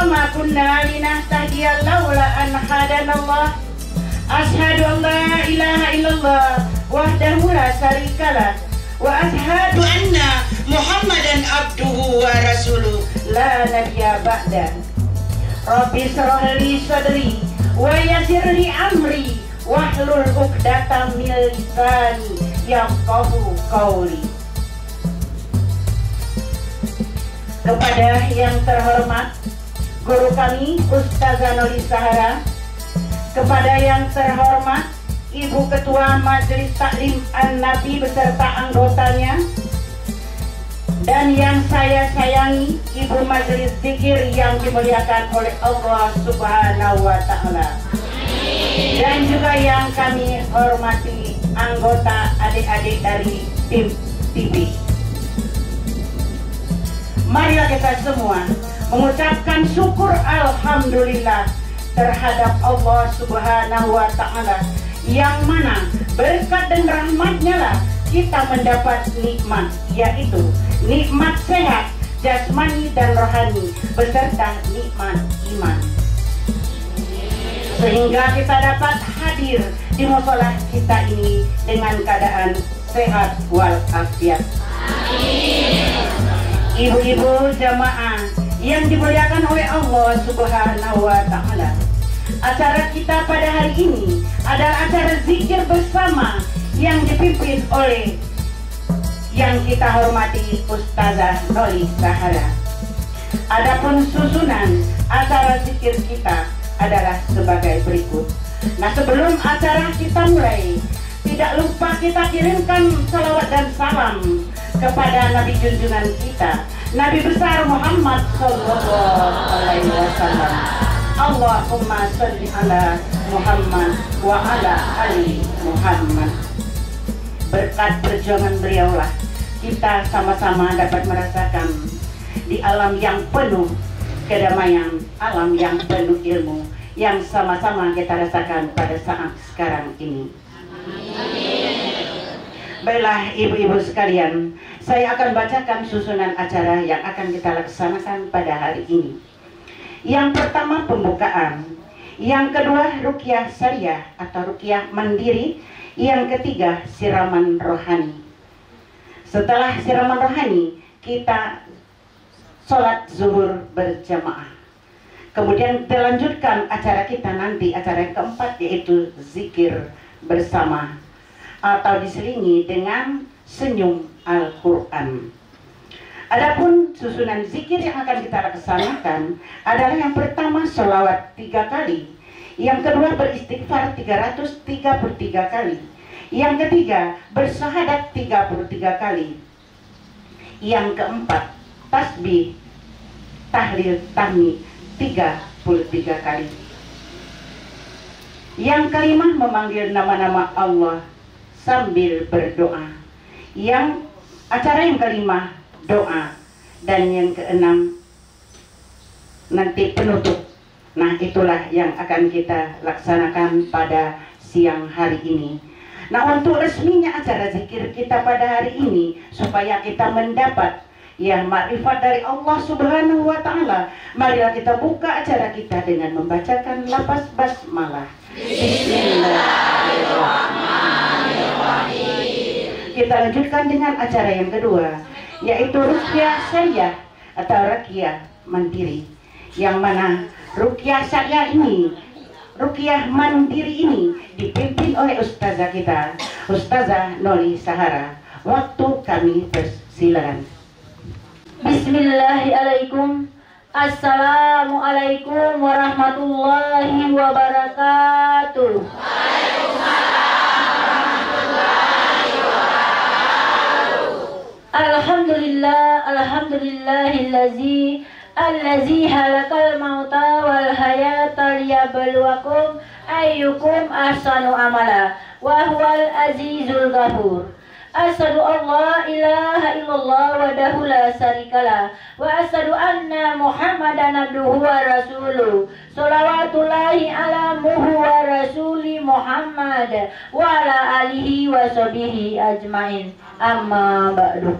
ma kunna linahtadiya laula an hadanallah. Ashhadu an la ilaha illallah wahdahu la syarikalah wa ashhadu anna Muhammadan abduhu wa rasuluh la nabiyya ba'da. Rabbi shrah li sadri wa yassir li amri wahlul 'uqdatam min lisani yafqahu qawli. Kepada yang terhormat guru kami Ustazah Noli Sahara, kepada yang terhormat Ibu Ketua Majelis Taklim An-Nabi beserta anggotanya, dan yang saya sayangi Ibu Majelis Zikir yang dimuliakan oleh Allah Subhanahu wa Ta'ala, dan juga yang kami hormati anggota adik-adik dari tim TV. Marilah kita semua mengucapkan syukur alhamdulillah terhadap Allah Subhanahu wa Ta'ala, yang mana berkat dan rahmatnya lah kita mendapat nikmat, yaitu nikmat sehat jasmani dan rohani beserta nikmat iman, sehingga kita dapat hadir di mushola kita ini dengan keadaan sehat walafiat. Ibu-ibu jamaah yang dimuliakan oleh Allah Subhanahu wa Ta'ala, acara kita pada hari ini adalah acara zikir bersama yang dipimpin oleh yang kita hormati Ustazah Noli Sahara. Adapun susunan acara zikir kita adalah sebagai berikut. Nah, sebelum acara kita mulai, tidak lupa kita kirimkan salawat dan salam kepada Nabi junjungan kita, Nabi besar Muhammad Sallallahu Alaihi Wasallam. Allahumma sholli ala Muhammad wa ala ali Muhammad. Berkat perjuangan beliaulah kita sama-sama dapat merasakan di alam yang penuh kedamaian, alam yang penuh ilmu yang sama-sama kita rasakan pada saat sekarang ini. Baiklah ibu-ibu sekalian, saya akan bacakan susunan acara yang akan kita laksanakan pada hari ini. Yang pertama pembukaan, yang kedua ruqyah syariah atau ruqyah mandiri, yang ketiga siraman rohani. Setelah siraman rohani, kita sholat zuhur berjamaah. Kemudian dilanjutkan acara kita nanti, acara yang keempat, yaitu zikir bersama atau diselingi dengan senyum Al-Quran. Adapun susunan zikir yang akan kita laksanakan adalah yang pertama sholawat 3 kali, yang kedua beristighfar 333 kali, yang ketiga bersyahadat 33 kali, yang keempat tasbih tahlil tahmid 33 kali, yang kelima memanggil nama-nama Allah sambil berdoa, yang acara yang kelima doa, dan yang keenam nanti penutup. Nah, itulah yang akan kita laksanakan pada siang hari ini. Nah, untuk resminya acara zikir kita pada hari ini, supaya kita mendapat ya makrifat dari Allah Subhanahu wa Ta'ala, marilah kita buka acara kita dengan membacakan lafaz basmalah. Bismillahirrahmanirrahim. Kita lanjutkan dengan acara yang kedua, yaitu ruqyah syariah atau ruqyah mandiri, yang mana ruqyah syariah ini, ruqyah mandiri ini dipimpin oleh ustazah kita, Ustazah Noli Sahara. Waktu kami persilakan. Bismillahirrahmanirrahim. Assalamualaikum warahmatullahi wabarakatuh. Alhamdulillah, alhamdulillahillazi halakal mauta wal hayata liyabluwakum ayyukum ahsanu amala wa huwal azizul ghafur. Asyhadu an la ilaha illallah wahdahu la syarikalah wa asyhadu anna Muhammadan abduhu wa rasuluh. Sholawatullahi ala muhu wa rasuli Muhammad wa ala alihi wa sahbihi ajmain. Amma ba'du.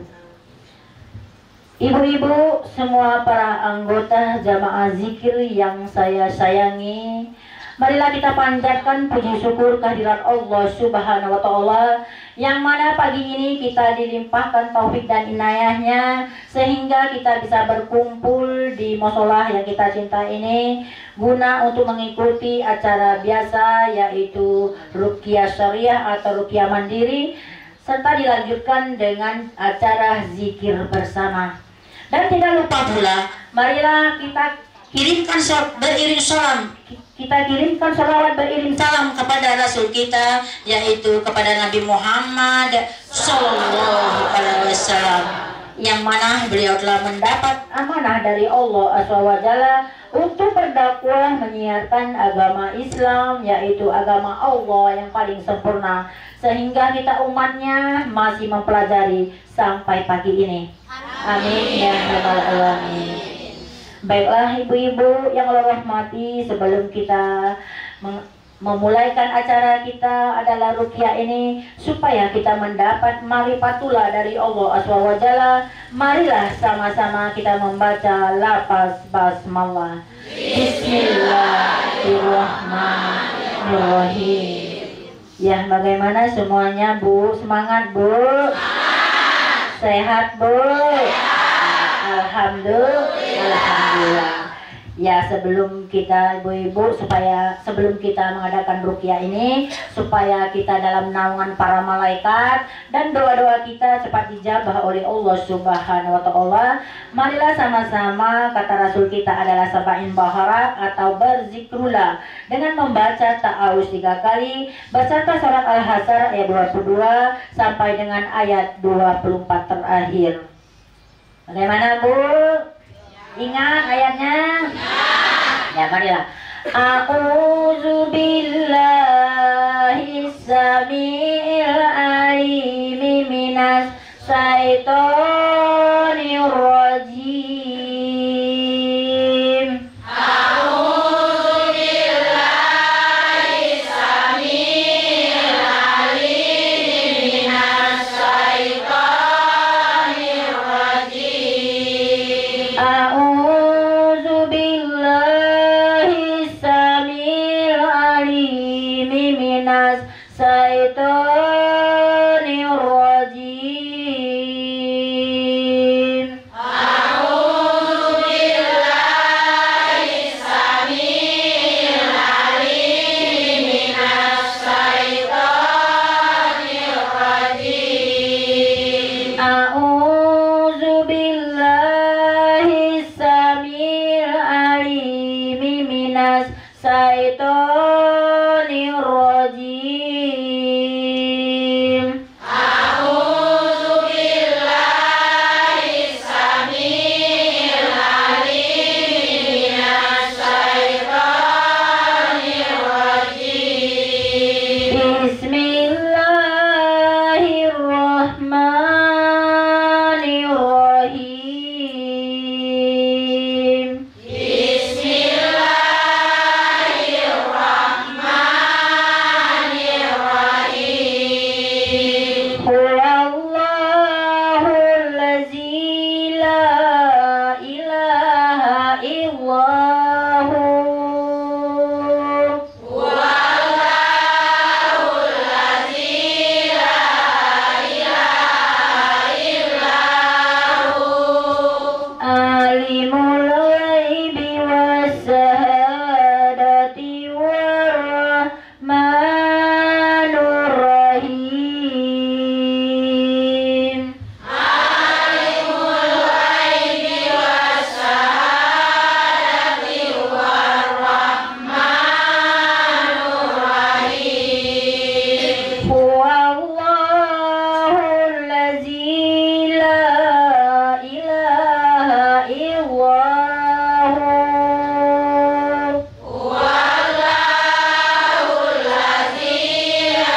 Ibu-ibu, semua para anggota jamaah zikir yang saya sayangi, marilah kita panjatkan puji syukur kehadirat Allah Subhanahu wa Ta'ala, yang mana pagi ini kita dilimpahkan taufik dan inayahnya sehingga kita bisa berkumpul di musola yang kita cinta ini guna untuk mengikuti acara biasa, yaitu ruqyah syariah atau ruqyah mandiri, serta dilanjutkan dengan acara zikir bersama. Dan tidak lupa pula, marilah kita kirimkan beriring salam, kita kirimkan salawat beriring salam kepada Rasul kita, yaitu kepada Nabi Muhammad Sallallahu Alaihi Wasallam, yang mana beliau telah mendapat amanah dari Allah SWT untuk berdakwah menyiarkan agama Islam, yaitu agama Allah yang paling sempurna, sehingga kita umatnya masih mempelajari sampai pagi ini. Amin ya rabbal alamin. Baiklah ibu-ibu yang Allah rahmati, sebelum kita memulaikan acara kita adalah ruqyah ini, supaya kita mendapat marifatullah dari Allah SWT, marilah sama-sama kita membaca lafaz basmalah. Bismillahirrahmanirrahim. Ya, bagaimana semuanya Bu? Semangat Bu? Sehat Bu? Alhamdulillah. Ya, sebelum kita ibu-ibu, sebelum kita mengadakan ruqyah ini, supaya kita dalam naungan para malaikat dan doa-doa kita cepat dijabah oleh Allah Subhanahu wa Ta'ala, marilah sama-sama, kata Rasul kita adalah sab'in baharat atau berzikrullah, dengan membaca ta'awuz 3 kali beserta surat Al-Hasyr ayat 22 sampai dengan ayat 24 terakhir. Bagaimana Bu? Ingat ayatnya? Ya, marilah. A'udzu billahi samiil alim minas syaitonir rajim. A'udzu billahi samiil alim minas syaitonir rajim. A'udzu billahi samil alim minas syaitonir rajim. A'udzu billahi samil alim minas syaitonir rajim. A'udzu billahi samil alim minas syaitonir rajim. A'udzu billahi samil alim minas syaitonir rajim. Bismillahirrahmanirrahim. Bismillahirrahmanirrahim. Huwallahul ladzi la ilaha illahu. Huwallahul ladzi la ilaha illahu. Alimul ghaibi wasyahadati warrahmanur rahim. Alimul ghaibi wasyahadati warrahmanur rahim. Huwallahul ladzi la ilaha illahu. Huwallahul ladzi la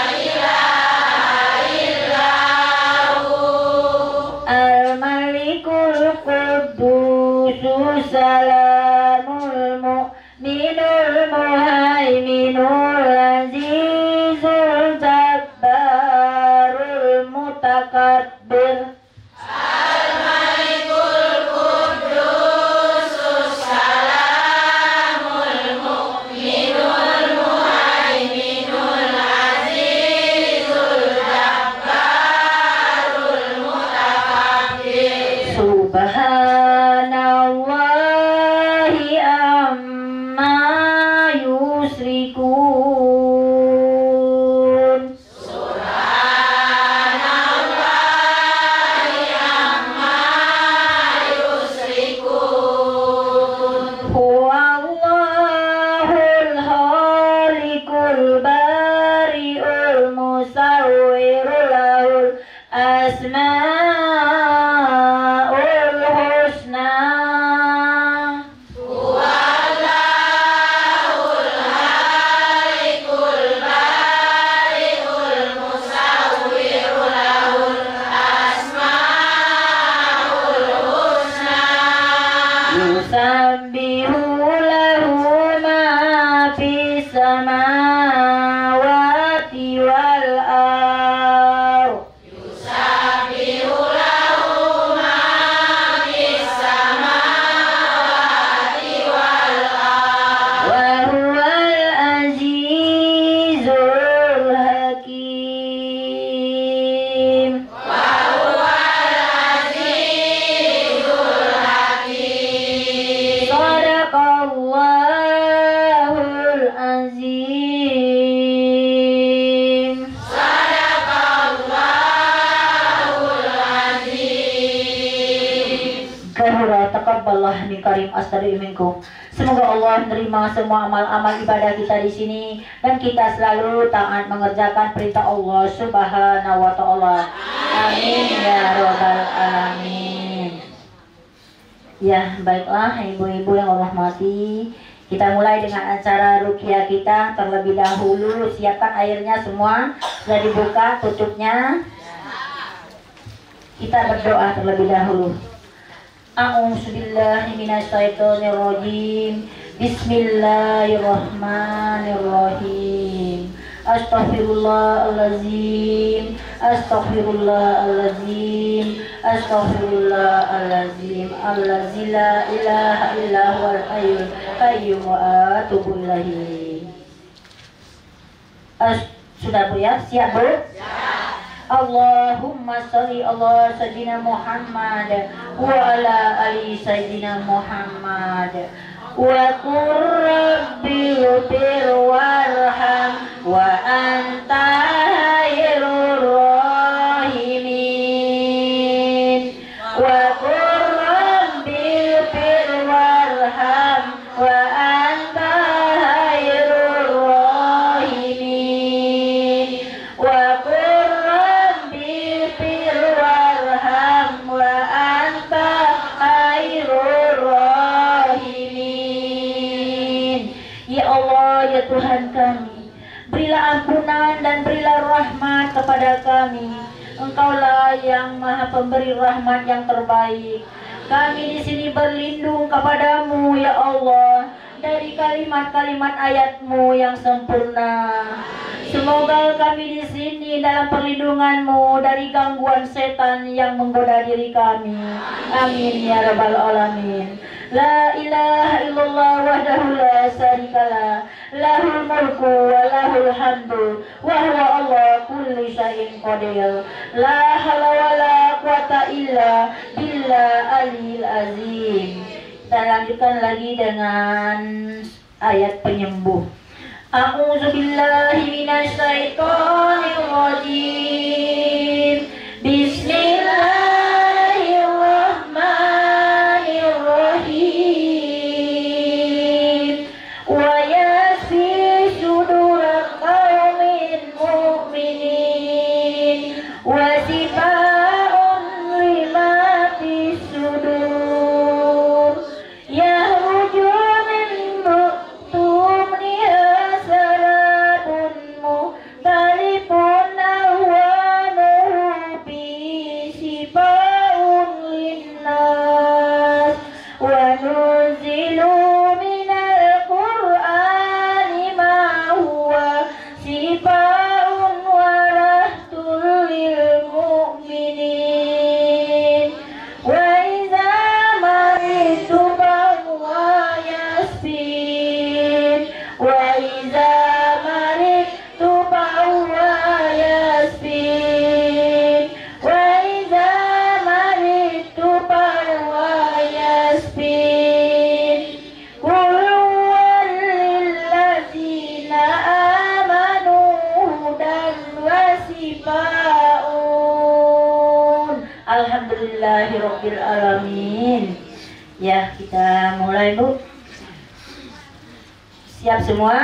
ilaha illahu. Al-Malikul Quddusus Salamul Mu'minul Muhaiminul Azizul asmaul husna. Yusabbihu lahu ma fis samawati wal ardh. Yusabbihu lahu ma fis samawati wal ardh. Wa huwal azizul hakim. Wa huwal azizul hakim. Sadaqallahul azim. Sadaqallahul azim. Kahura taqabbalah min karim astari minkum. Semoga Allah menerima semua amal-amal ibadah kita di sini dan kita selalu taat mengerjakan perintah Allah Subhanahu wa taala. Amin ya rabbal alamin. Ya, baiklah ibu-ibu yang Allah rahmati. Kita mulai dengan acara ruqyah kita terlebih dahulu. Siapkan airnya semua. Sudah dibuka tutupnya. Kita berdoa terlebih dahulu. A'udzubillahi minasyaitonirrajim. Bismillahirrahmanirrahim. Astaghfirullahalazim. Astaghfirullahalazim. Astaghfirullahalazim. Allazi la ilaha illa huwal hayyul qayyum wa atubu ilaihi. Sudah Bu ya? Siap Bu? Allahumma sholli ala sayyidina Muhammad wa ala ali sayyidina Muhammad. Wa qur rabbi ighfir warham wa anta khairur rahimin. Wa qur rabbi ighfir warham wa anta khairur rahimin. Wa qur rabbi ighfir warham wa anta khairur rahimin. Ya Allah, ya Tuhan kami, berilah ampunan dan berilah rahmat kepada kami. Engkaulah yang maha pemberi rahmat yang terbaik. Kami di sini berlindung kepadamu ya Allah dari kalimat-kalimat ayat-Mu yang sempurna. Semoga kami di sini dalam perlindungan-Mu dari gangguan setan yang menggoda diri kami. Amin ya rabbal alamin. La ilaha illallah wahdahu la syarikalah, lahul mulku wa lahul hamdu wa huwa ala kulli syai'in qadir. La haula wa la quwata illa billah aliyil azim. Kita lanjutkan lagi dengan ayat penyembuh. A'udzubillahi minasyaitonirrajim. Bismillahirrahmanirrahim. Wa yasfi sudura qaumin mu'minin wa sifaa'un lima fis sudur. Yahruju min bu'tuniha saratun mukhtalifun alwanuhu fi shifaa'un linnas wa nunzilu minal qur'ani ma huwa shifaa'un wa rahmatul lil mu'minin. Wa idza maritu fahuwa yashfin. Wa idza maritu fahuwa yashfin. Wa idza maritu fahuwa yashfin. Qul huwalladzina amanu hudan wa shifaa'un. Alhamdulillahirabbil alamin. Ya, kita mulai Bu. Siap semua?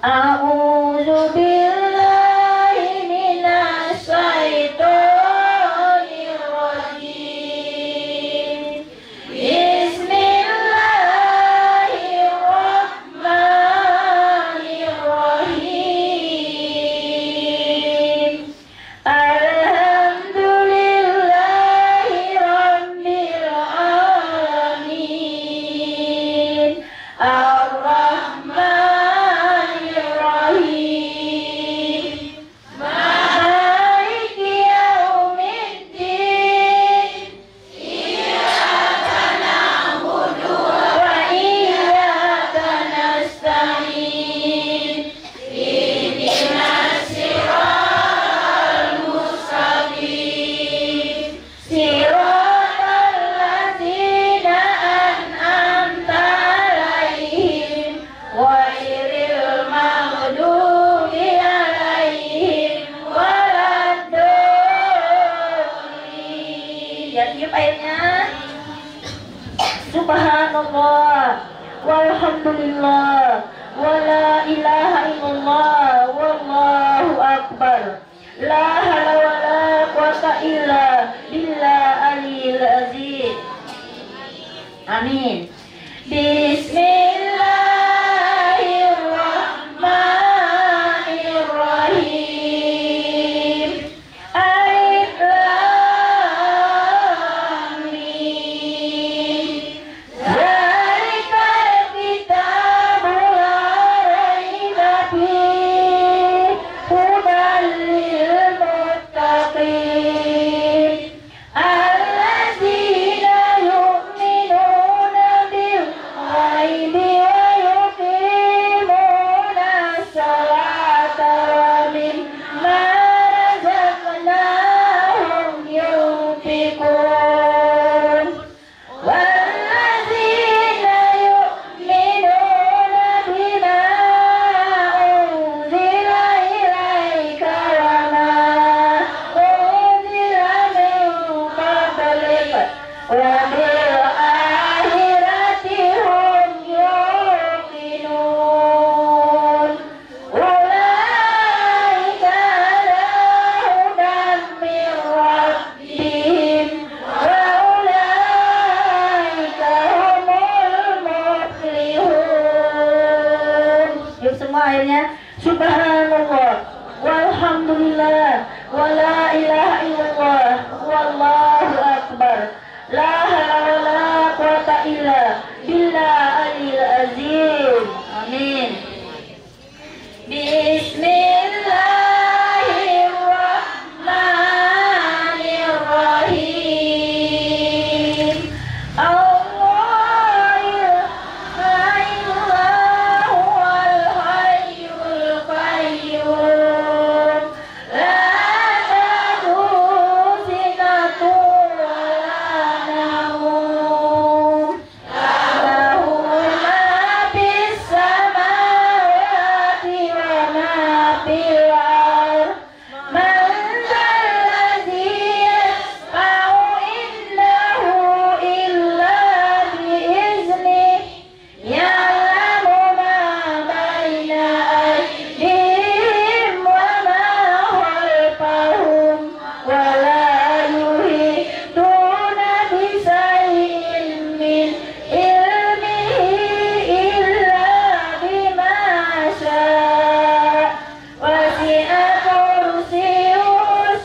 A'udzu billahi minasy walhamdulillah wala ilaha illallah wallahu akbar. La haula wala quwata illa billah aliyil azim. Amin. Bismillahirrahmanirrahim. Alif lam mim. Zalikal kitabu la raiba fihi hudan lil muttaqin. Alladzina yu'minuna bil ghaibi wa yuqimuna as-salata wa mimma razaqnahum yunfiqun. Walladzina yu'minuna bima unzila ilaika wa ma unzila min qablika wa bil akhirati hum yuqinun. Ulaika ala hudan min rabbihim wa ulaika humul muflihun. Yuk semua akhirnya subhanallah walhamdulillah wala ilaha illallah wallahu akbar. La haula wala quwata illa billah aliyil azim. Amin. Bismillahirrahmanirrahim. Allahul hayyul qayyum. La ta'khudhuhu sinatun wa la nawm. Lahu ma fis samawati wa ma fil ardh. Man dzalladzi yashfa'u indahu illa bi'iznihi. Ya'lamu ma baina aydihim wa ma khalfahum wa la yuhituna bi shay'in min ilmihi illa bima syaa. Wasi'a kursiyyuhu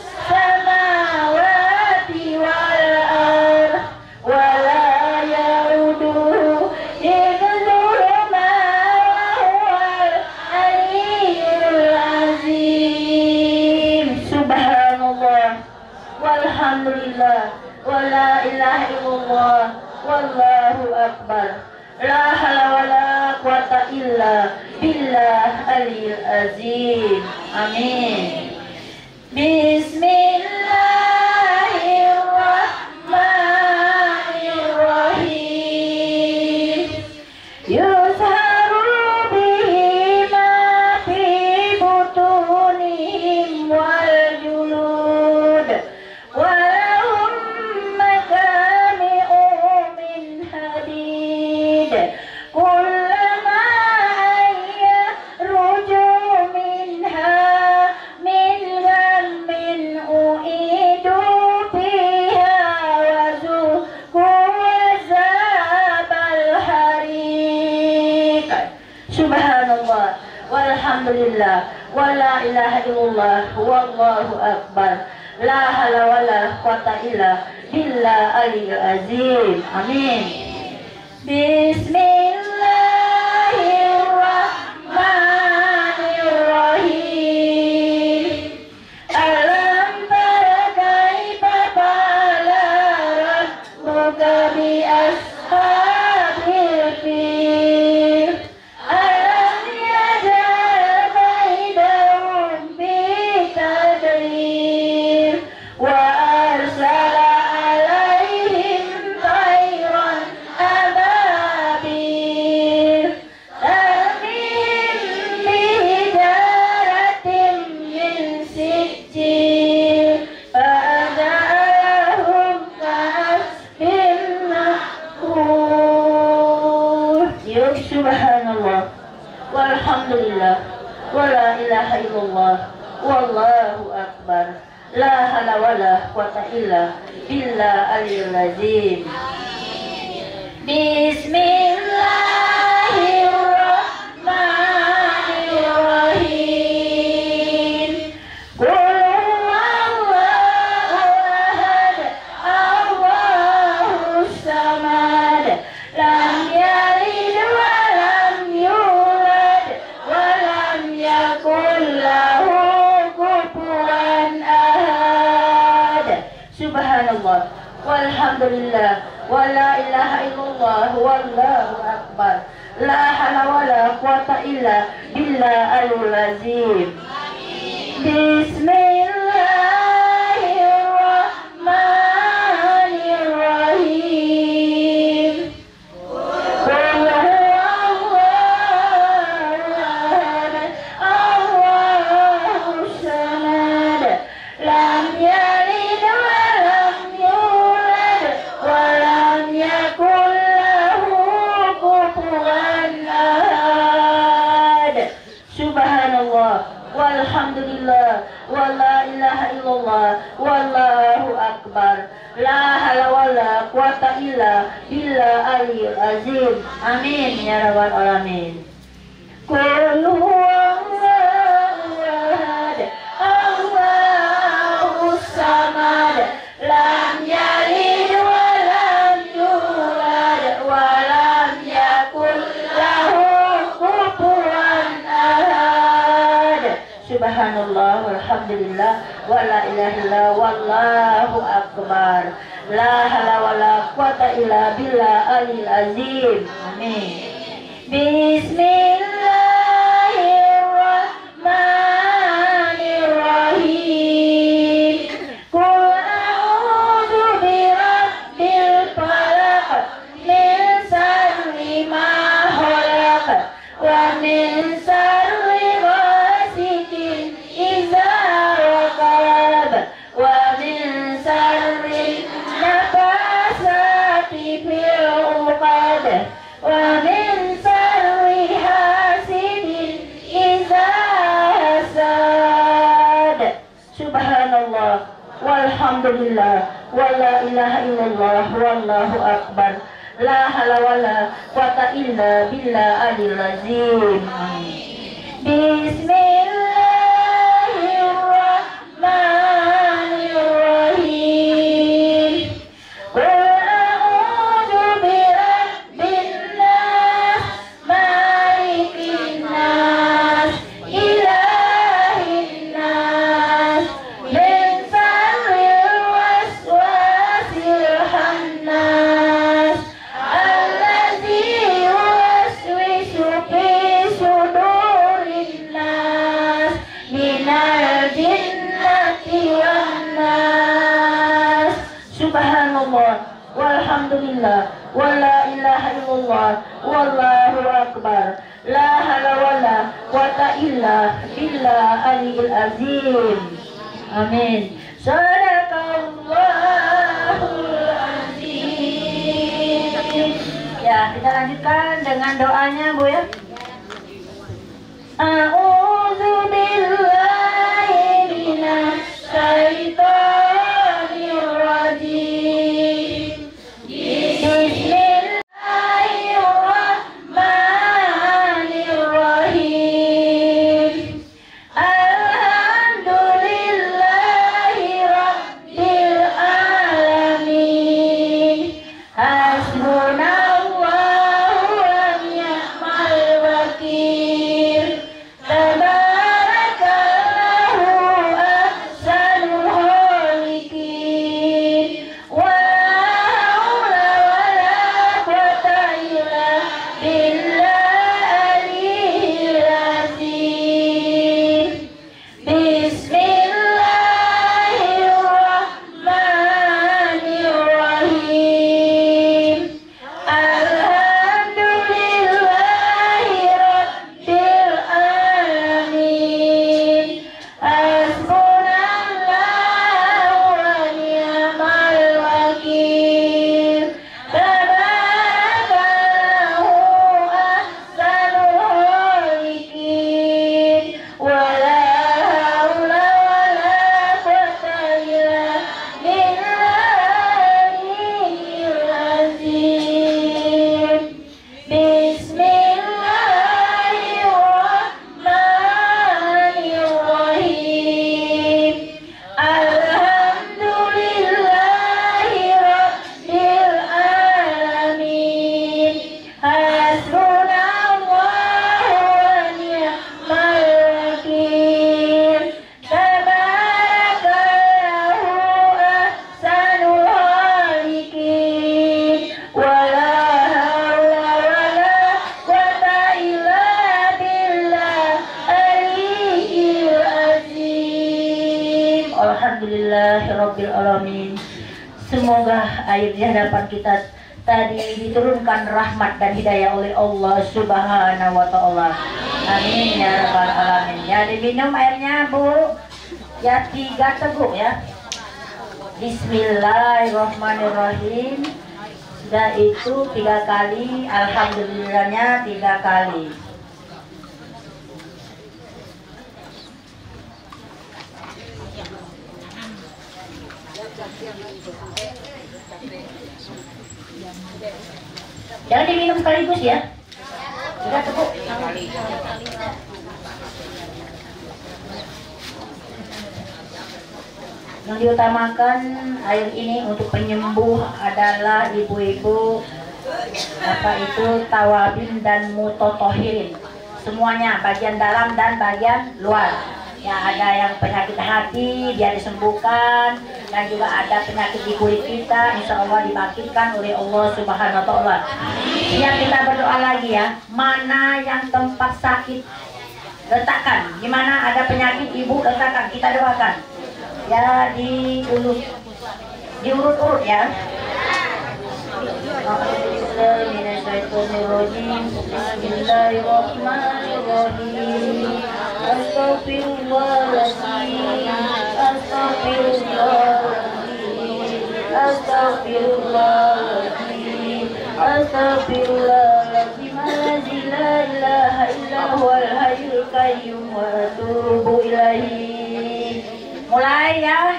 as-samawati wal ardh wa la ya'uduhu hifdhuhuma wa huwal aliyyul azim. Subhanallah walhamdulillah wala ilaha illallah wallahu akbar. La haula wala quwata illa billah aliyil azim. Amin. Bismillahirrahmanirrahim. Yuzharu bihi ma fi butunihim wal julud wa lahum makami'u min hadid. Kullama ayyahruju minha min ghammin u'idu fiha wa zuqu azabal hariq. Subhanallah walhamdulillah wala ilaha illallah wallahu akbar. La haula wala quwata illa billah aliyil azim. Amin. Bismillahirrahmanirrahim. Alam tara kaifa fa'ala rabbuka bi ashabil fil. Alam yaj'al kaidahum fi tadlil wa arsala alaihim tayran ababil tarmihim ilaha illallah, wallahu akbar. La hawla wala quwata illa billah aliyul azim. Bismillahirrahmanirrahim. Qul huwallahu ahad, Allahus samad, lam yalid wa lam yulad wa lam yakul lahu kufuwan ahad. Subhanallah walhamdulillah wa la ilaha illallah wallahu akbar. La hawla wala quwata illa billah aliyul azim. Bismillahirrahmanirrahim. Qul huwallahu ahad, Allahus samad, lam yalid wa lam yulad wa lam yakul lahu kufuwan ahad. Subhanallah walhamdulillah wa la ilaha illallah wallahu akbar. La hawla wala quwata illa billah aliyul azim. Amin ya rabbal alamin. Qul huwallahu ahad, Allahus samad, lam yalid wa lam yulad wa lam yakul lahu kufuwan ahad. Subhanallah walhamdulillah wa la ilaha illallah wallahu akbar. La hawla wala quwata illa billah aliyul azim. Amin. Bismillahirrahmanirrahim. Qul a'udzu birabbil falaq, min syarri ma khalaq, wa min syarri ghasiqin idza waqab, wa min syarri nafasati fil 'uqad, wa min syarri hasidin idza hasad. Subhanallah walhamdulillah wa la ilaha illallah wallahu akbar. La hawla wala quwata illa billah aliyul azim. Bismillahirrahmanirrahim. Qul a'udzu birabbin nas, malikin nas, ilahin nas, min syarril waswasil khannas, allazi yuwaswisu fi sudurin nas, minal jinnati wan nas. Subhanallah walhamdulillah wa la ilaha illallah wallahu akbar. La hawla wala quwata illa billah aliyul azim. Amin. Sadaqallahul azim. Ya, kita lanjutkan dengan doanya, Bu ya. A'udzu billahi minasy syaithanir rajim. Bismillahirrahmanirrahim. Alhamdulillahi rabbil alamin. Hasbunallahu wa ni'mal wakil. Alhamdulillahirabbil alamin. Semoga air di hadapan kita tadi diturunkan rahmat dan hidayah oleh Allah Subhanahu wa taala. Amin ya rabbal alamin. Ya, diminum airnya, Bu. Ya, 3 teguk ya. Bismillahirrahmanirrahim. Sudah itu 3 kali, alhamdulillahnya 3 kali. Jangan diminum sekaligus ya. Sudah teguk. Yang diutamakan air ini untuk penyembuh adalah ibu-ibu apa itu tawabin dan mutotohirin, semuanya bagian dalam dan bagian luar. Ya, ada yang penyakit hati dia disembuhkan, dan juga ada penyakit di kulit kita insya Allah dibangkitkan oleh Allah Subhanahu wa taala. Siap, kita berdoa lagi ya. Mana yang tempat sakit letakkan, di mana ada penyakit ibu letakkan, kita doakan. Ya, diurut-urut ya. Bismillahirrahmanirrahim. Astagfirullahaladzim. Astagfirullahaladzim. Astagfirullahaladzim. La ilaha illa huwal hayyul qayyum wa atubu ilaihi. Mulai ya.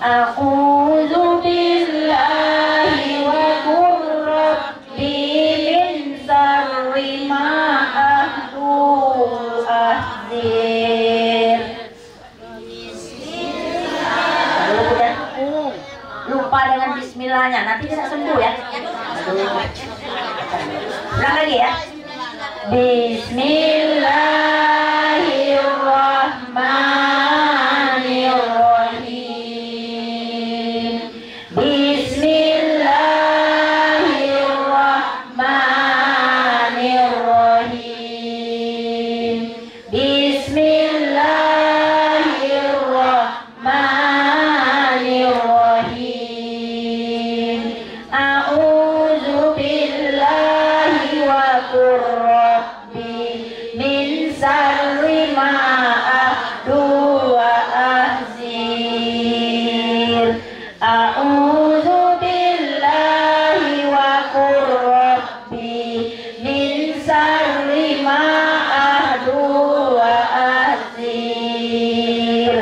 A'udzu billahi wa qurrabbi min syarri ma ahdir. Lupa dengan bismillahnya, nanti tidak sembuh ya. Ulang lagi ya. Bismillahirrahmanirrahim. Bismillahirrahmanirrahim. Bismillahirrahmanirrahim. A'udzu billahi wa qurrabbi min syarri ma ahdu wa ahzir. A'udzu billahi wa qurrabbi min syarri ma ahdu wa ahzir.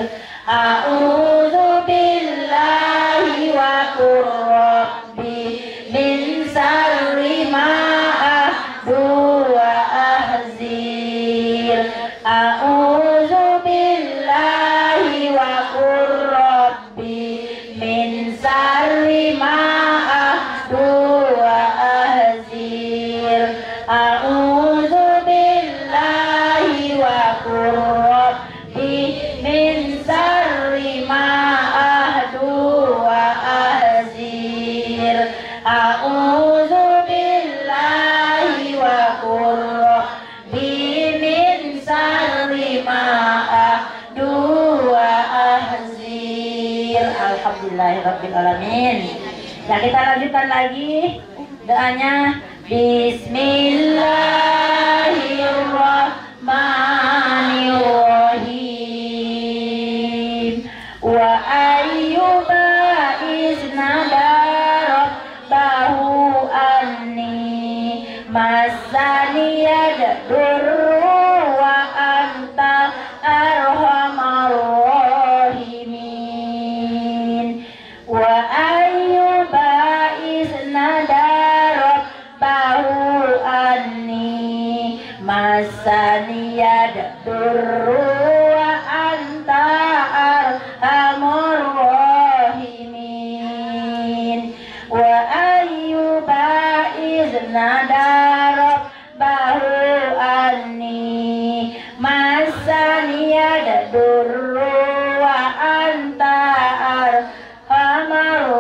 A'udzu billahi wa qurrabbi min syarri ma ahdu wa ahzir. A'udzu billahi wa qurrabbi min syarri ma ahdu wa ahzir. A'udzu billahi wa qurrabbi min syarri ma ahdu wa ahzir. A'udzu billahi wa qurrabbi min syarri ma ahdu wa ahzir. Alhamdulillahirabbil alamin. Ya, kita lanjutkan lagi doanya. Bismillahirrahmanirrahim. Wa ayyuba iznada rabbahu anni masaniyad durru wa anta arhamar rahimin. Wa ayyuba iznada rabbahu anni masaniyad durru wa anta arhamur rahimin. Wa ayyuba iznada rabbahu anni masaniyad durru wa anta arhamur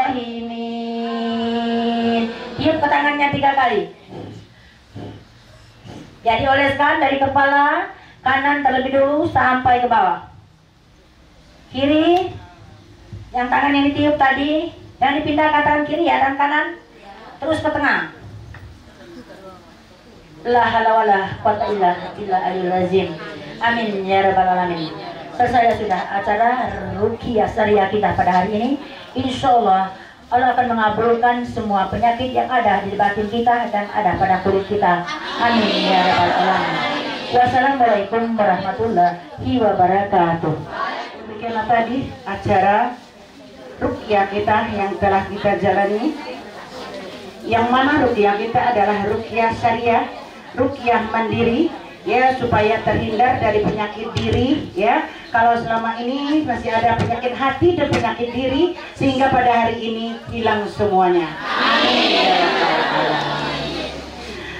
rahimin. Tiup ke tangannya 3 kali. Ya, dioleskan dari kepala kanan terlebih dulu sampai ke bawah. kiri. Yang tangan yang ditiup tadi, yang dipindah ke tangan kiri ya, dan kanan. Terus ke tengah. La haula wala quwwata illa billahil azim. Amin ya rabbal alamin. Selesai sudah acara Ruqyah Syariah kita pada hari ini. Insya Allah Allah akan mengabulkan semua penyakit yang ada di batin kita dan ada pada kulit kita. Amin ya rabbal alamin. Wassalamualaikum warahmatullahi wabarakatuh. Demikianlah tadi acara Ruqyah kita yang telah kita jalani. Yang mana ruqyah kita adalah ruqyah syariah, ruqyah mandiri, ya, supaya terhindar dari penyakit diri, ya. Kalau selama ini masih ada penyakit hati dan penyakit diri, sehingga pada hari ini hilang semuanya. Amin.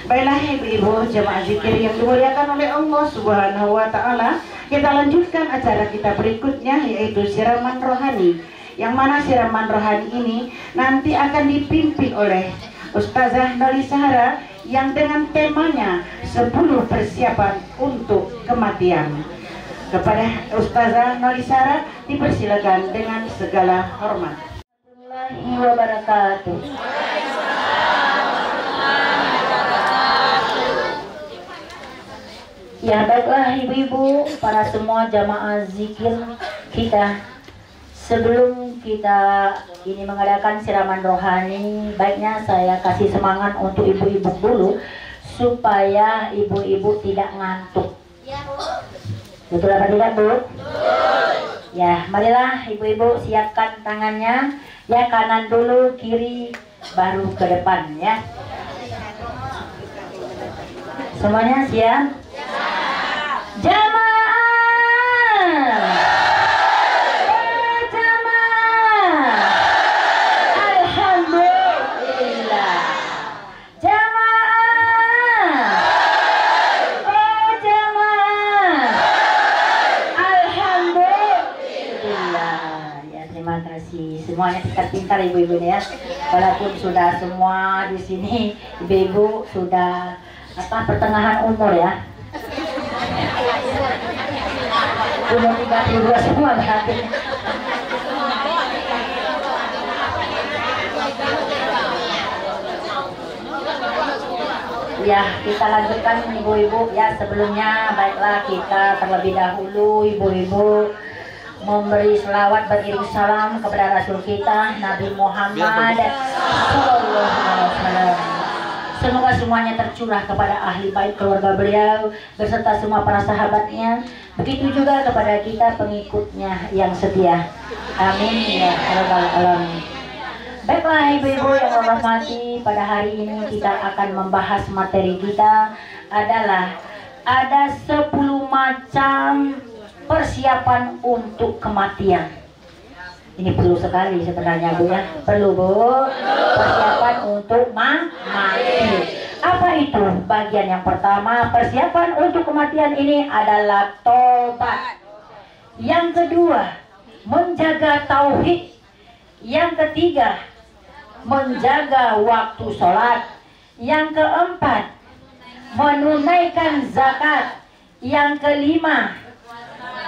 Baiklah ibu-ibu jemaah zikir yang dimuliakan oleh Allah Subhanahu wa taala, kita lanjutkan acara kita berikutnya, yaitu siraman rohani. Yang mana siraman rohani ini nanti akan dipimpin oleh Ustazah Noli Sahara yang dengan temanya 10 persiapan untuk kematian. Kepada Ustazah Noli Sahara dipersilakan dengan segala hormat. Warahmatullahi wabarakatuh. Ya baiklah ibu-ibu, para semua jamaah zikir kita. Sebelum kita ini mengadakan siraman rohani, baiknya saya kasih semangat untuk ibu-ibu dulu supaya ibu-ibu tidak ngantuk. Betul apa tidak, Bu? Betul. Ya, marilah ibu-ibu siapkan tangannya. Ya, kanan dulu, kiri, baru ke depan ya. Semuanya siap? Jamaah. Semuanya pintar-pintar ibu-ibu ya. Walaupun sudah semua di sini ibu-ibu sudah pertengahan umur ya. Umur 32 semua berarti. Ya, kita lanjutkan ibu-ibu ya. Sebelumnya baiklah kita terlebih dahulu ibu-ibu memberi selawat beriring salam kepada Rasul kita Nabi Muhammad SAW. Semoga semuanya tercurah kepada ahli bait keluarga beliau beserta semua para sahabatnya. Begitu juga kepada kita pengikutnya yang setia. Amin ya rabbal alamin. Baiklah ibu-ibu yang hormati, pada hari ini kita akan membahas materi kita adalah ada 10 macam persiapan untuk kematian. Ini perlu sekali sebenarnya Bu ya. Perlu Bu. Persiapan untuk mati. Apa itu? Bagian yang pertama, persiapan untuk kematian ini adalah tobat. Yang kedua, menjaga tauhid. Yang ketiga, menjaga waktu sholat. Yang keempat, menunaikan zakat. Yang kelima,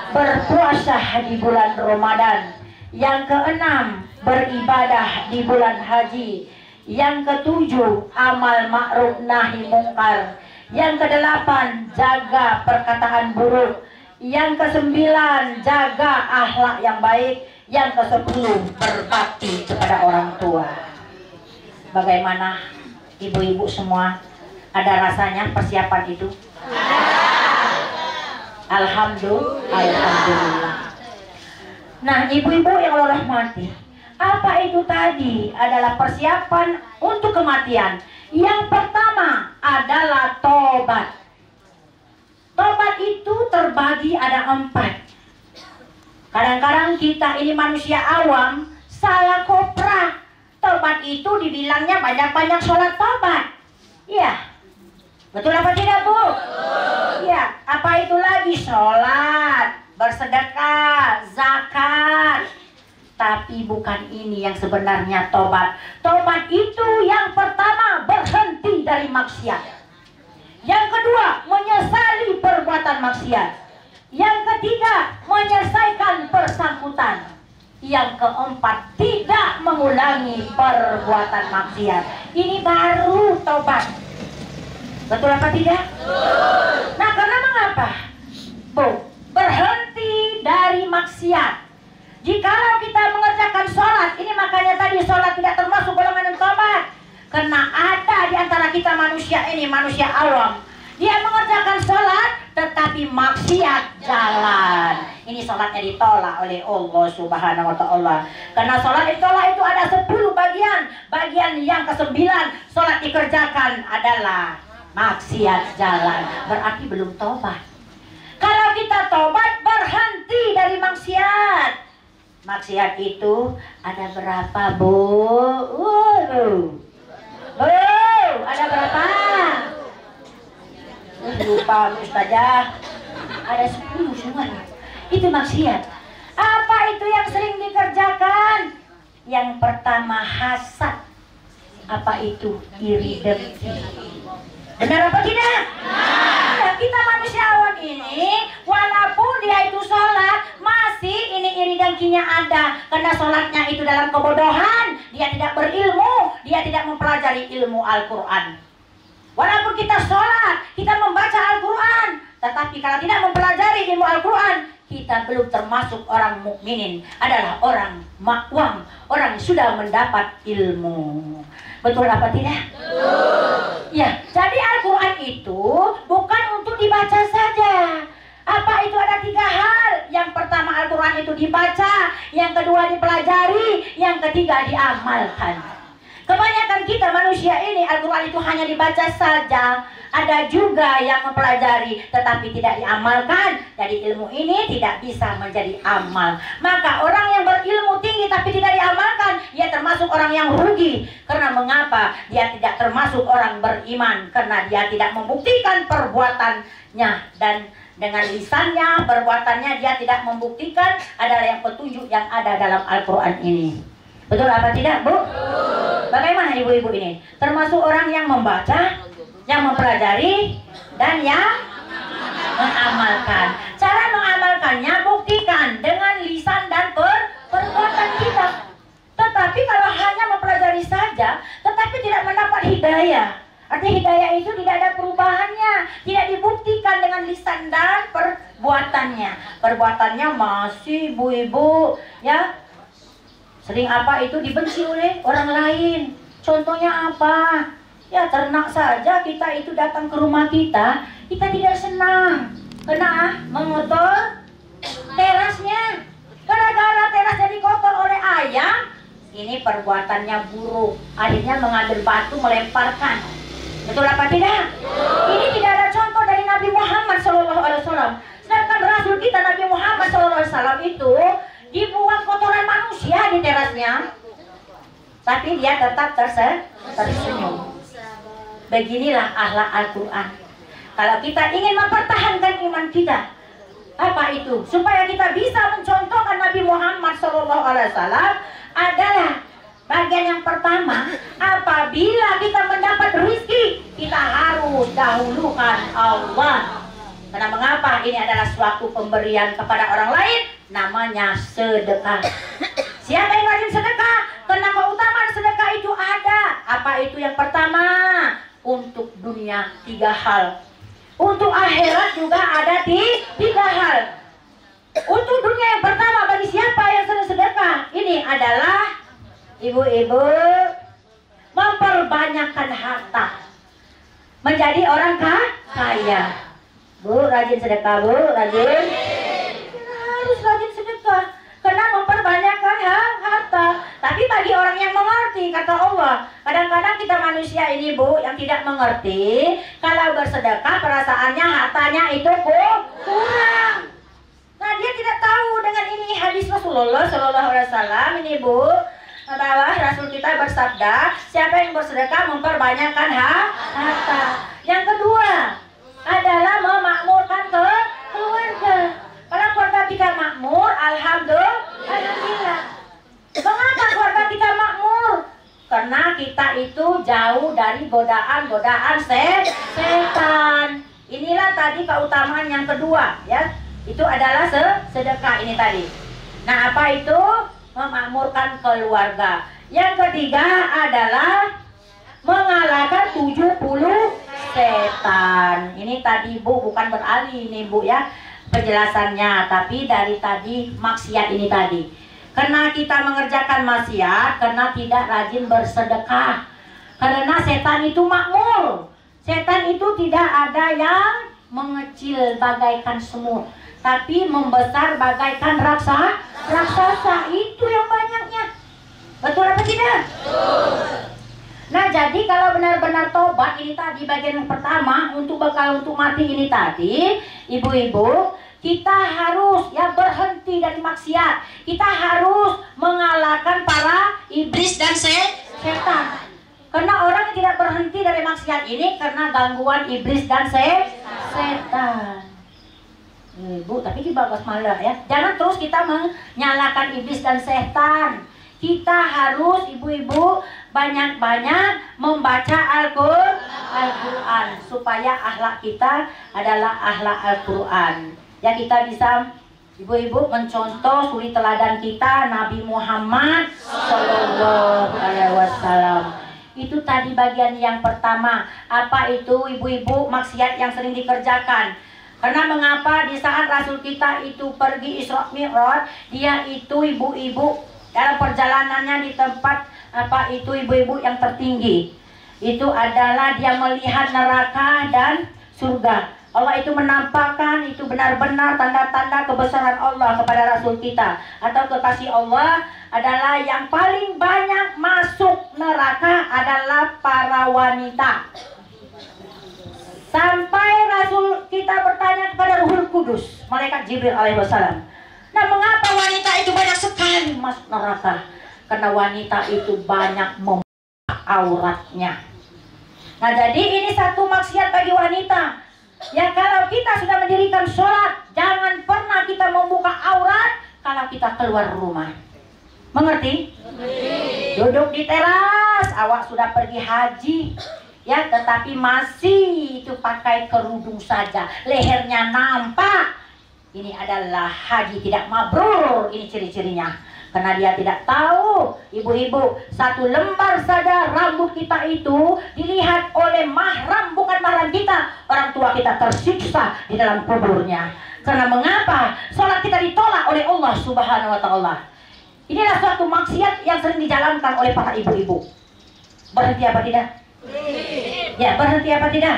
berpuasa di bulan Ramadan. Yang keenam, beribadah di bulan haji. Yang ketujuh, amal ma'ruf nahi mungkar. Yang kedelapan, jaga perkataan buruk. Yang kesembilan, jaga akhlak yang baik. Yang kesepuluh, berbakti kepada orang tua. Bagaimana ibu-ibu semua? Ada rasanya persiapan itu? Alhamdulillah. Nah ibu-ibu yang Allah rahmati, apa itu tadi adalah persiapan untuk kematian. Yang pertama adalah tobat. Tobat itu terbagi ada 4. Kadang-kadang kita ini manusia awam salah koprah. Tobat itu dibilangnya banyak-banyak sholat tobat. Iya. Betul apa tidak Bu? Ya, apa itu lagi? Sholat, bersedekah, zakat. Tapi bukan ini yang sebenarnya tobat. Tobat itu yang pertama berhenti dari maksiat. Yang kedua, menyesali perbuatan maksiat. Yang ketiga, menyelesaikan persangkutan. Yang keempat, tidak mengulangi perbuatan maksiat. Ini baru tobat. Betul apa tidak? Betul. Nah, karena mengapa? Bu, berhenti dari maksiat. Jikalau kita mengerjakan sholat, ini makanya tadi sholat tidak termasuk golongan tobat. Karena ada di antara kita manusia ini, manusia awam. Dia mengerjakan sholat, tetapi maksiat jalan. Ini sholatnya ditolak oleh Allah Subhanahu wa Ta'ala. Karena sholat ditolak itu ada 10 bagian. Bagian yang ke-9, sholat dikerjakan adalah maksiat jalan. Berarti belum tobat. Kalau kita tobat, berhenti dari maksiat. Maksiat itu ada berapa, Bu? Ada berapa? Lupa Ustazah. Ada 10 semuanya. Itu maksiat. Apa itu yang sering dikerjakan? Yang pertama hasad. Apa itu? Iri dengki. Benar apa tidak? Nah, kita manusia awam ini, walaupun dia itu sholat, masih ini iri dengkinya ada. Karena sholatnya itu dalam kebodohan, dia tidak berilmu, dia tidak mempelajari ilmu Al-Quran. Walaupun kita sholat, kita membaca Al-Quran, tetapi kalau tidak mempelajari ilmu Al-Quran, kita belum termasuk orang mukminin, adalah orang makwam, orang yang sudah mendapat ilmu. Betul apa tidak? Betul. Ya, jadi Al-Quran itu bukan untuk dibaca saja. Apa itu? Ada 3 hal. Yang pertama, Al-Quran itu dibaca, yang kedua dipelajari, yang ketiga diamalkan. Kebanyakan kita manusia ini Al-Quran itu hanya dibaca saja. Ada juga yang mempelajari tetapi tidak diamalkan. Jadi ilmu ini tidak bisa menjadi amal. Maka orang yang berilmu tinggi tapi tidak diamalkan, dia termasuk orang yang rugi. Karena mengapa? Dia tidak termasuk orang beriman. Karena dia tidak membuktikan perbuatannya. Dan dengan lisannya, perbuatannya dia tidak membuktikan adalah yang petunjuk yang ada dalam Al-Quran ini. Betul apa tidak, Bu? Bagaimana ibu-ibu ini? Termasuk orang yang membaca, yang mempelajari, dan yang mengamalkan. Cara mengamalkannya buktikan dengan lisan dan perbuatan kita. Tetapi kalau hanya mempelajari saja, tetapi tidak mendapat hidayah. Artinya hidayah itu tidak ada perubahannya, tidak dibuktikan dengan lisan dan perbuatannya. Perbuatannya masih ibu-ibu, ya. Sering apa itu dibenci oleh orang lain. Contohnya apa? Ya ternak saja kita itu datang ke rumah kita tidak senang. Kena mengotor terasnya. Gara-gara terasnya dikotor oleh ayam, ini perbuatannya buruk. Akhirnya mengambil batu melemparkan. Betul apa tidak? Ini tidak ada contoh dari Nabi Muhammad SAW. Sedangkan Rasul kita Nabi Muhammad SAW itu dibuang kotoran manusia di terasnya, tapi dia tetap tersenyum. Beginilah akhlak Al-Quran. Kalau kita ingin mempertahankan iman kita, apa itu? Supaya kita bisa mencontohkan Nabi Muhammad SAW adalah bagian yang pertama. Apabila kita mendapat rezeki, kita harus dahulukan Allah. Karena mengapa? Ini adalah suatu pemberian kepada orang lain, namanya sedekah. Siapa yang rajin sedekah? Karena keutamaan sedekah itu ada. Apa itu? Yang pertama, untuk dunia 3 hal. Untuk akhirat juga ada 3 hal. Untuk dunia yang pertama, bagi siapa yang sering sedekah, ini adalah ibu-ibu memperbanyakkan harta, menjadi orang kaya. Bu, rajin sedekah, Bu, rajin. Harus rajin sedekah, karena memperbanyakkan harta. Tapi bagi orang yang mengerti, kata Allah, kadang-kadang kita manusia ini, Bu, yang tidak mengerti, kalau bersedekah perasaannya hartanya itu kurang. Nah, dia tidak tahu dengan ini hadis Rasulullah SAW ini, Bu, bahwa Rasul kita bersabda, siapa yang bersedekah memperbanyakkan harta. Yang kedua adalah memakmurkan keluarga. Kalau keluarga kita makmur, alhamdulillah. Mengapa keluarga kita makmur? Karena kita itu jauh dari godaan-godaan setan. Inilah tadi keutamaan yang kedua, ya. Itu adalah sedekah ini tadi. Nah, apa itu? memakmurkan keluarga. Yang ketiga adalah mengalahkan 70 setan. Ini tadi Bu, bukan beralih ini Bu ya penjelasannya, tapi dari tadi maksiat ini tadi. Karena kita mengerjakan maksiat, karena tidak rajin bersedekah. Karena setan itu makmur. Setan itu tidak ada yang mengecil bagaikan semut, tapi membesar bagaikan raksasa. Itu yang banyaknya. Betul apa tidak? Nah, jadi kalau benar-benar tobat ini tadi bagian yang pertama untuk bekal untuk mati ini tadi, ibu-ibu, kita harus ya berhenti dari maksiat. Kita harus mengalahkan para iblis dan setan. Karena orang yang tidak berhenti dari maksiat ini karena gangguan iblis dan setan. Ibu, tapi ini bagus malah ya. Jangan terus kita menyalahkan iblis dan setan. Kita harus ibu-ibu banyak-banyak membaca Al-Quran supaya akhlak kita adalah akhlak Al-Quran. Ya, kita bisa ibu-ibu mencontoh suri teladan kita Nabi Muhammad Sallallahu Alaihi Wasallam. Itu tadi bagian yang pertama. Apa itu ibu-ibu maksiat yang sering dikerjakan? Karena mengapa di saat Rasul kita itu pergi Isra Mi'raj, dia itu ibu-ibu dalam perjalanannya di tempat apa itu ibu-ibu yang tertinggi, itu adalah dia melihat neraka dan surga. Allah itu menampakkan itu benar-benar tanda-tanda kebesaran Allah kepada Rasul kita atau kekasih Allah adalah yang paling banyak masuk neraka adalah para wanita. Sampai Rasul kita bertanya kepada Ruhul Kudus, malaikat Jibril alaihissalam, nah mengapa wanita itu banyak sekali masuk neraka? Karena wanita itu banyak membuka auratnya. Nah, jadi ini satu maksiat bagi wanita. Ya, kalau kita sudah mendirikan sholat, jangan pernah kita membuka aurat kalau kita keluar rumah. Mengerti? Duduk di teras, awak sudah pergi haji, ya, tetapi masih itu pakai kerudung saja, lehernya nampak. Ini adalah haji tidak mabrur, ini ciri-cirinya. Karena dia tidak tahu, ibu-ibu, satu lembar saja rambut kita itu dilihat oleh mahram, bukan mahram kita. Orang tua kita tersiksa di dalam kuburnya. Karena mengapa? Sholat kita ditolak oleh Allah Subhanahu wa Ta'ala. Inilah suatu maksiat yang sering dijalankan oleh para ibu-ibu. Berhenti apa tidak? Ya, berhenti apa tidak?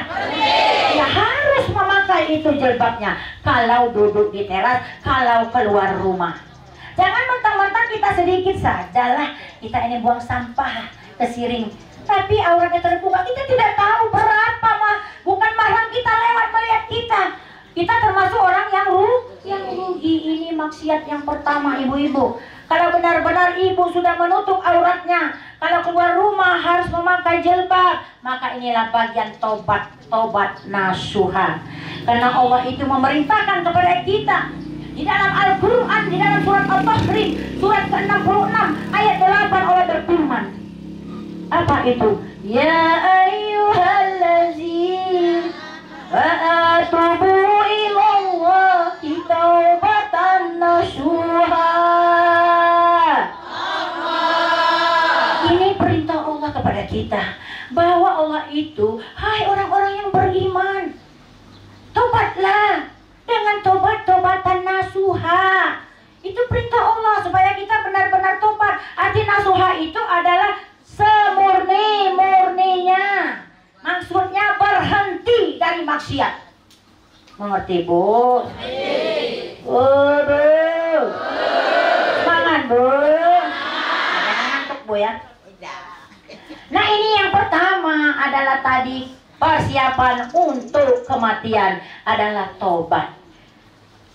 Ya, harus memakai itu jilbabnya. Kalau duduk di teras, kalau keluar rumah. Jangan mentang-mentang kita sedikit sajalah, kita ini buang sampah ke siring, tapi auratnya terbuka, kita tidak tahu berapa bukan mahram kita lewat melihat kita. Kita termasuk orang yang rugi. Ini maksiat yang pertama, ibu-ibu. Kalau benar-benar ibu sudah menutup auratnya, kalau keluar rumah harus memakai jilbab, maka inilah bagian tobat nasuha. Karena Allah itu memerintahkan kepada kita di dalam Al-Quran, di dalam surat Al-Tahrim, surat ke-66 ayat 8, Allah berfirman. Apa itu? Ya ayyuhallazina atubu ilallahi taubatan nasuha. Ini perintah Allah kepada kita, bahwa Allah itu, hai orang-orang yang beriman, tobatlah dengan tobatan nasuha. Itu perintah Allah supaya kita benar-benar tobat. Arti nasuha itu adalah semurni-murninya. Maksudnya berhenti dari maksiat. Mengerti, Bu? Bu. Semangat, Bu. Jangan ngantuk, Bu ya. Nah, ini yang pertama adalah tadi persiapan untuk kematian adalah tobat.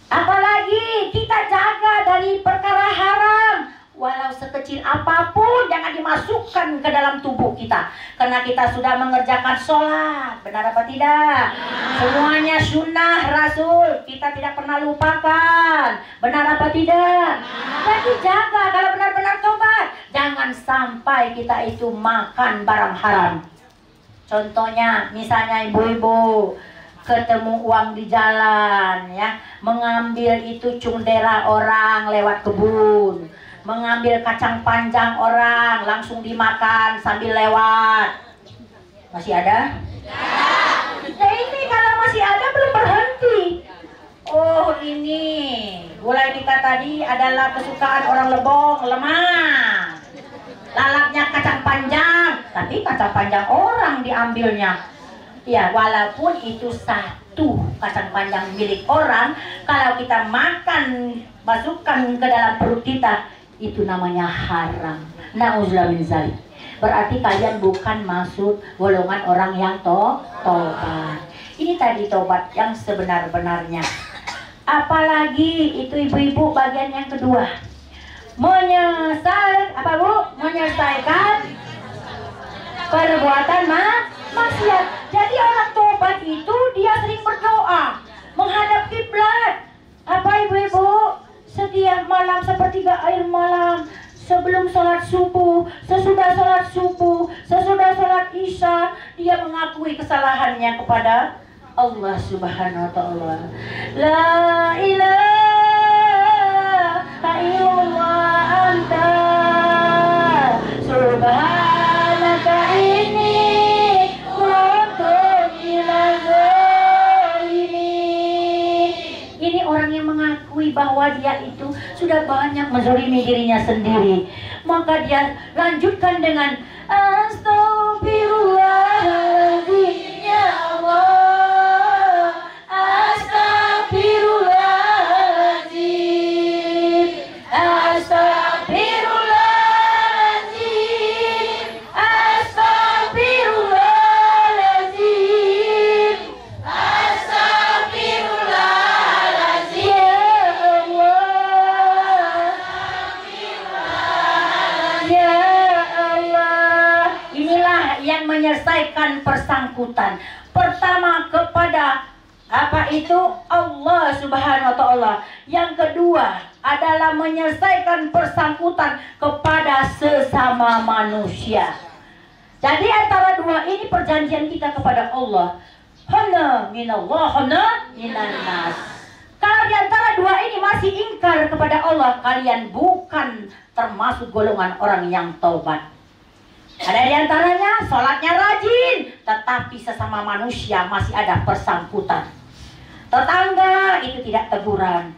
Apalagi kita jaga dari perkara haram, walau sekecil apapun jangan dimasukkan ke dalam tubuh kita. Karena kita sudah mengerjakan sholat, benar apa tidak? Semuanya sunnah Rasul, kita tidak pernah lupakan, benar apa tidak? Jadi jaga kalau benar-benar tobat, jangan sampai kita itu makan barang haram. Contohnya, misalnya ibu-ibu ketemu uang di jalan, ya, mengambil itu cundera orang lewat kebun, mengambil kacang panjang orang langsung dimakan sambil lewat. Masih ada? Nah ini kalau masih ada belum berhenti. Oh ini gulai kita tadi adalah kesukaan orang Lebong, lemah. Lalapnya kacang panjang, tapi kacang panjang orang diambilnya. Ya walaupun itu satu kacang panjang milik orang, kalau kita makan masukkan ke dalam perut kita, itu namanya haram. Na'udzubillah min dzalik. Berarti kalian bukan masuk golongan orang yang tobat. Ini tadi tobat yang sebenar-benarnya. Apalagi itu ibu-ibu bagian yang kedua, menyelesaikan perbuatan maksiat. Jadi orang tobat itu dia sering berdoa menghadap kiblat. Apa ibu-ibu? Setiap malam sepertiga air malam, sebelum sholat subuh, sesudah sholat subuh, sesudah sholat isya, dia mengakui kesalahannya kepada Allah Subhanahu wa ta'ala. La ilaha illallah anta subhanaka inni kuntu minaz zalimin. Ini orang yang mengakui bahwa dia itu sudah banyak menzalimi dirinya sendiri. Maka dia lanjutkan dengan Astaghfirullahaladzim ya Allah, Astaghfirullahaladzim, Astaghfirullahaladzim, Astaghfirullahaladzim, Astaghfirullahaladzim ya Allah. Inilah yang menyelesaikan persangkutan. Pertama kepada apa itu? Allah Subhanahu wa ta'ala. Yang kedua adalah menyelesaikan persangkutan kepada sesama manusia. Jadi antara dua ini perjanjian kita kepada Allah. Hana minallah, hana minannas. Kalau di antara dua ini masih ingkar kepada Allah, kalian bukan termasuk golongan orang yang taubat. Ada di antaranya sholatnya rajin, tetapi sesama manusia masih ada persangkutan. Tetangga itu tidak teguran.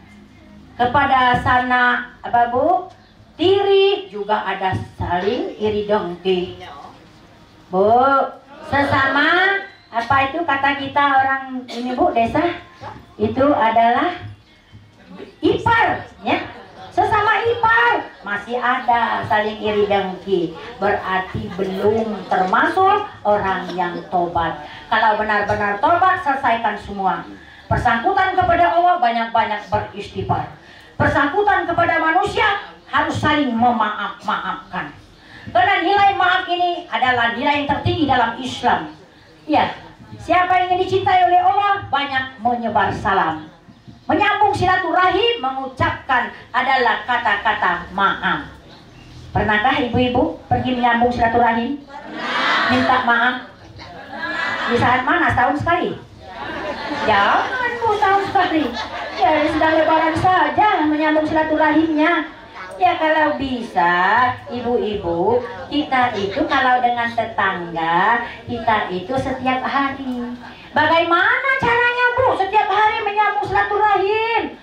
Kepada sana apa bu? Tiri juga ada saling iri dengki. Bu, sesama apa itu kata kita orang ini bu desa itu adalah ipar, ya. Sesama ipar masih ada saling iri dengki, berarti belum termasuk orang yang tobat. Kalau benar-benar tobat, selesaikan semua. Persangkutan kepada Allah banyak-banyak beristighfar. Persangkutan kepada manusia harus saling memaaf-maafkan. Karena nilai maaf ini adalah nilai yang tertinggi dalam Islam. Ya, siapa yang ingin dicintai oleh Allah banyak menyebar salam. Menyambung silaturahim, mengucapkan adalah kata-kata maaf. Pernahkah ibu-ibu pergi menyambung silaturahim? Minta maaf? Di saat mana? Setahun sekali? Jangan bu, setahun sekali. Ya sedang lebaran saja menyambung silaturahimnya. Ya kalau bisa ibu-ibu, kita itu kalau dengan tetangga, kita itu setiap hari. Bagaimana caranya bu setiap hari menyambung silaturahim?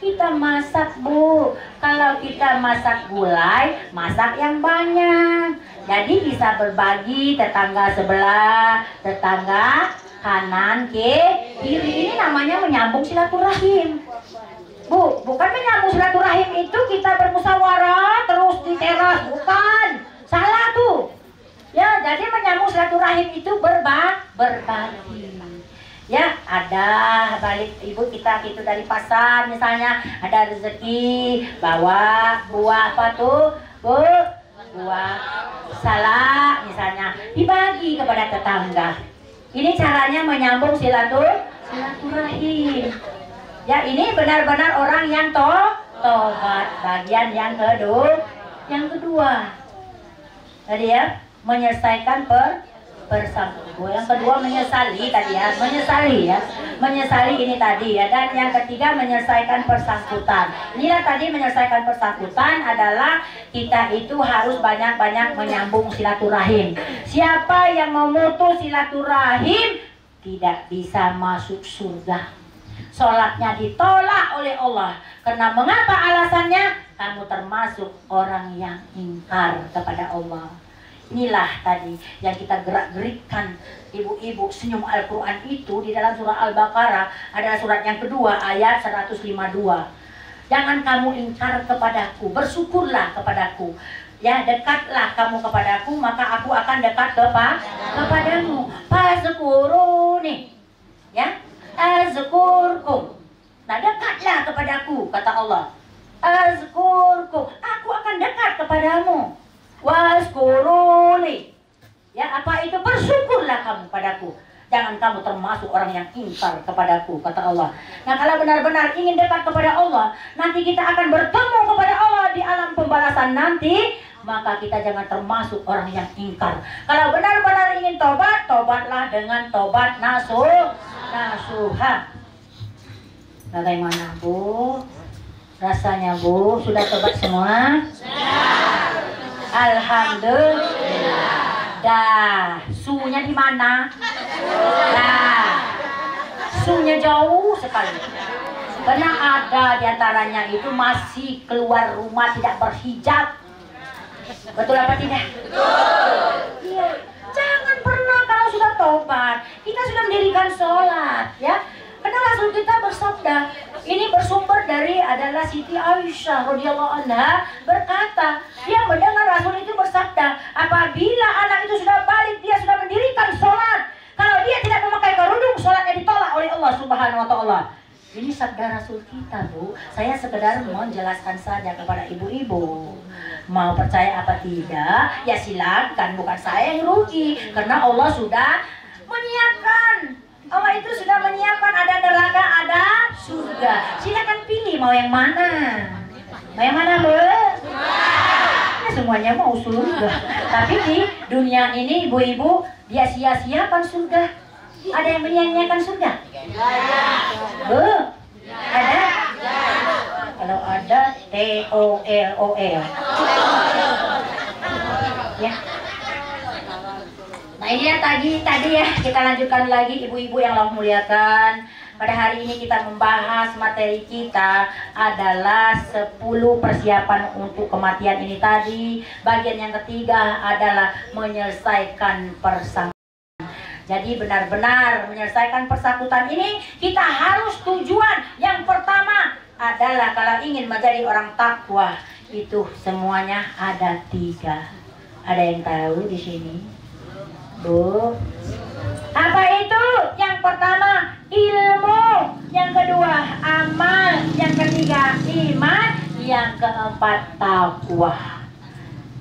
Kita masak bu. Kalau kita masak gulai, masak yang banyak. Jadi bisa berbagi tetangga sebelah, tetangga kanan, kiri. Ini namanya menyambung silaturahim. Bu, bukan menyambung silaturahim itu kita bermusyawarah terus di teras, bukan. Salah tuh. Ya, jadi menyambung silaturahim itu berbagi. Ya, ada balik ibu kita itu dari pasar misalnya, ada rezeki bawa buah apa tuh? Bu, buah salak misalnya, dibagi kepada tetangga. Ini caranya menyambung silaturahim. Ya, ini benar-benar orang yang tobat. Bagian yang kedua. Tadi ya, menyelesaikan bersangkutan. Yang kedua menyesali tadi ya, menyesali ini tadi ya. Dan yang ketiga menyelesaikan persangkutan. Inilah tadi menyelesaikan persangkutan adalah kita itu harus banyak-banyak menyambung silaturahim. Siapa yang memutus silaturahim tidak bisa masuk surga. Sholatnya ditolak oleh Allah. Karena mengapa alasannya? Kamu termasuk orang yang ingkar kepada Allah. Inilah tadi yang kita gerak-gerikkan ibu-ibu senyum Al-Quran itu di dalam surah Al-Baqarah adalah surat yang kedua ayat 152. Jangan kamu ingkar kepadaku, bersyukurlah kepadaku. Ya, dekatlah kamu kepadaku, maka aku akan dekat kepadamu. Fazkuruni. Ya, azkurkum. Nah, dekatlah kepadaku, kata Allah. Azkurkum, aku akan dekat kepadamu. Waskuruni. Ya, apa itu? Bersyukurlah kamu padaku. Jangan kamu termasuk orang yang ingkar kepadaku, kata Allah. Nah, kalau benar-benar ingin dekat kepada Allah, nanti kita akan bertemu kepada Allah di alam pembalasan nanti, maka kita jangan termasuk orang yang ingkar. Kalau benar-benar ingin tobat, tobatlah dengan tobat nasuha. Bagaimana, Bu? Rasanya, Bu? Sudah tobat semua? Alhamdulillah. Dah, sunya di mana? Dah, sunya jauh sekali. Karena ada diantaranya itu masih keluar rumah tidak berhijab. Betul apa tidak? Betul. Iya. Jangan pernah kalau sudah tobat, kita sudah mendirikan sholat, ya. Karena Rasul kita bersabda, ini bersumber dari adalah Siti Aisyah radhiyallahu anha berkata, dia mendengar Rasul itu bersabda, apabila anak itu sudah balik, dia sudah mendirikan sholat. Kalau dia tidak memakai kerudung, sholatnya ditolak oleh Allah Subhanahu wa Ta'ala. Ini sabda Rasul kita, Bu. Saya sekedar menjelaskan saja kepada ibu-ibu. Mau percaya apa tidak? Ya silakan, bukan saya yang rugi, karena Allah sudah menyiapkan. Allah itu sudah menyiapkan, ada neraka, ada surga. Silakan pilih mau yang mana. Mau yang mana, Bu? Ya, semuanya mau surga. Tapi di dunia ini ibu-ibu dia sia-siakan surga. Ada yang menyia-nyiakan surga? Bu? Ada? Kalau ada TOLOL. Ya. Nah, ini ya tadi ya, kita lanjutkan lagi ibu-ibu yang Allah muliakan. Pada hari ini kita membahas materi kita adalah 10 persiapan untuk kematian ini tadi. Bagian yang ketiga adalah menyelesaikan persangkutan. Jadi benar-benar menyelesaikan persangkutan ini kita harus tujuan yang pertama adalah kalau ingin menjadi orang takwa itu semuanya ada 3. Ada yang tahu di sini? Bu, apa itu? Yang pertama ilmu, yang kedua amal, yang ketiga iman, yang keempat takwa.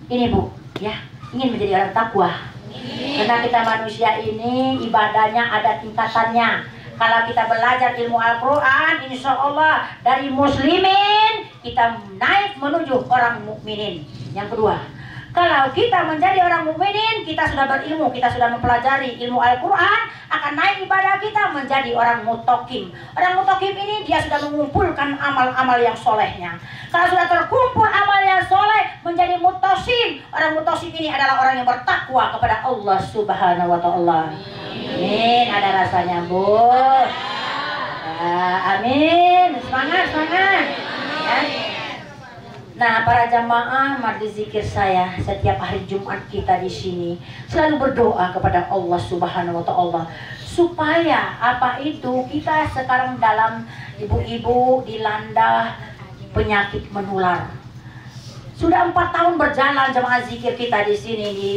Ini Bu, ya, ingin menjadi orang takwa. Karena kita manusia ini ibadahnya ada tingkatannya. Kalau kita belajar ilmu Al-Quran, insya Allah dari muslimin kita naik menuju orang mukminin. Yang kedua, kalau kita menjadi orang mukminin, kita sudah berilmu, kita sudah mempelajari ilmu Al-Quran, akan naik ibadah kita menjadi orang mutokim. Orang mutokim ini dia sudah mengumpulkan amal-amal yang solehnya. Kalau sudah terkumpul amal yang soleh menjadi mutosim, orang mutosim ini adalah orang yang bertakwa kepada Allah Subhanahu wa Ta'ala. Amin. Ada rasanya, Bu. Ya, amin. Semangat, semangat. Ya. Nah, para jamaah majlis zikir saya setiap hari Jumat kita di sini selalu berdoa kepada Allah Subhanahu wa Ta'ala supaya apa itu kita sekarang dalam ibu-ibu dilanda penyakit menular. Sudah 4 tahun berjalan jamaah zikir kita di sini di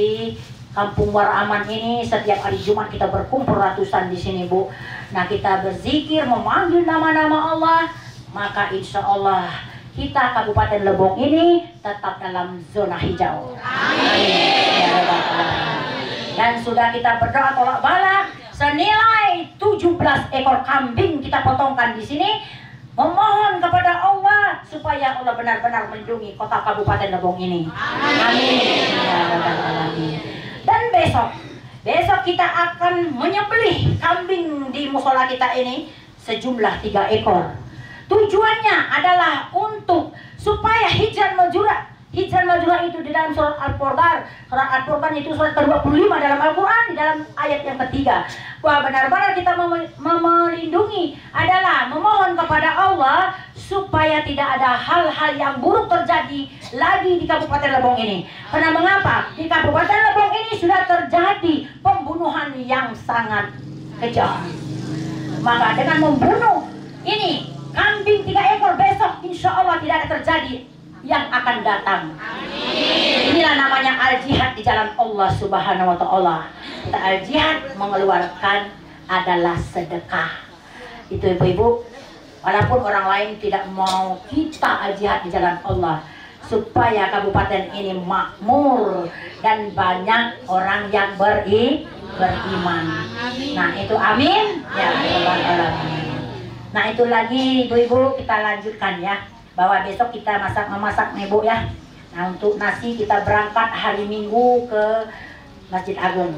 Kampung Waraman ini, setiap hari Jumat kita berkumpul ratusan di sini, Bu. Nah, kita berzikir memanggil nama-nama Allah, maka insya Allah kita Kabupaten Lebong ini tetap dalam zona hijau. Amin. Dan sudah kita berdoa tolak balak senilai 17 ekor kambing kita potongkan di sini, memohon kepada Allah supaya Allah benar-benar melindungi kota Kabupaten Lebong ini. Amin. Dan besok Besok kita akan menyembelih kambing di musola kita ini sejumlah 3 ekor. Tujuannya adalah untuk supaya hijran majura. Hijran majura itu di dalam surat Al-Furqan. Surat Al-Furqan itu surat ke-25 dalam Al-Quran, di dalam ayat yang ketiga. Bahwa benar-benar kita melindungi adalah memohon kepada Allah supaya tidak ada hal-hal yang buruk terjadi lagi di Kabupaten Lebong ini. Karena mengapa? Di Kabupaten Lebong ini sudah terjadi pembunuhan yang sangat kejam. Maka dengan membunuh ini kambing 3 ekor, besok insya Allah tidak ada terjadi yang akan datang. Amin. Inilah namanya al-jihad di jalan Allah Subhanahu wa ta'ala. Kita al-jihad mengeluarkan adalah sedekah. Itu ibu-ibu, walaupun orang lain tidak mau, kita al-jihad di jalan Allah supaya kabupaten ini makmur dan banyak orang yang beriman. Nah itu amin ya rabbal alamin. Nah itu lagi ibu-ibu, kita lanjutkan ya, bahwa besok kita memasak nih Bu ya. Nah untuk nasi kita berangkat hari Minggu ke Masjid Agung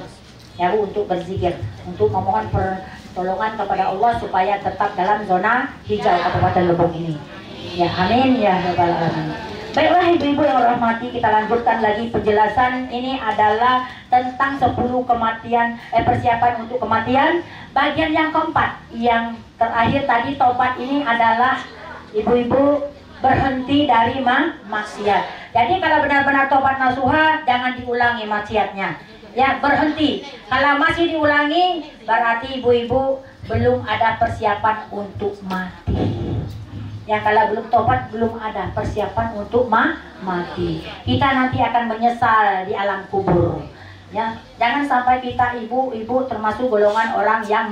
ya Bu, untuk berzikir, untuk memohon pertolongan kepada Allah supaya tetap dalam zona hijau Kabupaten Lebong ini. Ya amin ya rabbal alamin. Baiklah ibu-ibu yang rahmati, kita lanjutkan lagi penjelasan. Ini adalah tentang 10 kematian, persiapan untuk kematian. Bagian yang keempat, yang terakhir tadi tobat, ini adalah ibu-ibu berhenti dari maksiat. Jadi kalau benar-benar tobat nasuha, jangan diulangi maksiatnya. Ya berhenti. Kalau masih diulangi, berarti ibu-ibu belum ada persiapan untuk mati. Ya kalau belum tobat, belum ada persiapan untuk mati. Kita nanti akan menyesal di alam kubur. Ya, jangan sampai kita ibu-ibu termasuk golongan orang yang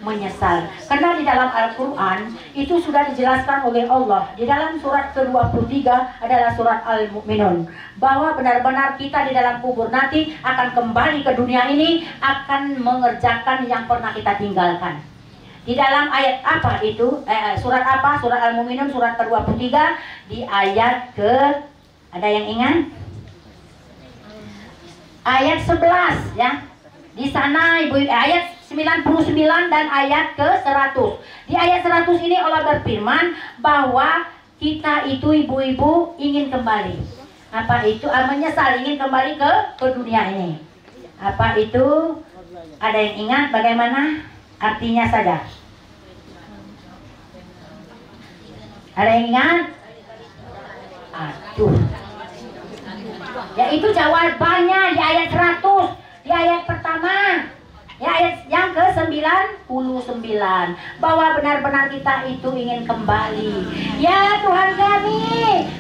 menyesal. Karena di dalam Al-Quran itu sudah dijelaskan oleh Allah. Di dalam surat ke-23 adalah surat Al-Mu'minun, bahwa benar-benar kita di dalam kubur nanti akan kembali ke dunia ini, akan mengerjakan yang pernah kita tinggalkan. Di dalam ayat apa itu? Surat apa? Surat Al-Mu'minun surat ke-23 di ayat ada yang ingat? Ayat 11 ya. Di sana ibu ayat 99 dan ayat ke-100. Di ayat 100 ini Allah berfirman bahwa kita itu ibu-ibu ingin kembali. Apa itu? Menyesal ingin kembali ke dunia ini. Apa itu? Ada yang ingat bagaimana artinya saja? Ada yang ingat? Aduh. Yaitu jawabannya di ayat 100. Di ayat pertama. Ya ayat yang ke-99. Bahwa benar-benar kita itu ingin kembali. Ya Tuhan kami,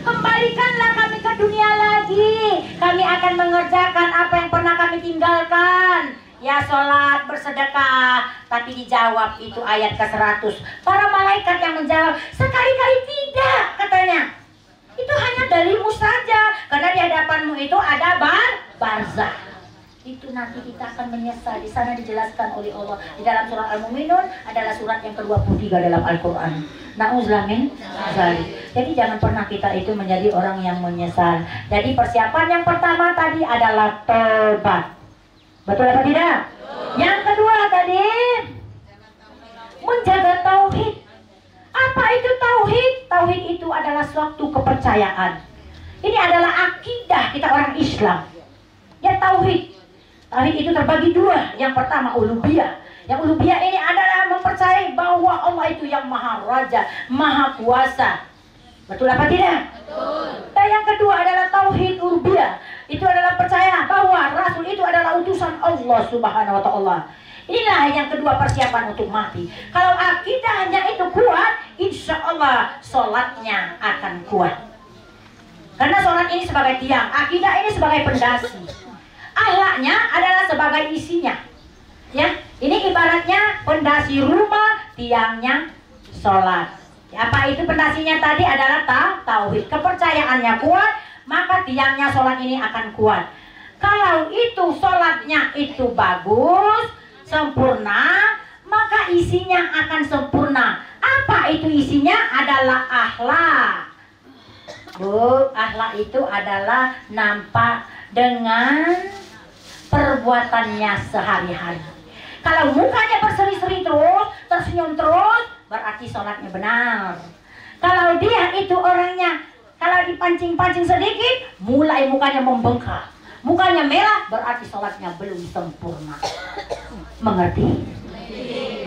kembalikanlah kami ke dunia lagi. Kami akan mengerjakan apa yang pernah kami tinggalkan. Ya sholat, bersedekah. Tapi dijawab itu ayat ke-100. Para malaikat yang menjawab, sekali-kali tidak katanya. Itu hanya dalimu saja. Karena di hadapanmu itu ada barzah. Itu nanti kita akan menyesal. Di sana dijelaskan oleh Allah. Di dalam surat Al-Mu'minun adalah surat yang ke-23 dalam Al-Quran. Na'udzubillah min dzalik. Jadi jangan pernah kita itu menjadi orang yang menyesal. Jadi persiapan yang pertama tadi adalah tobat. Betul apa tidak? Yang kedua tadi menjaga tauhid. Apa itu tauhid? Tauhid itu adalah suatu kepercayaan. Ini adalah akidah kita orang Islam. Ya tauhid. Tauhid itu terbagi dua. Yang pertama uluhiyah. Yang uluhiyah ini adalah mempercayai bahwa Allah itu yang maha raja, maha kuasa. Betul apa tidak? Betul. Dan yang kedua adalah tauhid uluhiyah. Itu adalah percaya bahwa Rasul itu adalah utusan Allah Subhanahu wa ta'ala. Inilah yang kedua persiapan untuk mati. Kalau akidahnya itu kuat, insya Allah sholatnya akan kuat. Karena sholat ini sebagai tiang, akidah ini sebagai pendasi. Akhlaknya adalah sebagai isinya. Ya, ini ibaratnya pendasi rumah, tiangnya sholat. Apa itu pendasinya tadi adalah tauhid. Kepercayaannya kuat, maka tiangnya sholat ini akan kuat. Kalau itu sholatnya itu bagus, sempurna, maka isinya akan sempurna. Apa itu isinya? Adalah akhlak. Bu, akhlak itu adalah nampak dengan perbuatannya sehari-hari. Kalau mukanya berseri-seri terus, tersenyum terus, berarti sholatnya benar. Kalau dia itu orangnya, kalau dipancing-pancing sedikit, mulai mukanya membengkak, mukanya merah, berarti sholatnya belum sempurna. Mengerti?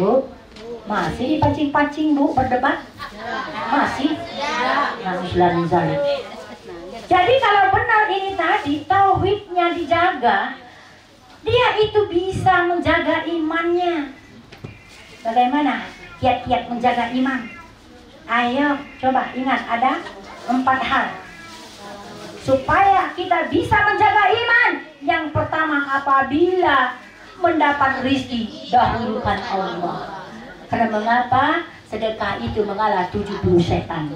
Bu, masih dipancing-pancing Bu, berdebat? Masih? Jadi kalau benar ini tadi, tauhidnya dijaga, dia itu bisa menjaga imannya. Bagaimana kiat-kiat menjaga iman? Ayo coba ingat, ada 4 hal supaya kita bisa menjaga iman. Yang pertama, apabila mendapat rezeki, dahulukan Allah. Karena mengapa? Sedekah itu mengalah 70 setan.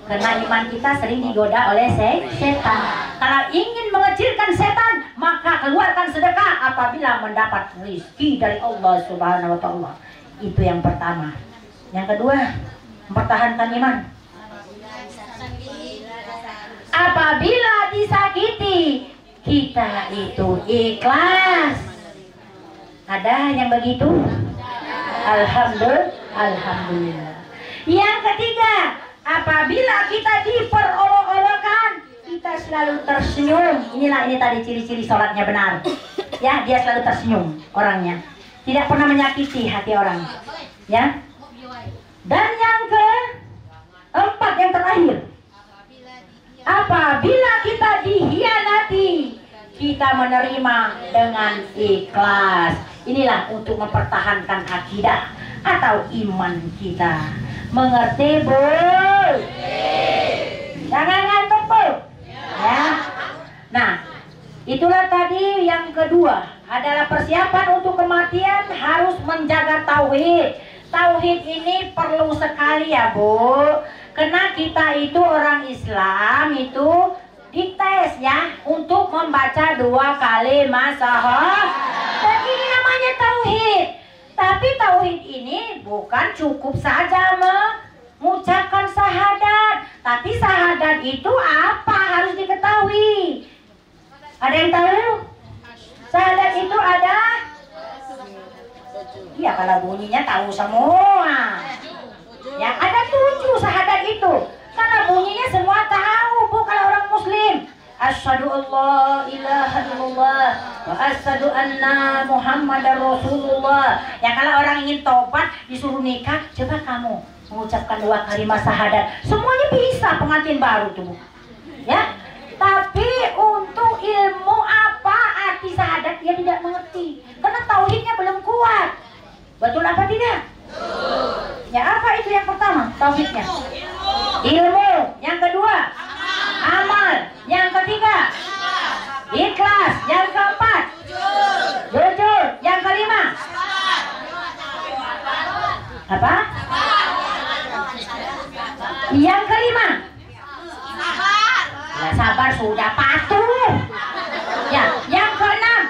Karena iman kita sering digoda oleh setan. Kalau ingin mengecilkan setan, maka keluarkan sedekah apabila mendapat rezeki dari Allah Subhanahu wa Ta'ala. Itu yang pertama. Yang kedua, mempertahankan iman. Apabila disakiti, kita itu ikhlas. Ada yang begitu? Alhamdulillah. Yang ketiga, apabila kita diperolok-olokkan, kita selalu tersenyum. Ini tadi ciri-ciri sholatnya benar. Ya, dia selalu tersenyum orangnya. Tidak pernah menyakiti hati orang. Ya. Dan yang keempat, yang terakhir, apabila kita dihianati, kita menerima dengan ikhlas. Inilah untuk mempertahankan akidah atau iman kita. Mengerti, Bu? Jangan ngantuk, Bu. Ya. Nah, itulah tadi yang kedua, adalah persiapan untuk kematian harus menjaga tauhid. Tauhid ini perlu sekali ya, Bu. Karena kita itu orang Islam itu dites ya untuk membaca 2 kalimat syahadat. Dan ini namanya tauhid. Tapi tauhid ini bukan cukup saja mengucapkan syahadat, tapi syahadat itu apa harus diketahui. Ada yang tahu? Syahadat itu ada? Iya, kalau bunyinya tahu semua. Ya, ada 7 syahadat itu. Kalau bunyinya semua tahu, Bu, kalau orang muslim. Asyhadu alla ilaha illallah wa asyhadu anna Muhammadar Rasulullah. Ya, kalau orang ingin tobat disuruh nikah, coba kamu mengucapkan 2 kalimat syahadat. Semuanya bisa pengantin baru tuh, Bu. Ya. Tapi untuk ilmu apa arti syahadat dia tidak mengerti. Karena tauhidnya belum kuat. Betul apa tidak? Ya, apa itu yang pertama? Tauhidnya. Ilmu. Yang kedua, amal. Yang ketiga, ikhlas. Yang keempat, jujur. Yang kelima, apa? Yang kelima, ya, sabar sudah, patuh. Ya, yang keenam,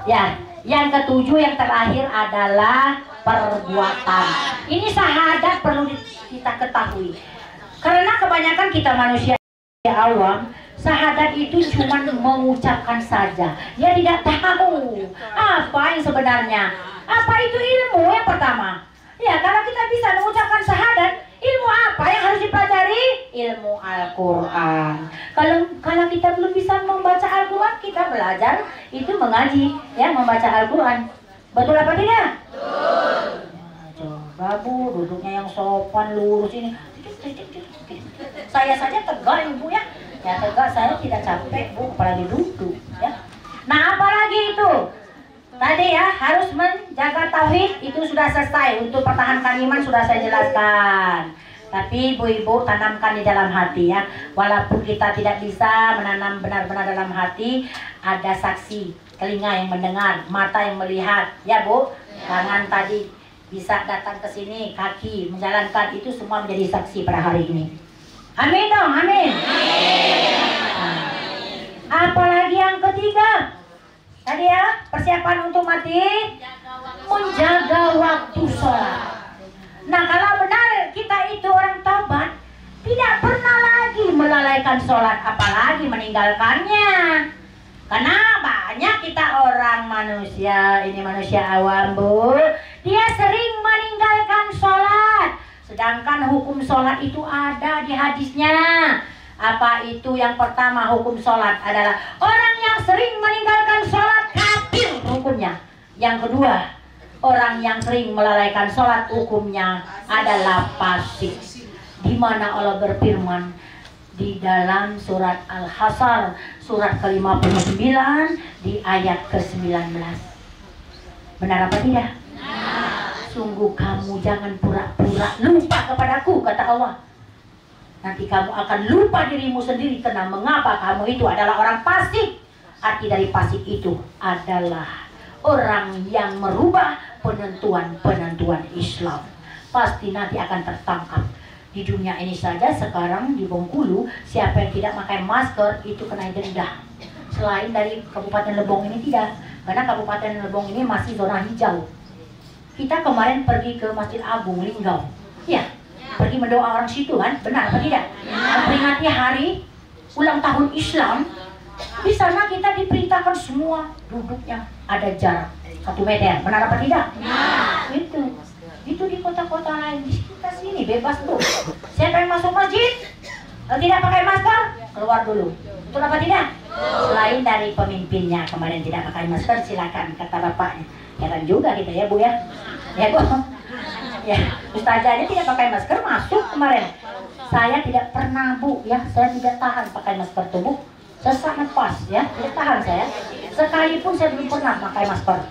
ya, yang ketujuh, yang terakhir adalah perbuatan. Ini syahadat perlu kita ketahui. Karena kebanyakan kita manusia awam, syahadat itu cuma mengucapkan saja. Dia tidak tahu apa yang sebenarnya. Apa itu ilmu yang pertama? Ya, kalau kita bisa mengucapkan syahadat, ilmu apa yang harus dipelajari? Ilmu Al-Quran. Kalau kita belum bisa membaca Al-Quran, kita belajar itu mengaji, ya, membaca Al-Quran. Betul apa tidak? Betul. Ya, coba, Bu, duduknya yang sopan, lurus ini. Saya saja tegak, Ibu, ya. Ya, tegak, saya tidak capek, Bu, apalagi duduk, ya. Nah, apalagi itu? Tadi ya, harus menjaga tauhid, itu sudah selesai. Untuk pertahankan iman sudah saya jelaskan. Tapi ibu-ibu tanamkan di dalam hati ya. Walaupun kita tidak bisa menanam benar-benar dalam hati, ada saksi, telinga yang mendengar, mata yang melihat, ya, Bu. Tangan tadi bisa datang ke sini, kaki menjalankan, itu semua menjadi saksi pada hari ini. Amin dong, amin. Nah, apalagi yang ketiga? Tadi ya, persiapan untuk mati, menjaga waktu sholat. Nah, kalau benar tidak pernah lagi melalaikan sholat, apalagi meninggalkannya. Karena banyak kita orang manusia, ini manusia awam Bu, dia sering meninggalkan sholat. Sedangkan hukum sholat itu ada di hadisnya. Apa itu? Yang pertama, hukum sholat adalah orang yang sering meninggalkan sholat kafir hukumnya. Yang kedua, orang yang sering melalaikan sholat hukumnya adalah fasik. Di mana Allah berfirman di dalam surat Al-Hasr, surat ke-59 di ayat ke-19. Benar apa tidak? Sungguh kamu jangan pura-pura lupa kepadaku, kata Allah. Nanti kamu akan lupa dirimu sendiri. Karena mengapa? Kamu itu adalah orang fasik. Arti dari fasik itu adalah orang yang merubah penentuan-penentuan Islam. Pasti nanti akan tertangkap. Di dunia ini saja sekarang di Bengkulu, siapa yang tidak pakai masker itu kena denda. Selain dari Kabupaten Lebong ini tidak. Karena Kabupaten Lebong ini masih zona hijau. Kita kemarin pergi ke Masjid Agung Linggau. Ya, pergi mendoa orang situ kan, benar apa tidak? Memperingati hari ulang tahun Islam. Di sana kita diperintahkan semua duduknya ada jarak 1 meter, benar apa tidak? Itu di kota-kota lain. Di kita sini bebas tuh. Siapa yang masuk masjid tidak pakai masker, keluar dulu. Betul apa tidak? Selain dari pemimpinnya kemarin tidak pakai masker, silakan, kata bapaknya. Heran juga kita ya Bu ya. Ya Bu. Ya, ustazahnya tidak pakai masker masuk kemarin. Saya tidak pernah Bu ya, saya tidak tahan pakai masker tubuh. Sesak nafas ya, tidak tahan saya. Sekalipun saya belum pernah pakai masker.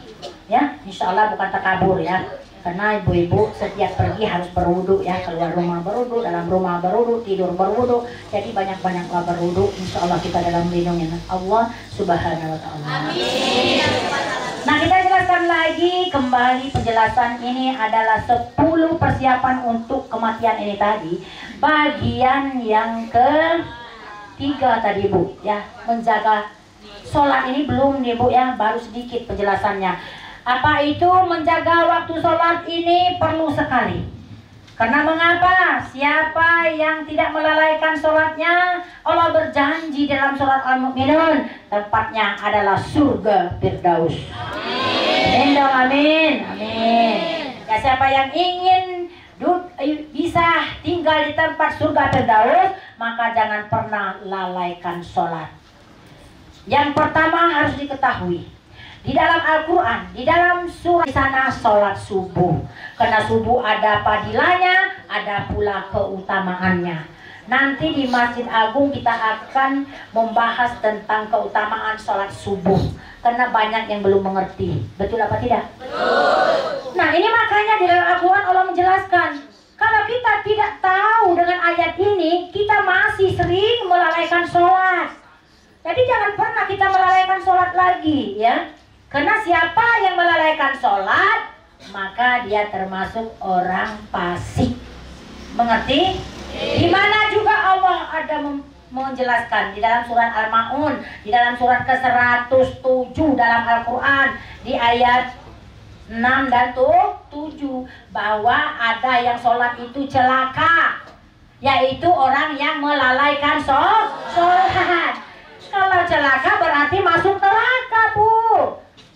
Ya, insya Allah bukan takabur ya. Karena ibu-ibu setiap pergi harus berwudu ya, keluar rumah berwudu, dalam rumah berwudu, tidur berwudu. Jadi banyak-banyak berwudu. Insya Allah kita dalam lindungan Allah Subhanahu Wa Taala. Amin. Nah, kita jelaskan lagi kembali penjelasan ini adalah 10 persiapan untuk kematian ini tadi. Bagian yang ketiga tadi Bu ya, menjaga sholat ini belum nih Bu ya, baru sedikit penjelasannya. Apa itu menjaga waktu sholat ini perlu sekali. Karena mengapa? Siapa yang tidak melalaikan sholatnya, Allah berjanji dalam surat Al-Mu'minun, tempatnya adalah surga Firdaus. Amin. Amin. Amin. Ya, siapa yang ingin bisa tinggal di tempat surga Firdaus, maka jangan pernah lalaikan sholat. Yang pertama harus diketahui, di dalam Al-Quran, di dalam surah di sana sholat subuh. Karena subuh ada fadilahnya, ada pula keutamaannya. Nanti di Masjid Agung kita akan membahas tentang keutamaan sholat subuh. Karena banyak yang belum mengerti. Betul apa tidak? Betul. Nah, ini makanya di dalam Al-Quran Allah menjelaskan, kalau kita tidak tahu dengan ayat ini, kita masih sering melalaikan sholat. Jadi jangan pernah kita melalaikan sholat lagi ya. Karena siapa yang melalaikan sholat, maka dia termasuk orang fasik. Mengerti? Di mana juga Allah ada menjelaskan di dalam surat Al-Ma'un, di dalam surat ke-107 dalam Al-Quran, di ayat 6 dan 7, bahwa ada yang sholat itu celaka, yaitu orang yang melalaikan sholat. Kalau celaka berarti masuk neraka Bu.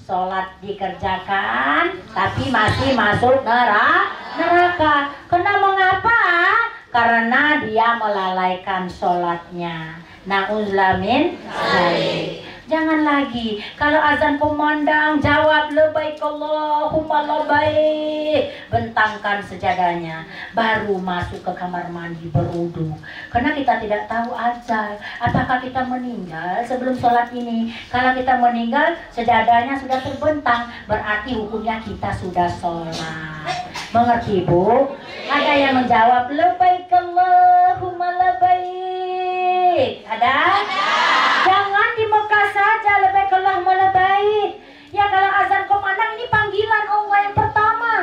Sholat dikerjakan tapi masih masuk neraka. Karena mengapa? Karena dia melalaikan sholatnya. Na'udzubillah min dzalik. Jangan lagi kalau azan kumandang jawab labbaik Allahumma labbaik, bentangkan sejadahnya, baru masuk ke kamar mandi berwudu. Karena kita tidak tahu ajal, apakah kita meninggal sebelum sholat ini. Kalau kita meninggal sejadahnya sudah terbentang, berarti hukumnya kita sudah sholat. Mengerti Bu? Ada yang menjawab labbaik Allahumma labbaik? Ada? Jangan di Mekah saja labbaik Allahumma labbaik. Ya, kalau azan kumandang ini panggilan Allah yang pertama.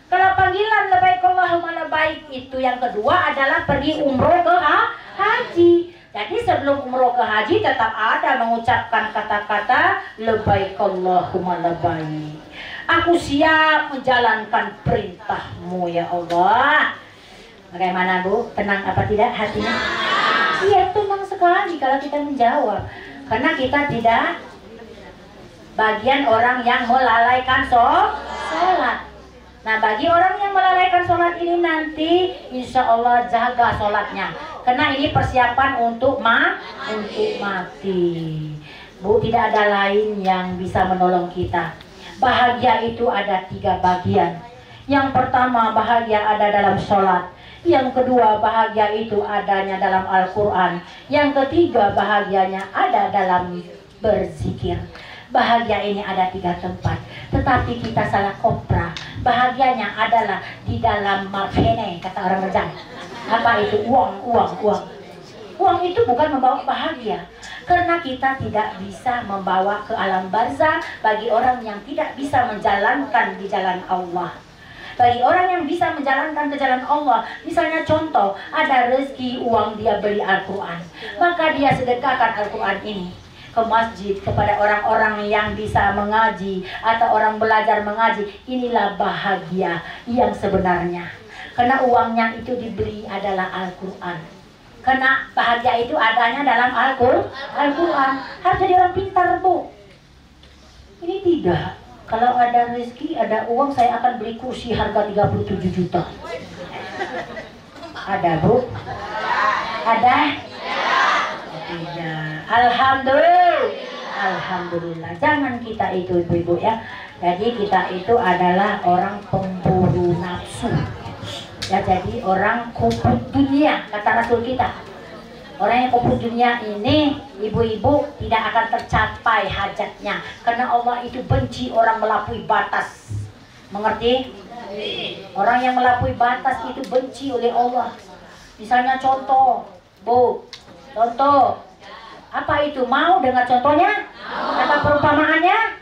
Kalau panggilan labbaik Allahumma labbaik itu yang kedua adalah pergi umroh ke haji. Jadi sebelum umroh ke haji tetap ada mengucapkan kata-kata labbaik Allahumma labbaik. Aku siap menjalankan perintahmu ya Allah. Bagaimana Bu? Tenang apa tidak hatinya? Iya, tenang sekali kalau kita menjawab. Karena kita tidak bagian orang yang melalaikan sholat. Nah, bagi orang yang melalaikan sholat ini nanti insya Allah jaga sholatnya. Karena ini persiapan untuk mati. Bu, tidak ada lain yang bisa menolong kita. Bahagia itu ada 3 bagian. Yang pertama, bahagia ada dalam sholat. Yang kedua, bahagia itu adanya dalam Al-Quran. Yang ketiga, bahagianya ada dalam berzikir. Bahagia ini ada 3 tempat, tetapi kita salah koprah. Bahagianya adalah di dalam marfene, kata orang Rejang. Apa itu? Uang. Uang itu bukan membawa bahagia, karena kita tidak bisa membawa ke alam barzah bagi orang yang tidak bisa menjalankan di jalan Allah. Bagi orang yang bisa menjalankan ke jalan Allah, misalnya contoh, ada rezeki uang dia beli Al-Quran, maka dia sedekahkan Al-Quran ini ke masjid kepada orang-orang yang bisa mengaji atau orang belajar mengaji. Inilah bahagia yang sebenarnya, karena uangnya itu dibeli adalah Al-Quran. Karena bahagia itu adanya dalam Al-Quran. Harus jadi orang pintar, Bu. Ini tidak. Kalau ada rezeki, ada uang, saya akan beli kursi harga 37 juta. Ada, Bu? Ada? Tidak. Alhamdulillah. Jangan kita itu, ibu-ibu ya. Jadi kita itu adalah orang pemburu nafsu. Ya, jadi orang kubur dunia, kata Rasul kita. Orang yang kubur dunia ini, ibu-ibu, tidak akan tercapai hajatnya, karena Allah itu benci orang melampaui batas. Mengerti? Orang yang melampaui batas itu benci oleh Allah. Misalnya contoh, Bu, contoh. Apa itu? Mau dengar contohnya? Apa perumpamaannya?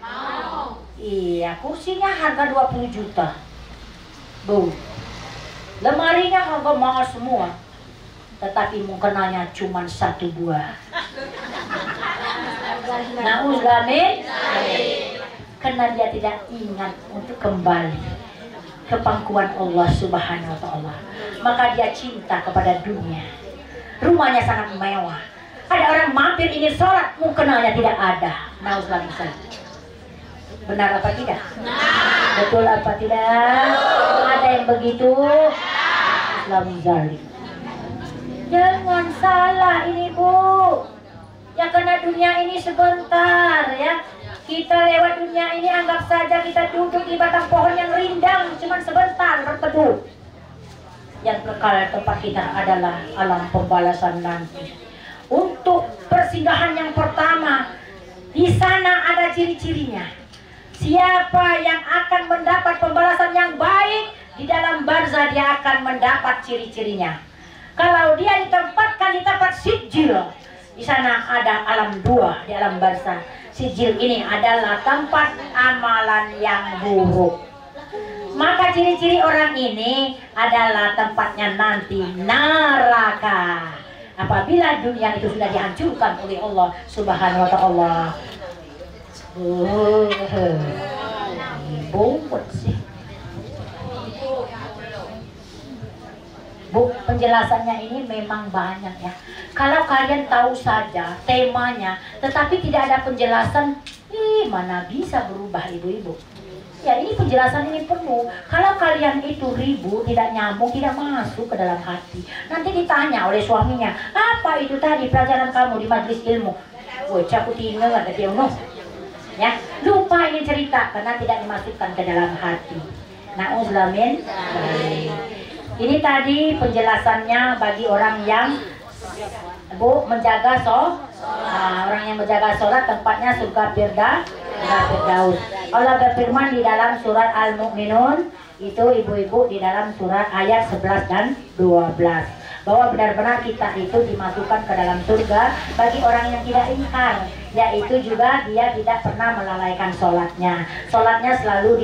Iya, kursinya harga 20 juta. Bu, lemarinya harga mahal semua, tetapi mukenanya cuma 1 buah. Na'udzubillah, karena dia tidak ingat untuk kembali ke pangkuan Allah Subhanahu wa ta'ala. Maka dia cinta kepada dunia. Rumahnya sangat mewah. Ada orang mampir ingin sholat, mukenanya tidak ada. Na'udzubillah. Benar apa tidak? Betul apa tidak? Ada yang begitu? Islam zalim. Jangan salah ini, Bu. Ya, karena dunia ini sebentar ya. Kita lewat dunia ini, anggap saja kita duduk di batang pohon yang rindang, cuma sebentar berteduh. Yang kekal tempat kita adalah alam pembalasan nanti. Untuk persinggahan yang pertama, di sana ada ciri-cirinya. Siapa yang akan mendapat pembalasan yang baik di dalam barzah, dia akan mendapat ciri-cirinya. Kalau dia ditempatkan di tempat sijil, di sana ada alam 2 di alam barzah. Sijil ini adalah tempat amalan yang buruk. Maka ciri-ciri orang ini adalah tempatnya nanti neraka. Apabila dunia itu sudah dihancurkan oleh Allah Subhanahu wa ta'ala. Bobot sih. Bu, penjelasannya ini memang banyak ya. Kalau kalian tahu saja temanya, tetapi tidak ada penjelasan, mana bisa berubah, ibu-ibu. Ya, ini penjelasan ini penuh. Kalau kalian itu ribut, tidak nyambung, tidak masuk ke dalam hati, nanti ditanya oleh suaminya, apa itu tadi pelajaran kamu di majelis ilmu? Woi, aku tinggal ada piano. Ya, lupa ini cerita karena tidak dimasukkan ke dalam hati. Na'udzubillah. Ini tadi penjelasannya bagi orang yang, Bu, menjaga orang yang menjaga sholat, tempatnya surga Firdaus. Allah berfirman di dalam surat Al-Mu'minun itu, ibu-ibu, di dalam surat ayat 11 dan 12, bahwa benar-benar kita itu dimasukkan ke dalam surga bagi orang yang tidak ingkar, yaitu juga dia tidak pernah melalaikan sholatnya. Sholatnya selalu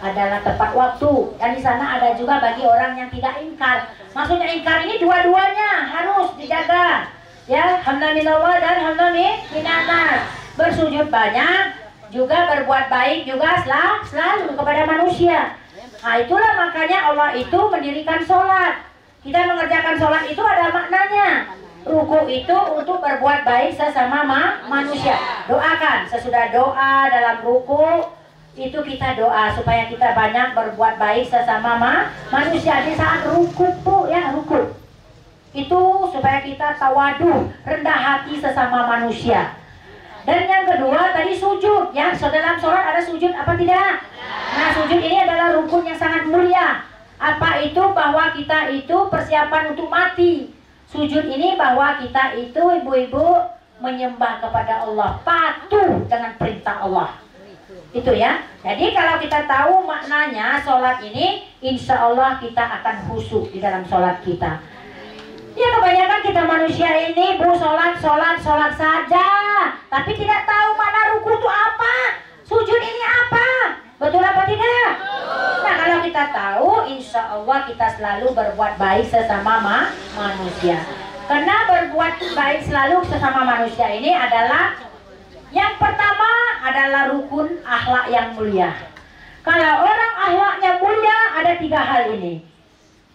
adalah tepat waktu, dan di sana ada juga bagi orang yang tidak ingkar. Maksudnya ingkar ini dua-duanya harus dijaga. Ya, hamdaminallah dan hamdaminanas. Bersujud banyak, juga berbuat baik juga selalu kepada manusia. Nah itulah makanya Allah itu mendirikan sholat. Kita mengerjakan sholat itu ada maknanya. Ruku itu untuk berbuat baik sesama manusia. Doakan sesudah doa dalam ruku itu kita doa supaya kita banyak berbuat baik sesama manusia. Di saat ruku tuh ya ruku itu supaya kita tawaduh, rendah hati sesama manusia. Dan yang kedua tadi sujud ya. So, dalam sholat ada sujud apa tidak? Nah sujud ini adalah rukun yang sangat mulia. Apa itu? Bahwa kita itu persiapan untuk mati. Sujud ini bahwa kita itu ibu-ibu menyembah kepada Allah, patuh dengan perintah Allah. Itu ya. Jadi kalau kita tahu maknanya sholat ini, insya Allah kita akan khusyuk di dalam sholat kita. Ya kebanyakan kita manusia ini bu sholat saja, tapi tidak tahu mana ruku itu apa, sujud ini apa, betul apa tidak? Nah kalau kita tahu, insya Allah kita selalu berbuat baik sesama manusia. Karena berbuat baik selalu sesama manusia ini adalah yang pertama adalah rukun akhlak yang mulia. Kalau orang akhlaknya mulia ada 3 hal ini.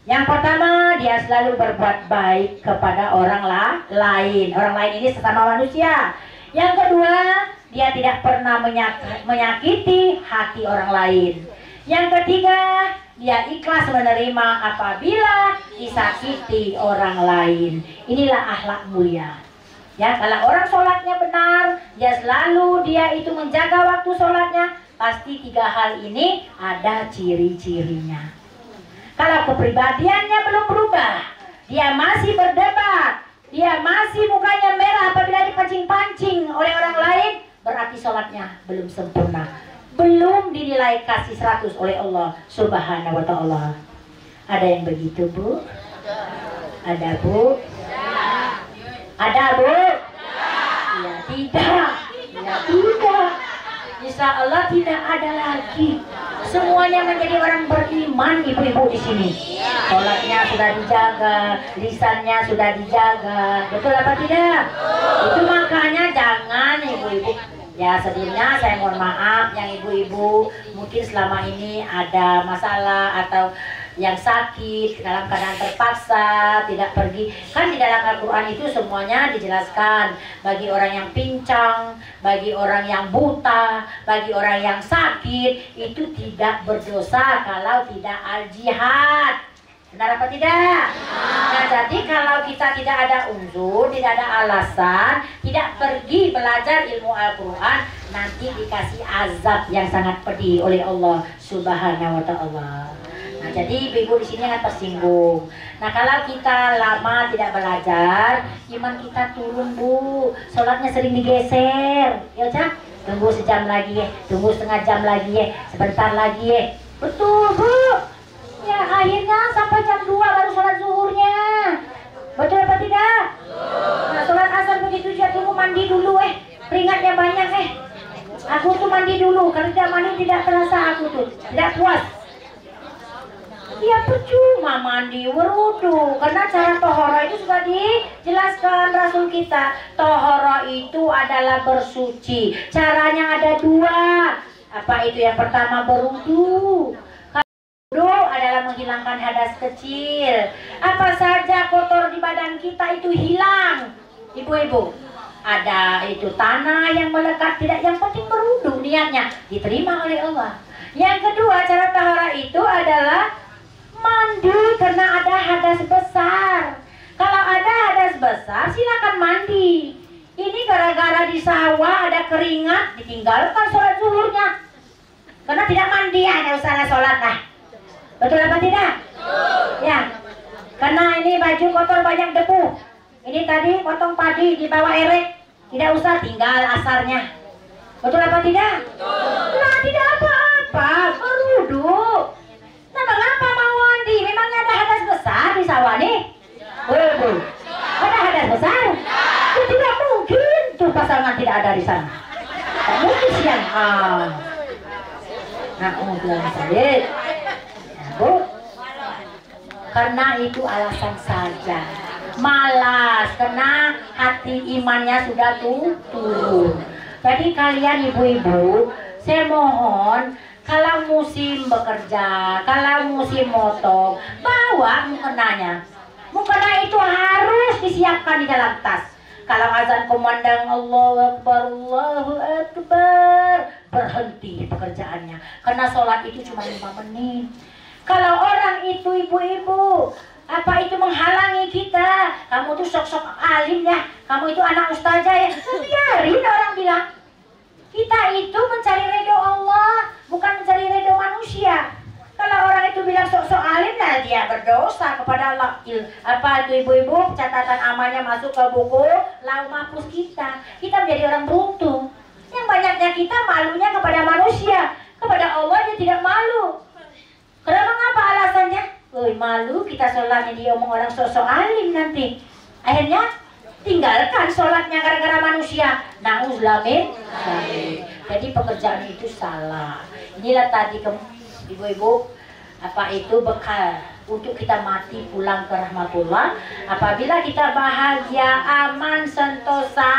Yang pertama dia selalu berbuat baik kepada orang lain. Orang lain ini sesama manusia. Yang kedua dia tidak pernah menyakiti hati orang lain. Yang ketiga dia ikhlas menerima apabila disakiti orang lain. Inilah akhlak mulia. Ya, kalau orang sholatnya benar, dia selalu itu menjaga waktu sholatnya, pasti 3 hal ini ada ciri-cirinya. Kalau kepribadiannya belum berubah, dia masih berdebat, dia masih mukanya merah apabila dipancing-pancing oleh orang lain, berarti sholatnya belum sempurna, belum dinilai kasih 100 oleh Allah Subhanahu wa ta'ala. Ada yang begitu bu? Ada bu? Ada bu? Ya tidak. Ya tidak. Insya Allah tidak ada lagi. Semuanya menjadi orang beriman ibu-ibu di sini. Sholatnya sudah dijaga, lisannya sudah dijaga. Betul apa tidak? Itu makanya jangan ibu-ibu. Ya sebelumnya saya mohon maaf yang ibu-ibu mungkin selama ini ada masalah atau yang sakit dalam keadaan terpaksa tidak pergi. Kan di dalam Al-Quran itu semuanya dijelaskan. Bagi orang yang pincang, bagi orang yang buta, bagi orang yang sakit, itu tidak berdosa kalau tidak al-jihad. Benar apa tidak? Nah jadi kalau kita tidak ada unsur, tidak ada alasan, tidak pergi belajar ilmu Al-Quran, nanti dikasih azab yang sangat pedih oleh Allah Subhanahu wa ta'ala. Nah jadi ibu di sini akan tersinggung. Nah kalau kita lama tidak belajar, iman kita turun bu. Sholatnya sering digeser. Ya Cak, tunggu sejam lagi ya, tunggu setengah jam lagi ya, sebentar lagi ya. Betul bu. Ya akhirnya sampai jam 2 baru sholat zuhurnya. Betul apa tidak? Nah sholat asar begitu dia tunggu mandi dulu keringatnya banyak Aku tuh mandi dulu, kalau tidak mandi tidak terasa aku tuh, tidak puas. Ya percuma mandi wudu, karena cara tohoro itu sudah dijelaskan Rasul kita. Tohoro itu adalah bersuci. Caranya ada 2. Apa itu? Yang pertama berwudu. Wudu adalah menghilangkan hadas kecil. Apa saja kotor di badan kita itu hilang, ibu-ibu. Ada itu tanah yang melekat, tidak, yang penting berwudu, niatnya diterima oleh Allah. Yang kedua cara tohoro itu adalah mandi karena ada hadas besar. Kalau ada hadas besar silakan mandi. Ini gara-gara di sawah ada keringat, ditinggalkan sholat zuhurnya karena tidak mandi, ada usaha sholat. Nah betul apa tidak? Ya, karena ini baju kotor banyak debu. Ini tadi potong padi di bawah erek, tidak usah, tinggal asarnya. Betul apa tidak? Nah tidak apa-apa, berwudu. Nah mengapa mau mandi? Memangnya ada hadas besar di sawah nih? Waduh, ada hadas besar? Ya, tidak mungkin tuh pasangan tidak ada di sana. Tak mungkin siang. Nah, bilang saya, bu, karena itu alasan saja. Malas, karena hati imannya sudah turun. Jadi kalian ibu-ibu, saya mohon Kalau musim bekerja, kalau musim motong, bawa mukenanya. Mukena itu harus disiapkan di dalam tas. Kalau azan kumandang Allahu Akbar, berhenti pekerjaannya. Karena sholat itu cuma 5 menit. Kalau orang itu ibu-ibu, apa itu menghalangi kita? Kamu tuh sok-sok alim ya, kamu itu anak ustazah ya. Biarin orang bilang. Kita itu mencari ridho Allah, bukan mencari ridho manusia. Kalau orang itu bilang sok-sok alim, nah dia berdosa kepada Allah. Apa itu ibu-ibu, catatan amalnya masuk ke buku Lauh Mahfuz kita. Kita menjadi orang beruntung. Yang banyaknya kita malunya kepada manusia, kepada Allah dia tidak malu. Kenapa ngapa alasannya? Malu kita sholatnya diomong orang sok-sok alim nanti. Akhirnya tinggalkan sholatnya gara-gara manusia. Na'udzubillahi. Jadi pekerjaan itu salah. Inilah tadi ibu-ibu, apa itu bekal untuk kita mati pulang ke rahmatullah. Apabila kita bahagia, aman, sentosa,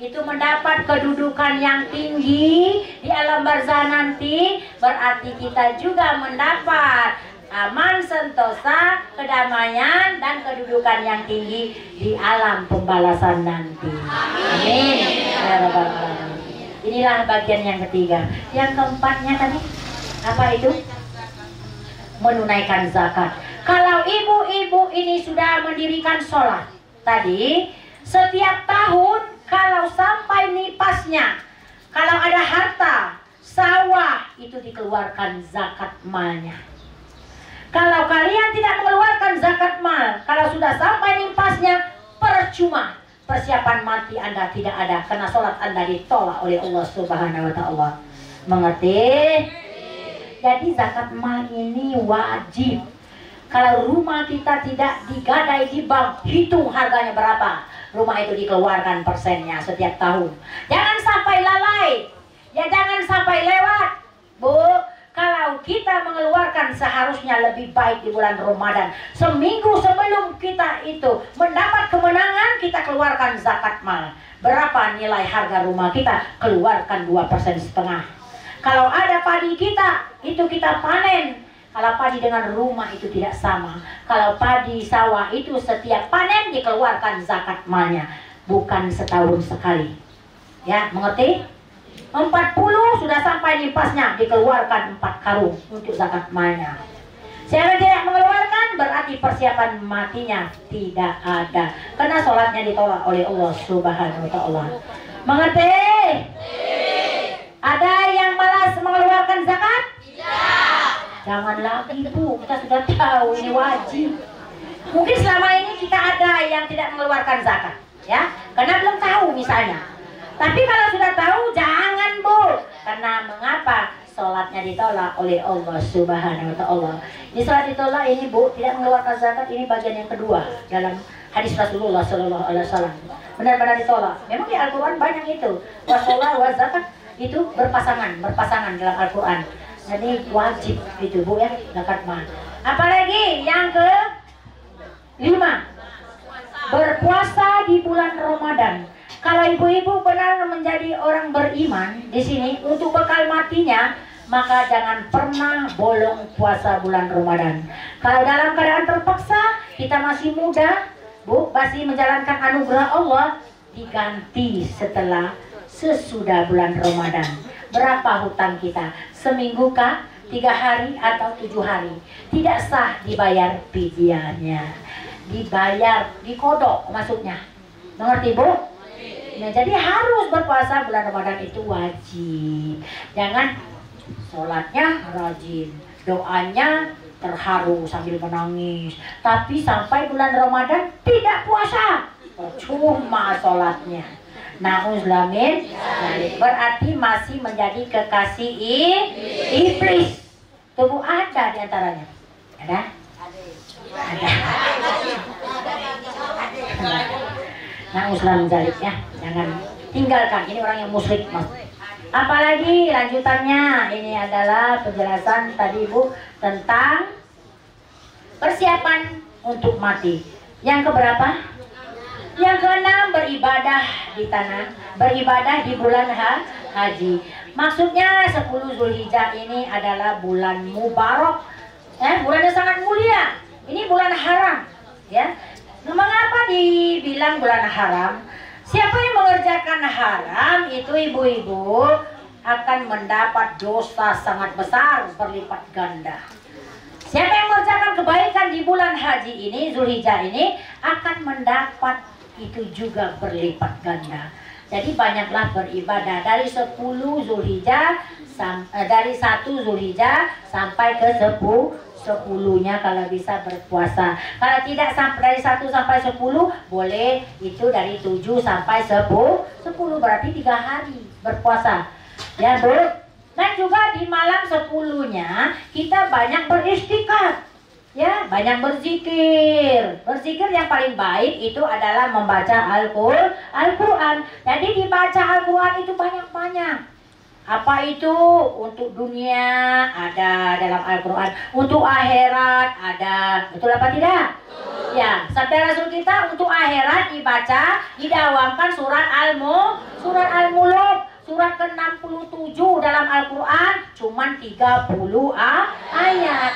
itu mendapat kedudukan yang tinggi di alam barzah nanti, berarti kita juga mendapat aman, sentosa, kedamaian, dan kedudukan yang tinggi di alam pembalasan nanti. Amin. Inilah bagian yang ketiga. Yang keempatnya tadi apa itu? Menunaikan zakat. Kalau ibu-ibu ini sudah mendirikan sholat tadi, setiap tahun kalau sampai nipasnya, kalau ada harta, sawah, itu dikeluarkan zakat malnya. Kalau kalian tidak mengeluarkan zakat mal, kalau sudah sampai nipasnya, percuma. Persiapan mati Anda tidak ada, karena sholat Anda ditolak oleh Allah Subhanahu wa Ta'ala. Mengerti? Jadi zakat mal ini wajib. Kalau rumah kita tidak digadai di bank, hitung harganya berapa. Rumah itu dikeluarkan persennya setiap tahun. Jangan sampai lalai, ya jangan sampai lewat, Bu. Kalau kita mengeluarkan seharusnya lebih baik di bulan Ramadan. Seminggu sebelum kita itu mendapat kemenangan, kita keluarkan zakat mal. Berapa nilai harga rumah kita? Keluarkan 2,5%. Kalau ada padi kita, itu kita panen. Kalau padi dengan rumah itu tidak sama. Kalau padi sawah itu setiap panen dikeluarkan zakat malnya. Bukan setahun sekali. Ya, mengerti? 40 sudah sampai nipasnya, dikeluarkan 4 karung untuk zakat malnya. Siapa tidak mengeluarkan berarti persiapan matinya tidak ada, karena sholatnya ditolak oleh Allah Subhanahu wa Ta'ala. Mengerti? Ada yang malas mengeluarkan zakat? Tidak. Jangan lagi Bu, kita sudah tahu ini wajib. Mungkin selama ini kita ada yang tidak mengeluarkan zakat, ya, karena belum tahu misalnya. Tapi kalau sudah tahu, jangan Bu. Karena mengapa? Sholatnya ditolak oleh Allah Subhanahu wa Ta'ala. Di sholat ditolak ini Bu, tidak mengeluarkan zakat, ini bagian yang kedua dalam hadis Rasulullah Sallallahu Alaihi Wasallam. Benar-benar ditolak. Memang di Al-Quran banyak itu. Washolat wa zakat itu berpasangan dalam Al-Quran. Jadi wajib itu Bu ya, zakat mal. Apalagi yang ke-5, berpuasa di bulan Ramadan. Kalau ibu-ibu benar menjadi orang beriman di sini untuk bekal matinya, maka jangan pernah bolong puasa bulan Ramadan. Kalau dalam keadaan terpaksa, kita masih muda, Bu, masih menjalankan anugerah Allah, diganti sesudah bulan Ramadan. Berapa hutang kita? Seminggu kah? 3 hari atau 7 hari? Tidak sah dibayar fidyahnya. Dibayar, dikodok maksudnya. Mengerti Bu? Nah, jadi harus berpuasa bulan Ramadan itu wajib. Jangan sholatnya rajin, doanya terharu sambil menangis, tapi sampai bulan Ramadan tidak puasa, cuma sholatnya. Na'udzubillahi, berarti masih menjadi kekasih iblis. Tubuh ada di antaranya. Ada? Ada. Na'udzubillahi ya, jangan tinggalkan. Ini orang yang musyrik Mas. Apalagi lanjutannya, ini adalah penjelasan tadi Bu tentang persiapan untuk mati. Yang keberapa? Yang ke-6, beribadah di tanah, beribadah di bulan haji. Maksudnya 10 Zulhijjah ini adalah bulan mubarak, bulan yang sangat mulia. Ini bulan haram, ya. Nah, mengapa dibilang bulan haram? Siapa yang mengerjakan haram itu ibu-ibu akan mendapat dosa sangat besar berlipat ganda. Siapa yang mengerjakan kebaikan di bulan haji ini, Zulhijjah ini, akan mendapat itu juga berlipat ganda. Jadi banyaklah beribadah dari 10 Zulhijjah, dari 1 Zulhijjah sampai ke 10-nya kalau bisa berpuasa. Kalau tidak sampai dari 1 sampai 10 boleh itu dari 7 sampai 10 berarti 3 hari berpuasa. Ya Bu. Dan juga di malam 10-nya kita banyak beristighfar. Ya, banyak berzikir. Berzikir yang paling baik itu adalah membaca Al-Quran. Jadi dibaca Al-Quran itu banyak-banyak. Apa itu? Untuk dunia ada dalam Al-Quran, untuk akhirat ada. Betul apa tidak? Ya, sabda Rasul kita untuk akhirat dibaca, didawamkan surat Al-Mulk. Surat ke-67 dalam Al-Quran cuman 30 ayat.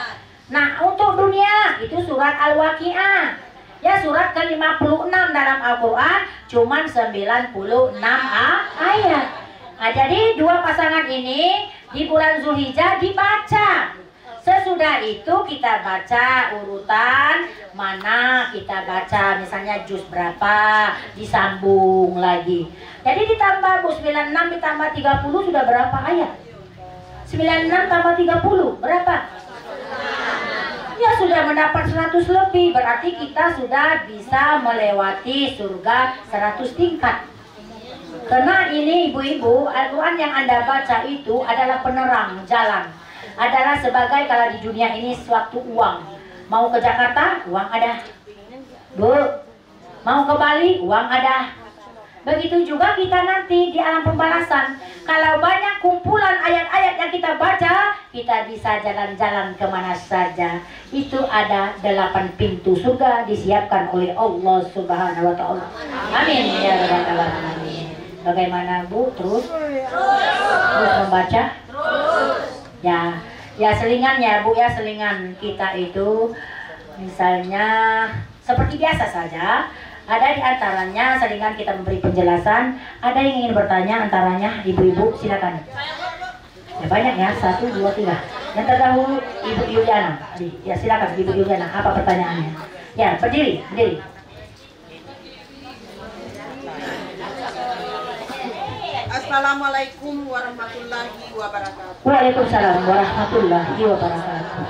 Nah, untuk dunia itu surat Al-Waqiah. Ya, surat ke-56 dalam Al-Quran cuman 96 ayat. Nah, jadi dua pasangan ini di bulan Zulhijjah dibaca. Sesudah itu kita baca urutan mana kita baca, misalnya juz berapa, disambung lagi. Jadi ditambah 96 ditambah 30 sudah berapa ayat? 96 tambah 30 berapa? Ya sudah mendapat 100 lebih, berarti kita sudah bisa melewati surga 100 tingkat. Karena ini ibu-ibu, Al-Quran yang Anda baca itu adalah penerang jalan. Adalah sebagai kalau di dunia ini suatu uang. Mau ke Jakarta, uang ada. Bu, mau ke Bali, uang ada. Begitu juga kita nanti di alam pembalasan. Kalau banyak kumpulan ayat-ayat yang kita baca, kita bisa jalan-jalan kemana saja. Itu ada 8 pintu surga disiapkan oleh Allah Subhanahu wa Ta'ala. Amin ya rabbal alamin. Bagaimana Bu? Terus membaca? Ya selingannya Bu ya, selingan kita itu misalnya seperti biasa saja. Ada di antaranya selingan kita memberi penjelasan. Ada yang ingin bertanya antaranya, ibu-ibu silakan. Ya banyak ya, 1, 2, 3. Yang terdahulu Ibu Yuliana. Ya silakan Ibu Yuliana, apa pertanyaannya? Ya berdiri. Assalamualaikum warahmatullahi wabarakatuh. Waalaikumsalam warahmatullahi wabarakatuh.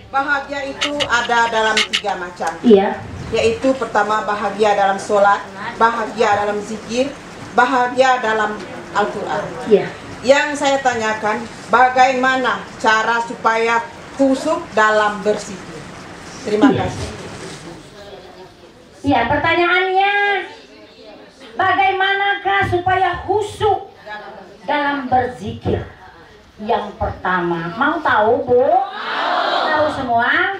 Bahagia itu ada dalam 3 macam. Iya. Yaitu pertama bahagia dalam sholat, bahagia dalam zikir, bahagia dalam Al-Quran. Iya. Yang saya tanyakan, bagaimana cara supaya khusyuk dalam berzikir? Terima kasih. Iya, pertanyaannya bagaimanakah supaya khusyuk dalam berzikir? Yang pertama, mau tahu Bu? Tahu semua?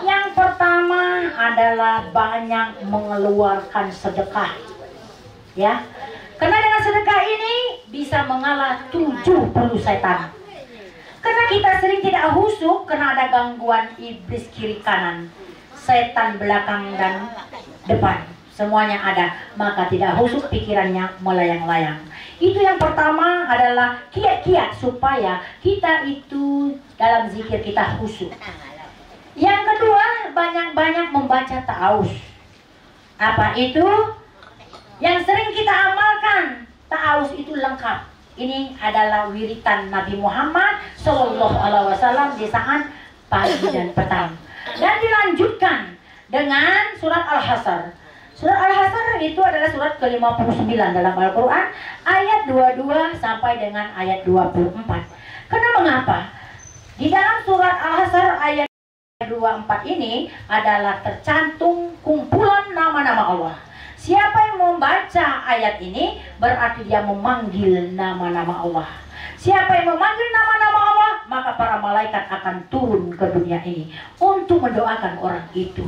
Yang pertama adalah banyak mengeluarkan sedekah. Ya. Karena dengan sedekah ini bisa mengalah 70 setan. Karena kita sering tidak khusyuk karena ada gangguan iblis kiri kanan, setan belakang dan depan. Semuanya ada, maka tidak khusyuk, pikirannya melayang-layang. Itu yang pertama adalah kiat-kiat supaya kita itu dalam zikir kita khusyuk. Yang kedua, banyak-banyak membaca ta'awuz. Apa itu? Yang sering kita amalkan, ta'awuz itu lengkap. Ini adalah wiritan Nabi Muhammad SAW di saat pagi dan petang. Dan dilanjutkan dengan surat Al-Hasr. Surat Al-Hasr itu adalah surat ke-59 dalam Al-Quran, ayat 22 sampai dengan ayat 24. Karena mengapa? Di dalam surat Al-Hasr ayat 24 ini adalah tercantum kumpulan nama-nama Allah. Siapa yang membaca ayat ini berarti dia memanggil nama-nama Allah. Siapa yang memanggil nama-nama Allah, maka para malaikat akan turun ke dunia ini untuk mendoakan orang itu.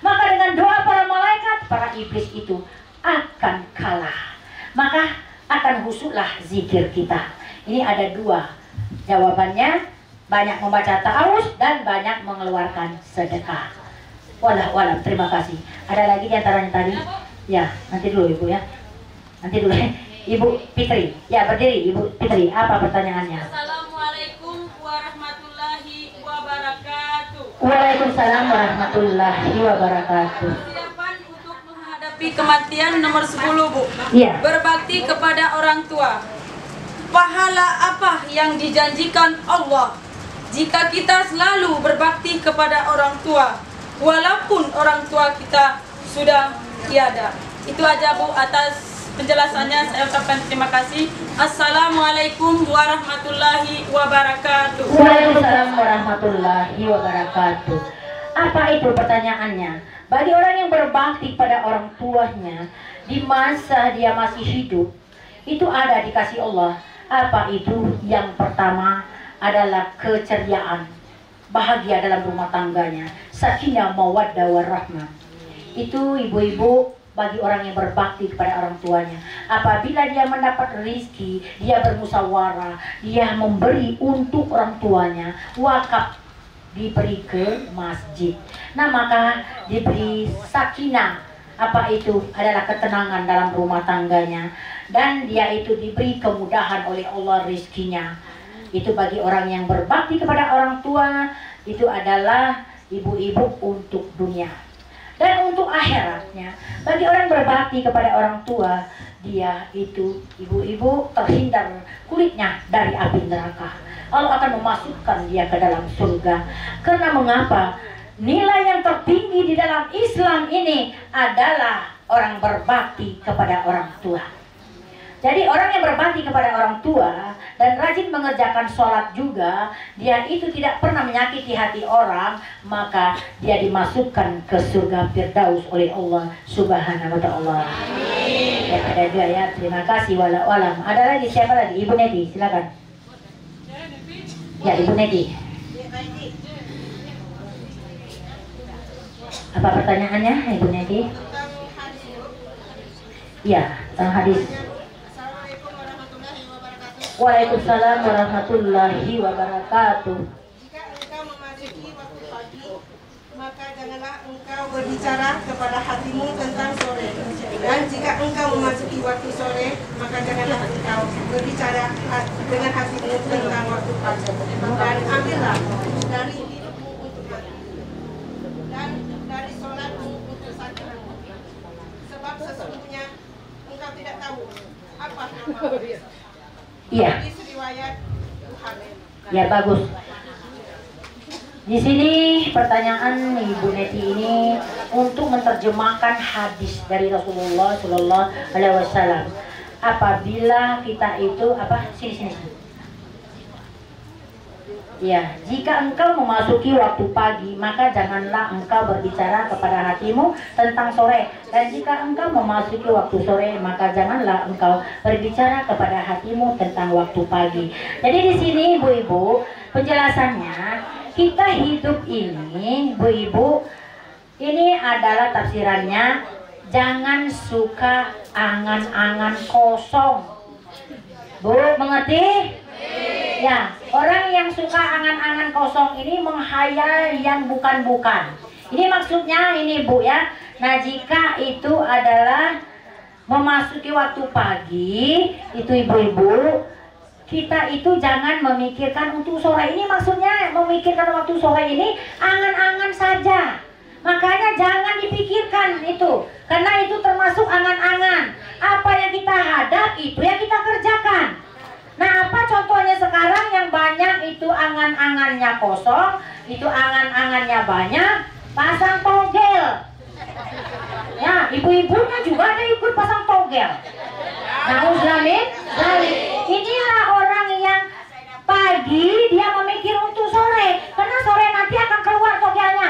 Maka dengan doa para malaikat, para iblis itu akan kalah. Maka akan khusyuklah zikir kita. Ini ada dua jawabannya, banyak membaca ta'awuz dan banyak mengeluarkan sedekah. Walah, terima kasih. Ada lagi di antaranya tadi? Ya, nanti dulu Ibu ya. Nanti dulu. Ibu Fitri. Ya, berdiri Ibu Fitri. Apa pertanyaannya? Assalamualaikum warahmatullahi wabarakatuh. Waalaikumsalam warahmatullahi wabarakatuh. Persiapan untuk menghadapi kematian nomor 10, Bu. Iya. Berbakti kepada orang tua. Pahala apa yang dijanjikan Allah jika kita selalu berbakti kepada orang tua, walaupun orang tua kita sudah tiada? Itu aja Bu atas penjelasannya, saya ucapkan terima kasih. Assalamualaikum warahmatullahi wabarakatuh. Waalaikumsalam warahmatullahi wabarakatuh. Apa itu pertanyaannya? Bagi orang yang berbakti pada orang tuanya di masa dia masih hidup, itu ada dikasih Allah. Apa itu? Yang pertama adalah keceriaan, bahagia dalam rumah tangganya, sakinah mawaddah warahmah. Itu ibu-ibu bagi orang yang berbakti kepada orang tuanya. Apabila dia mendapat rezeki, dia bermusyawarah, dia memberi untuk orang tuanya, wakaf diberi ke masjid. Nah, maka diberi sakinah. Apa itu? Adalah ketenangan dalam rumah tangganya, dan dia itu diberi kemudahan oleh Allah rezekinya. Itu bagi orang yang berbakti kepada orang tua, itu adalah ibu-ibu untuk dunia. Dan untuk akhiratnya, bagi orang berbakti kepada orang tua, dia itu ibu-ibu terhindar kulitnya dari api neraka. Allah akan memasukkan dia ke dalam surga. Karena mengapa? Nilai yang tertinggi di dalam Islam ini adalah orang berbakti kepada orang tua. Jadi orang yang berbakti kepada orang tua dan rajin mengerjakan sholat juga, dia itu tidak pernah menyakiti hati orang, maka dia dimasukkan ke surga Firdaus oleh Allah Subhanahu wa ta'ala. Ya, ada dua ya, terima kasih. Walam. Ada lagi, siapa lagi? Ibu Nedi, silakan. Ya, Ibu Nedi. Apa pertanyaannya, Ibu Nedi? Ya, tentang hadis. Waalaikumsalam warahmatullahi wabarakatuh. Jika engkau memasuki waktu pagi, maka janganlah engkau berbicara kepada hatimu tentang sore. Dan jika engkau memasuki waktu sore, maka janganlah engkau berbicara dengan hatimu tentang waktu pagi. Dan ambillah dari hidupmu untuk mati, dan dari sholatmu untuk sakitmu. Sebab sesungguhnya engkau tidak tahu apa nama. Iya. Riwayat Tuhan. Ya, bagus. Di sini pertanyaan Ibu Neti ini untuk menerjemahkan hadis dari Rasulullah Shallallahu Alaihi Wasallam. Apabila kita itu sini. Ya, jika engkau memasuki waktu pagi, maka janganlah engkau berbicara kepada hatimu tentang sore. Dan jika engkau memasuki waktu sore, maka janganlah engkau berbicara kepada hatimu tentang waktu pagi. Jadi di sini ibu-ibu, penjelasannya, kita hidup ini, ibu-ibu, ini adalah tafsirannya, jangan suka angan-angan kosong. Bu, mengerti? Ya, orang yang suka angan-angan kosong ini menghayal yang bukan-bukan. Ini maksudnya ini Bu ya. Nah, jika itu adalah memasuki waktu pagi, itu ibu-ibu, kita itu jangan memikirkan untuk sore. Ini maksudnya memikirkan waktu sore ini angan-angan saja. Makanya jangan dipikirkan itu, karena itu termasuk angan-angan. Apa yang kita hadap itu yang kita kerjakan. Nah, apa contohnya sekarang yang banyak itu angan-angannya kosong, itu angan-angannya banyak, pasang togel. Ya, ibu-ibunya juga ada ikut pasang togel. Nauzubillah. Inilah orang yang pagi dia memikir untuk sore, karena sore nanti akan keluar togelnya.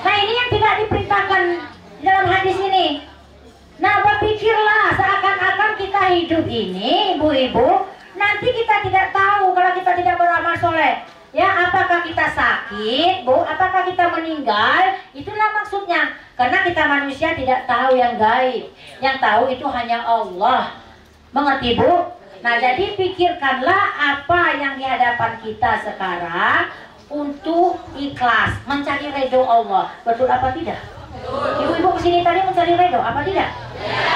Nah, ini yang tidak diperintahkan dalam hadis ini. Nah, berpikirlah seakan-akan kita hidup ini, ibu-ibu, nanti kita tidak tahu kalau kita tidak beramal soleh. Ya, apakah kita sakit, Bu? Apakah kita meninggal? Itulah maksudnya. Karena kita manusia tidak tahu yang gaib. Yang tahu itu hanya Allah. Mengerti, Bu? Nah, jadi pikirkanlah apa yang di hadapan kita sekarang untuk ikhlas, mencari ridho Allah. Betul apa tidak? Ibu-ibu kesini tadi mencari ridho, apa tidak?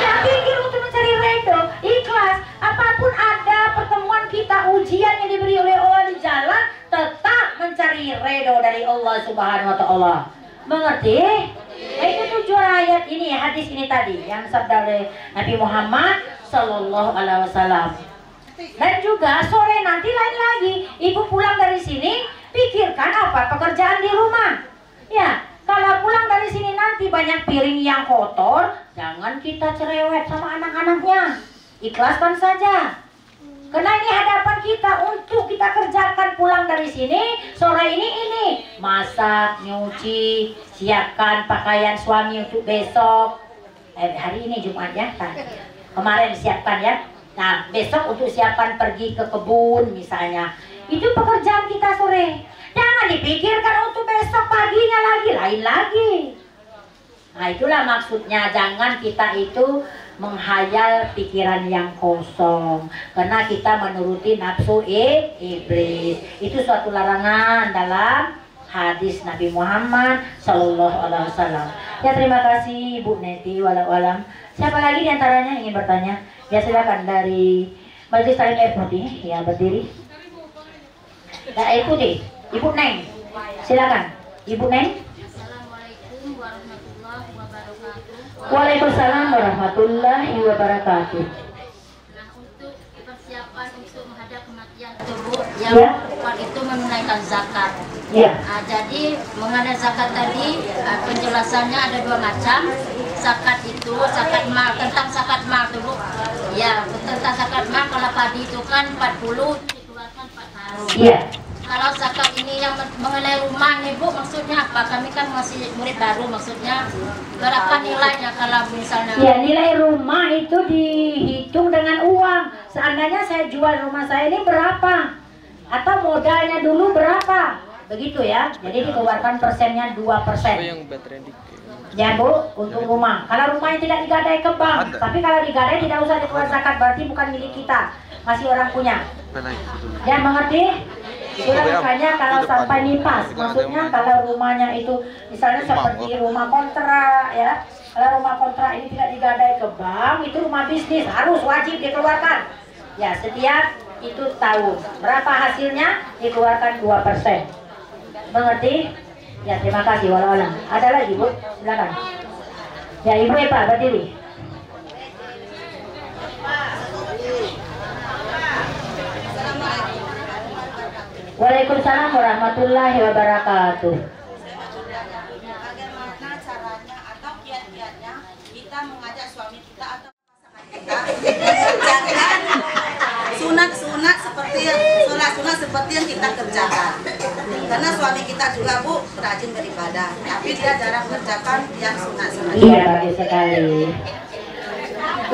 Ya, pikir untuk mencari ridho, ikhlas. Apapun ada pertemuan kita, ujian yang diberi oleh Allah di jalan, tetap mencari ridho dari Allah Subhanahu wa Ta'ala. Mengerti? Nah, itu tujuan ayat ini, hadis ini tadi yang sabda oleh Nabi Muhammad Sallallahu Alaihi Wasallam. Dan juga sore nanti lain lagi, ibu pulang dari sini, pikirkan apa pekerjaan di rumah. Ya, kalau pulang dari sini nanti banyak piring yang kotor, jangan kita cerewet sama anak-anaknya. Ikhlaskan saja. Karena ini hadapan kita untuk kita kerjakan pulang dari sini, sore ini. Masak, nyuci, siapkan pakaian suami untuk besok. Hari ini Jumat ya, kemarin siapkan ya. Nah, besok untuk siapkan pergi ke kebun misalnya. Itu pekerjaan kita sore. Jangan dipikirkan untuk besok paginya lagi, lain lagi. Nah, itulah maksudnya, jangan kita itu menghayal pikiran yang kosong. Karena kita menuruti nafsu iblis. Itu suatu larangan dalam hadis Nabi Muhammad Sallallahu Alaihi Wasallam. Ya, terima kasih Ibu Neti, walau alam. Siapa lagi diantaranya ingin bertanya? Ya, silakan dari Majelis Taklim Air Putih, ya berdiri. Nah, Air Putih, Ibu Neng, silakan. Ibu Neng. Assalamualaikum warahmatullahi wabarakatuh. Waalaikumsalam warahmatullahi wabarakatuh. Nah, untuk persiapan untuk menghadap kematian tubuh yang Ya. kuat itu menunaikan zakat. Ya. Jadi mengenai zakat tadi penjelasannya ada dua macam. Zakat itu zakat mal, tentang zakat mal dulu. Ya, tentang zakat mal, kalau padi itu kan 40 itu dikeluarkan 4 tahun. Iya. Kalau zakat ini yang mengenai rumah nih Bu, maksudnya apa? Kami kan masih murid baru, maksudnya berapa nilainya kalau misalnya? Ya, nilai rumah itu dihitung dengan uang. Seandainya saya jual rumah saya ini berapa? Atau modalnya dulu berapa? Begitu ya. Jadi dikeluarkan persennya 2%. Ya Bu, untuk rumah. Kalau rumahnya tidak digadai ke bank, tapi kalau digadai tidak usah dikeluarkan zakat, berarti bukan milik kita, masih orang punya. Ya, mengerti? Itulah makanya kalau sampai nipas, maksudnya kalau rumahnya itu misalnya seperti rumah kontrak ya, kalau rumah kontrak ini tidak digadai ke bank, itu rumah bisnis, harus wajib dikeluarkan. Ya, setiap itu tahun berapa hasilnya dikeluarkan 2%. Mengerti? Ya, terima kasih. Walau alam. Ada lagi Bu? Silakan. Ya, Ibu Epa berdiri. Waalaikumsalam warahmatullahi wabarakatuh. Bagaimana caranya atau kiat-kiatnya kita mengajak suami kita atau pasangan kita mengerjakan sunat-sunat seperti sunat-sunat seperti yang kita kerjakan. Karena suami kita juga Bu rajin beribadah, tapi dia jarang mengerjakan yang sunat-sunat. Iya, bagus sekali.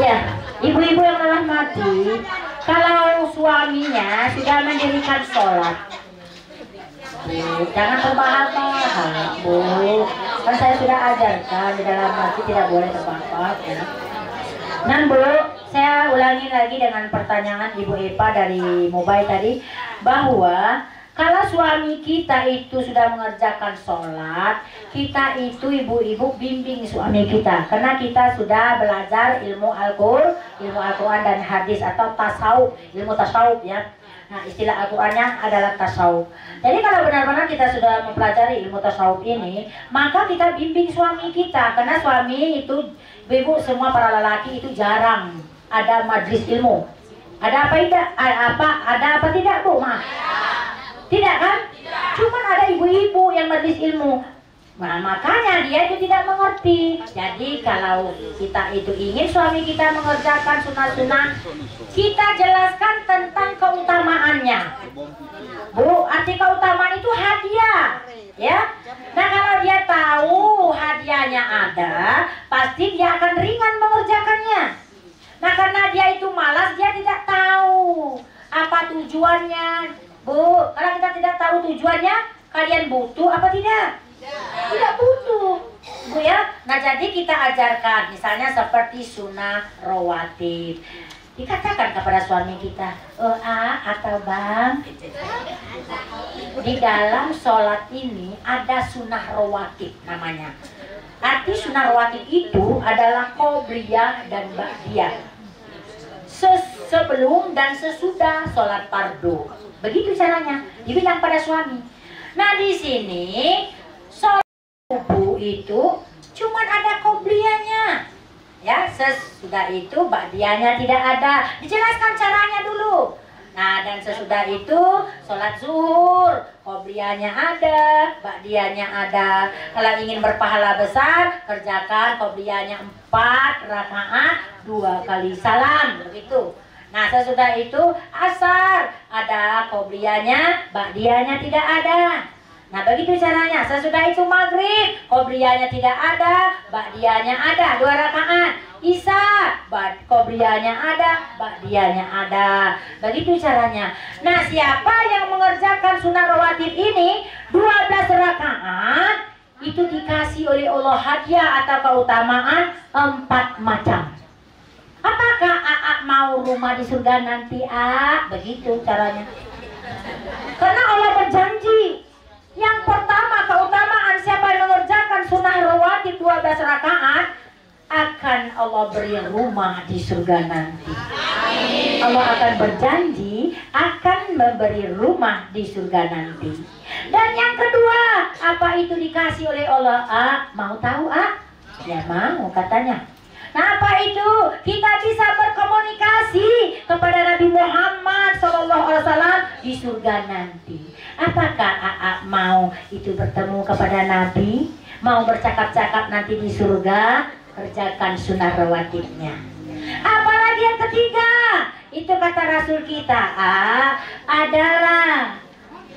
Ya, ibu-ibu yang telah mati, kalau suaminya sudah mendirikan sholat, Bu, jangan terbahak-bahak, Bu. Kan saya sudah ajarkan di dalam masjid tidak boleh terbahak, ya. Nah Bu, saya ulangi lagi dengan pertanyaan Ibu Epa dari mobile tadi, bahwa kalau suami kita itu sudah mengerjakan sholat, kita itu ibu-ibu bimbing suami kita, karena kita sudah belajar ilmu Al-Quran dan hadis atau tasawuf, ilmu tasawuf ya. Nah, istilah Al-Qurannya adalah tasawuf. Jadi kalau benar-benar kita sudah mempelajari ilmu tasawuf ini, maka kita bimbing suami kita, karena suami itu, ibu semua para lelaki itu jarang ada majlis ilmu. Ada apa tidak? Ada apa tidak Bu? Ma? Tidak kan? Cuman ada ibu-ibu yang majlis ilmu. Nah, makanya dia itu tidak mengerti. Jadi kalau kita itu ingin suami kita mengerjakan sunat-sunat, kita jelaskan tentang keutamaannya. Bu, arti keutamaan itu hadiah, ya. Nah, kalau dia tahu hadiahnya ada, pasti dia akan ringan mengerjakannya. Nah, karena dia itu malas, dia tidak tahu apa tujuannya. Bu, kalau kita tidak tahu tujuannya, kalian butuh apa tidak? Tidak butuh, Bu ya. Nah, jadi kita ajarkan misalnya seperti sunnah rawatib. Dikatakan kepada suami kita, atau bang, di dalam sholat ini ada sunnah rawatib namanya. Arti sunnah rawatib itu adalah qobliyah dan ba'diyah, sebelum dan sesudah sholat fardu. Begitu caranya, dibilang pada suami. Nah di sini sholat subuh itu cuma ada qobliyahnya. Ya, sesudah itu ba'diyahnya tidak ada. Dijelaskan caranya dulu. Nah, dan sesudah itu sholat zuhur, qobliyahnya ada, ba'diyahnya ada. Kalau ingin berpahala besar, kerjakan qobliyahnya 4 rakaat 2 kali salam, begitu. Nah, sesudah itu asar, ada qobliyahnya, ba'diyahnya tidak ada. Nah begitu caranya. Sesudah itu maghrib, qobliyahnya tidak ada, ba'diyahnya ada 2 rakaat. Isya, qobliyahnya ada, ba'diyahnya ada. Begitu caranya. Nah siapa yang mengerjakan sunnah rawatib ini 12 rakaat, itu dikasih oleh Allah hadiah atau keutamaan 4 macam. Apakah Aa mau rumah di surga nanti, A? Begitu caranya. Karena Allah berjanji. Yang pertama keutamaan siapa yang mengerjakan sunnah rawatib 12 rakaat, akan Allah beri rumah di surga nanti. Allah akan berjanji akan memberi rumah di surga nanti. Dan yang kedua, apa itu dikasih oleh Allah? Mau tahu, Ya mau katanya. Nah apa itu? Kita bisa berkomunikasi kepada Nabi Muhammad SAW di surga nanti. Apakah Aa mau itu bertemu kepada Nabi? Mau bercakap-cakap nanti di surga? Kerjakan sunnah rawatibnya. Apalagi yang ketiga, itu kata Rasul kita, adalah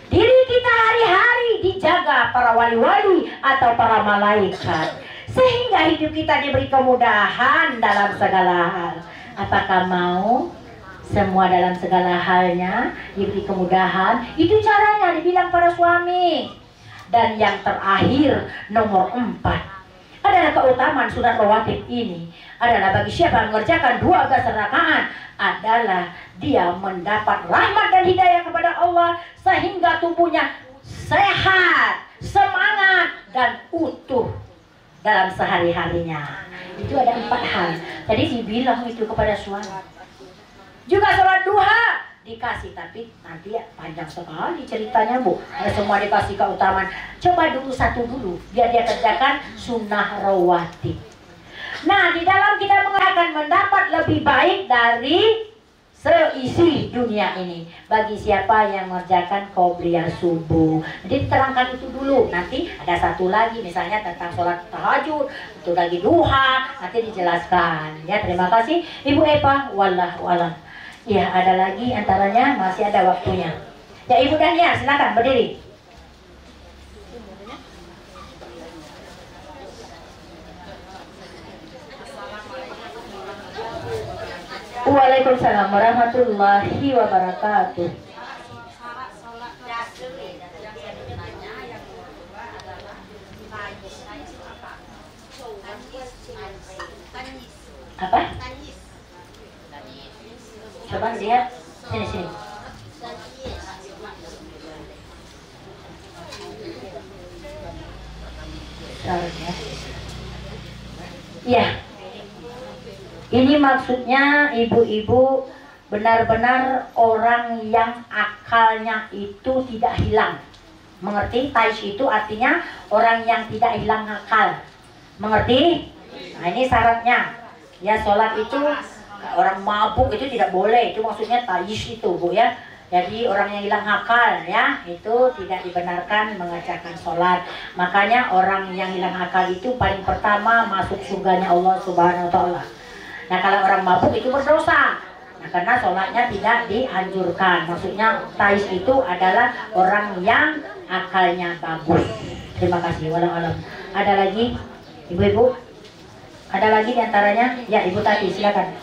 diri kita hari-hari dijaga para wali-wali atau para malaikat, sehingga hidup kita diberi kemudahan dalam segala hal. Apakah mau semua dalam segala halnya diberi kemudahan? Itu caranya dibilang para suami. Dan yang terakhir, nomor 4 adalah keutamaan sunnah rawatib ini adalah bagi siapa yang mengerjakan 12 rakaat, adalah dia mendapat rahmat dan hidayah kepada Allah sehingga tubuhnya sehat, semangat dan utuh dalam sehari-harinya. Itu ada 4 hal. Tadi dibilang itu kepada suami. Juga sholat duha dikasih, tapi nanti ya panjang sekali ceritanya Bu. Semua dikasih keutamaan. Coba dulu satu dulu, biar dia kerjakan sunnah rawatib. Nah di dalam kita akan mendapat lebih baik dari seisi dunia ini bagi siapa yang mengerjakan qobliyah subuh. Jadi terangkan itu dulu. Nanti ada satu lagi misalnya tentang sholat tahajud, itu lagi duha, nanti dijelaskan. Ya terima kasih Ibu Eva. Wallahu a'lam. Ya ada lagi antaranya, masih ada waktunya. Ya Ibu Dania silakan berdiri. Waalaikumsalam warahmatullahi wabarakatuh. Apa? Coba lihat sini. Ya. Ini maksudnya ibu-ibu benar-benar orang yang akalnya itu tidak hilang. Mengerti? Tais itu artinya orang yang tidak hilang akal. Mengerti? Nah ini syaratnya. Ya sholat itu orang mabuk itu tidak boleh. Itu maksudnya tais itu Bu ya. Jadi orang yang hilang akal ya itu tidak dibenarkan mengerjakan sholat. Makanya orang yang hilang akal itu paling pertama masuk surganya Allah Subhanahu wa Ta'ala. Nah kalau orang mabuk itu berdosa. Nah karena sholatnya tidak dianjurkan. Maksudnya tais itu adalah orang yang akalnya bagus. Terima kasih. Walau alam. Ada lagi ibu-ibu? Ada lagi diantaranya? Ya Ibu Tati silakan.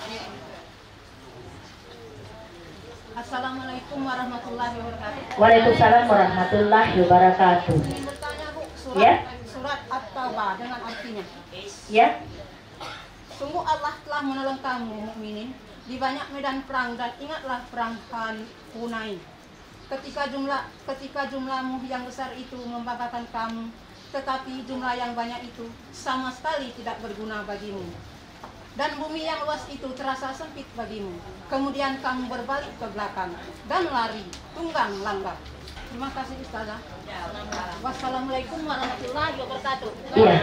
Assalamualaikum warahmatullahi wabarakatuh. Waalaikumsalam warahmatullahi wabarakatuh. Ingin bertanya Bu, surat At-Taubah dengan artinya. Ya. Sungguh Allah telah menolong kamu mukminin di banyak medan perang, dan ingatlah perang Hunain. Ketika jumlahmu yang besar itu membanggakan kamu, tetapi jumlah yang banyak itu sama sekali tidak berguna bagimu. Dan bumi yang luas itu terasa sempit bagimu. Kemudian kamu berbalik ke belakang dan lari tunggang langgang. Terima kasih Ustazah. Wassalamualaikum warahmatullahi wabarakatuh. Iya.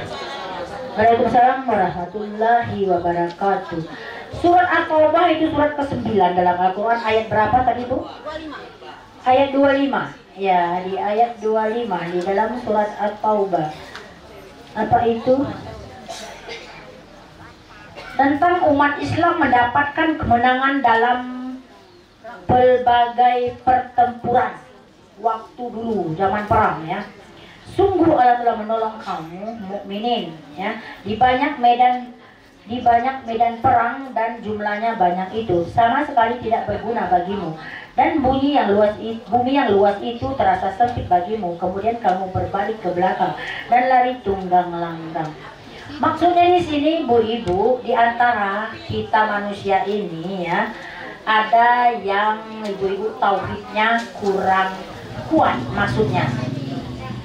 Waalaikumsalam warahmatullahi wabarakatuh. Surat At-Taubah itu surat ke-9 dalam Al-Quran. Ayat berapa tadi Bu? 25. Ayat 25. Ya, di ayat 25 di dalam surat At-Taubah. Apa itu? Tentang umat Islam mendapatkan kemenangan dalam berbagai pertempuran waktu dulu zaman perang ya. Sungguh Allah telah menolong kamu mukminin ya di banyak medan perang, dan jumlahnya banyak itu sama sekali tidak berguna bagimu, dan bumi yang luas itu terasa sempit bagimu. Kemudian kamu berbalik ke belakang dan lari tunggang langgang. Maksudnya di sini Bu-ibu, di antara kita manusia ini ya, ada yang ibu-ibu tauhidnya kurang kuat maksudnya.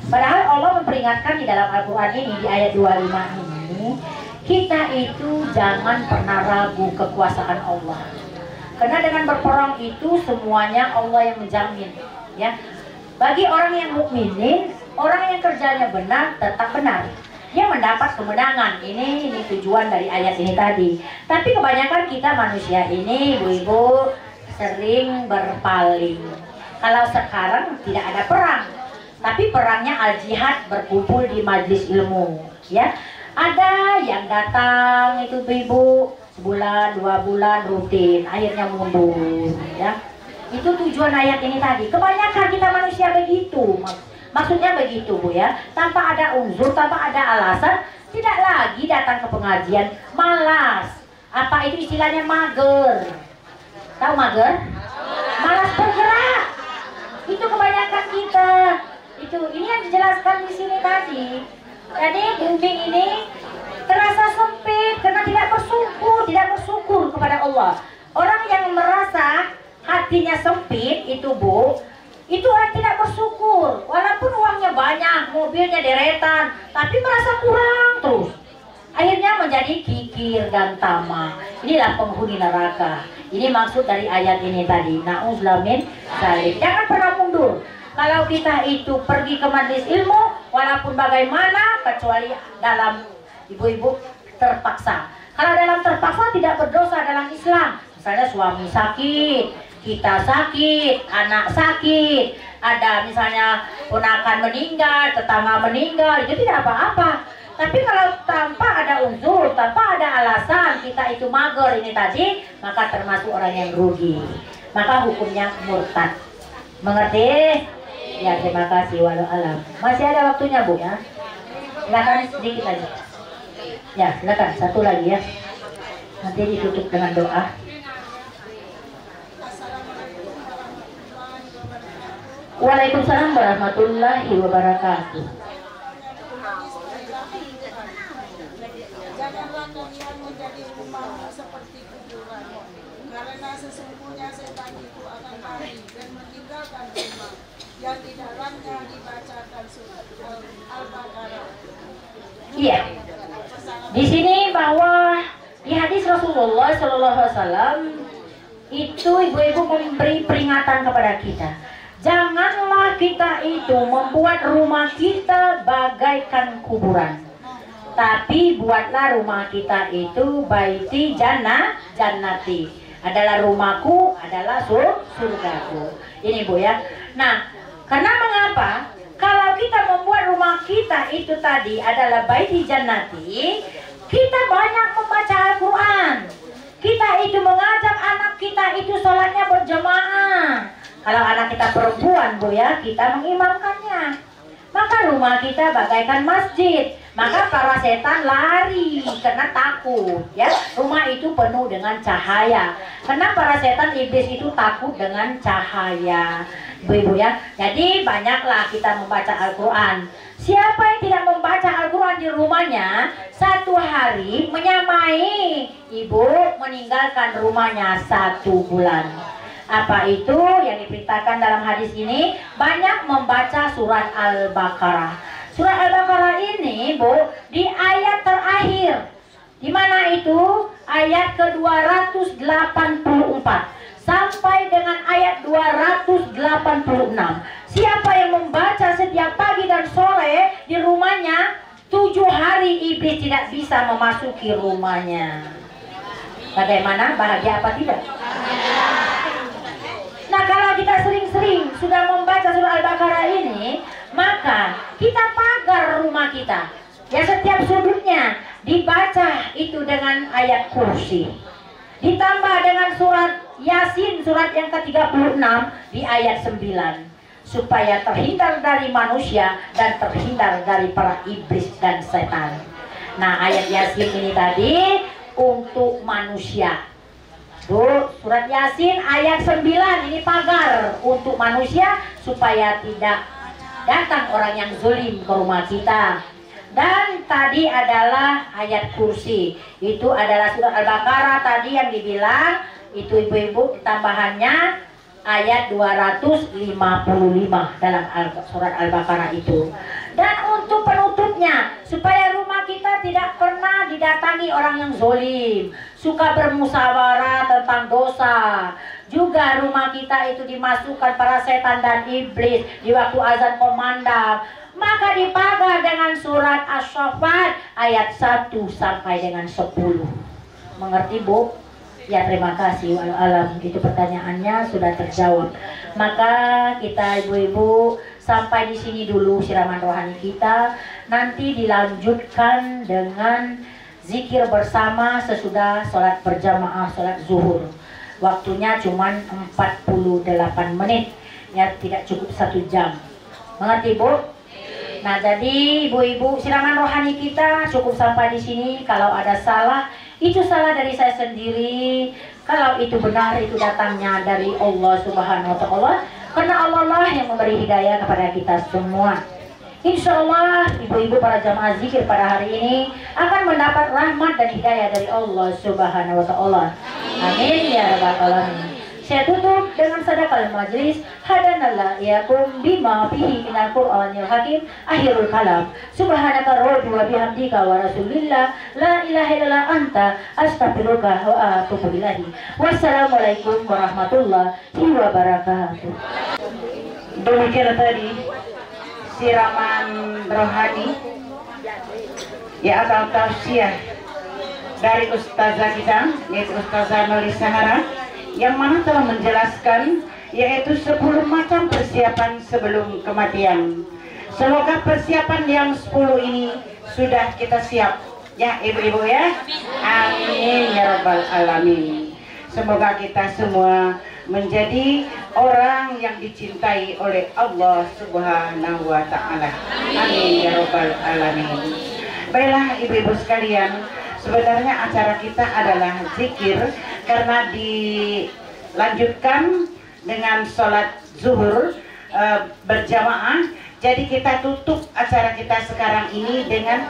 Padahal Allah memperingatkan di dalam Al-Quran ini di ayat 25 ini, kita itu jangan pernah ragu kekuasaan Allah. Karena dengan berperang itu semuanya Allah yang menjamin ya. Bagi orang yang mukminin, orang yang kerjanya benar tetap benar, dia mendapat kemenangan. Ini tujuan dari ayat ini tadi. Tapi kebanyakan kita manusia ini, ibu-ibu, sering berpaling. Kalau sekarang tidak ada perang, tapi perangnya al-jihad, berkumpul di majlis ilmu ya. Ada yang datang itu ibu, sebulan, 2 bulan rutin, akhirnya mundur ya. Itu tujuan ayat ini tadi. Kebanyakan kita manusia begitu. Maksudnya begitu Bu ya, tanpa ada unsur, tanpa ada alasan, tidak lagi datang ke pengajian, malas. Apa itu istilahnya mager? Tahu mager? Malas bergerak. Itu kebanyakan kita. Ini yang dijelaskan di sini tadi. Jadi bumi ini terasa sempit karena tidak bersyukur kepada Allah. Orang yang merasa hatinya sempit itu Bu, itu orang tidak bersyukur. Walaupun uangnya banyak, mobilnya deretan, tapi merasa kurang terus. Akhirnya menjadi kikir dan tamak. Inilah penghuni neraka. Ini maksud dari ayat ini tadi. Na'udzubillah min dzalik. Jangan pernah mundur. Kalau kita itu pergi ke majelis ilmu, walaupun bagaimana, kecuali dalam ibu-ibu terpaksa. Kalau dalam terpaksa tidak berdosa dalam Islam. Misalnya suami sakit, kita sakit, anak sakit, ada misalnya ponakan meninggal, tetangga meninggal, itu tidak apa-apa. Tapi kalau tanpa ada unsur, tanpa ada alasan, kita itu mager ini tadi, maka termasuk orang yang rugi. Maka hukumnya murtad. Mengerti? Ya, terima kasih. Walau alam. Masih ada waktunya Bu ya. Silakan sedikit lagi. Ya, silakan satu lagi ya. Nanti ditutup dengan doa. Waalaikumsalam warahmatullahi wabarakatuh. Janganlah kalian menjadi rumah seperti kuburan, karena sesungguhnya setan itu akan lari dan meninggalkan rumah yang di dalamnya dibacakan surat Al-Baqarah. Iya. Di sini bahwa di hadis Rasulullah SAW itu ibu-ibu memberi peringatan kepada kita. Janganlah kita itu membuat rumah kita bagaikan kuburan. Tapi buatlah rumah kita itu baiti jannati. Adalah rumahku, adalah surgaku. Ini Bu ya. Nah, karena mengapa? Kalau kita membuat rumah kita itu tadi adalah baiti jannati, kita banyak membaca Al-Quran. Kita itu mengajak anak kita itu sholatnya berjamaah. Kalau anak kita perempuan Bu ya, kita mengimamkannya. Maka rumah kita bagaikan masjid. Maka para setan lari karena takut, ya. Rumah itu penuh dengan cahaya. Karena para setan iblis itu takut dengan cahaya. Ibu-ibu ya. Jadi banyaklah kita membaca Al-Qur'an. Siapa yang tidak membaca Al-Qur'an di rumahnya, satu hari menyamai ibu meninggalkan rumahnya 1 bulan. Apa itu yang diperintahkan dalam hadis ini? Banyak membaca surat Al-Baqarah. Surat Al-Baqarah ini, Bu, di ayat terakhir. Di mana itu? Ayat ke-284 sampai dengan ayat 286. Siapa yang membaca setiap pagi dan sore di rumahnya, 7 hari iblis tidak bisa memasuki rumahnya. Bagaimana? Bahagia apa tidak? Nah, kalau kita sering-sering sudah membaca surah Al-Baqarah ini, maka kita pagar rumah kita. Ya, setiap sudutnya dibaca itu dengan ayat kursi. Ditambah dengan surat Yasin, surat yang ke-36 di ayat 9. Supaya terhindar dari manusia dan terhindar dari para iblis dan setan. Nah, ayat Yasin ini tadi untuk manusia. Bu, surat Yasin ayat 9 ini pagar untuk manusia supaya tidak datang orang yang zalim ke rumah kita. Dan tadi adalah ayat kursi. Itu adalah surat Al-Baqarah tadi yang dibilang itu ibu-ibu, tambahannya ayat 255 dalam surat Al-Baqarah itu. Dan untuk penutupnya, supaya rumah kita tidak pernah didatangi orang yang zalim, suka bermusyawarah tentang dosa. Juga rumah kita itu dimasukkan para setan dan iblis di waktu azan komandang. Maka dipagar dengan surat Asy-Syaffat ayat 1 sampai dengan 10. Mengerti, Bu? Ya, terima kasih. Alam, itu pertanyaannya sudah terjawab. Maka kita ibu-ibu sampai di sini dulu siraman rohani kita. Nanti dilanjutkan dengan zikir bersama sesudah sholat berjamaah, sholat zuhur. Waktunya cuma 48 menit. Ya, tidak cukup 1 jam. Mengerti, Bu? Nah, jadi ibu-ibu siraman rohani kita cukup sampai di sini. Kalau ada salah, itu salah dari saya sendiri. Kalau itu benar, itu datangnya dari Allah Subhanahu wa Ta'ala. Karena Allah lah yang memberi hidayah kepada kita semua. Insya Allah ibu-ibu para jamaah zikir pada hari ini akan mendapat rahmat dan hidayah dari Allah Subhanahu wa Ta'ala. Amin ya rabbal alamin. Saya tutup dengan sadaqal majlis. Hadanallah iyakum bima fihi minal Qur'anil hakim. Akhirul kalam. Subhanaka rabbi wa bihamdika wa rasulillah la ilaha illallah anta astaghfiruka wa atubu ilaih. Wassalamualaikum warahmatullahi wabarakatuh. Demikian tadi siraman rohani ya atau tausiah dari ustazah kita, yaitu Ustazah Melisa Hara, yang mana telah menjelaskan yaitu 10 macam persiapan sebelum kematian. Semoga persiapan yang 10 ini sudah kita siap ya ibu-ibu ya. Amin ya rabbal alamin. Semoga kita semua menjadi orang yang dicintai oleh Allah Subhanahu wa Ta'ala. Amin ya rabbal alamin. Baiklah ibu-ibu sekalian, sebenarnya acara kita adalah zikir karena dilanjutkan dengan sholat zuhur berjamaah. Jadi kita tutup acara kita sekarang ini dengan,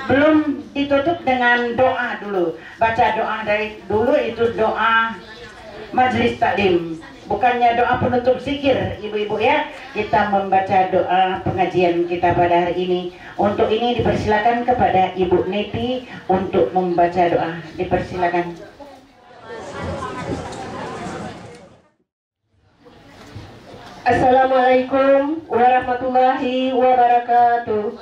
belum ditutup dengan doa dulu. Baca doa dari dulu, itu doa majlis taklim, bukannya doa penutup zikir ibu-ibu ya. Kita membaca doa pengajian kita pada hari ini. Untuk ini dipersilakan kepada Ibu Neti untuk membaca doa. Dipersilakan. Assalamualaikum warahmatullahi wabarakatuh.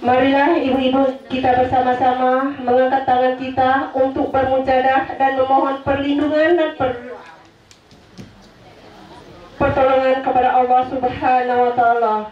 Marilah ibu-ibu kita bersama-sama mengangkat tangan kita untuk bermujadah dan memohon perlindungan dan pertolongan kepada Allah Subhanahu wa Ta'ala.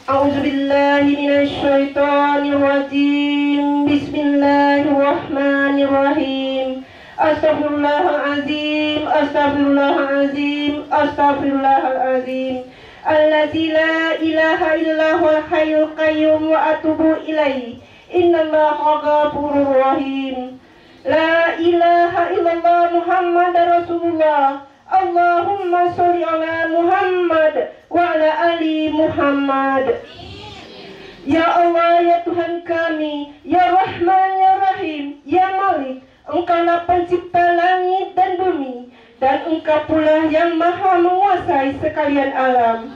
A'udzubillahi minasyaitonir rajim. Bismillahirrahmanirrahim. Astaghfirullahalazim, astaghfirullahalazim, astaghfirullahalazim. Allazi la ilaha illa huwal hayyul qayyum wa atubu ilaihi. Innallaha ghafurur rahim. La ilaha illallah Muhammadar Rasulullah. Allahumma sholli ala Muhammad wa ala ali Muhammad. Ya Allah, ya Tuhan kami, ya Rahman, ya Rahim, ya Malik, Engkaulah pencipta langit dan bumi, dan Engkau pula yang maha menguasai sekalian alam.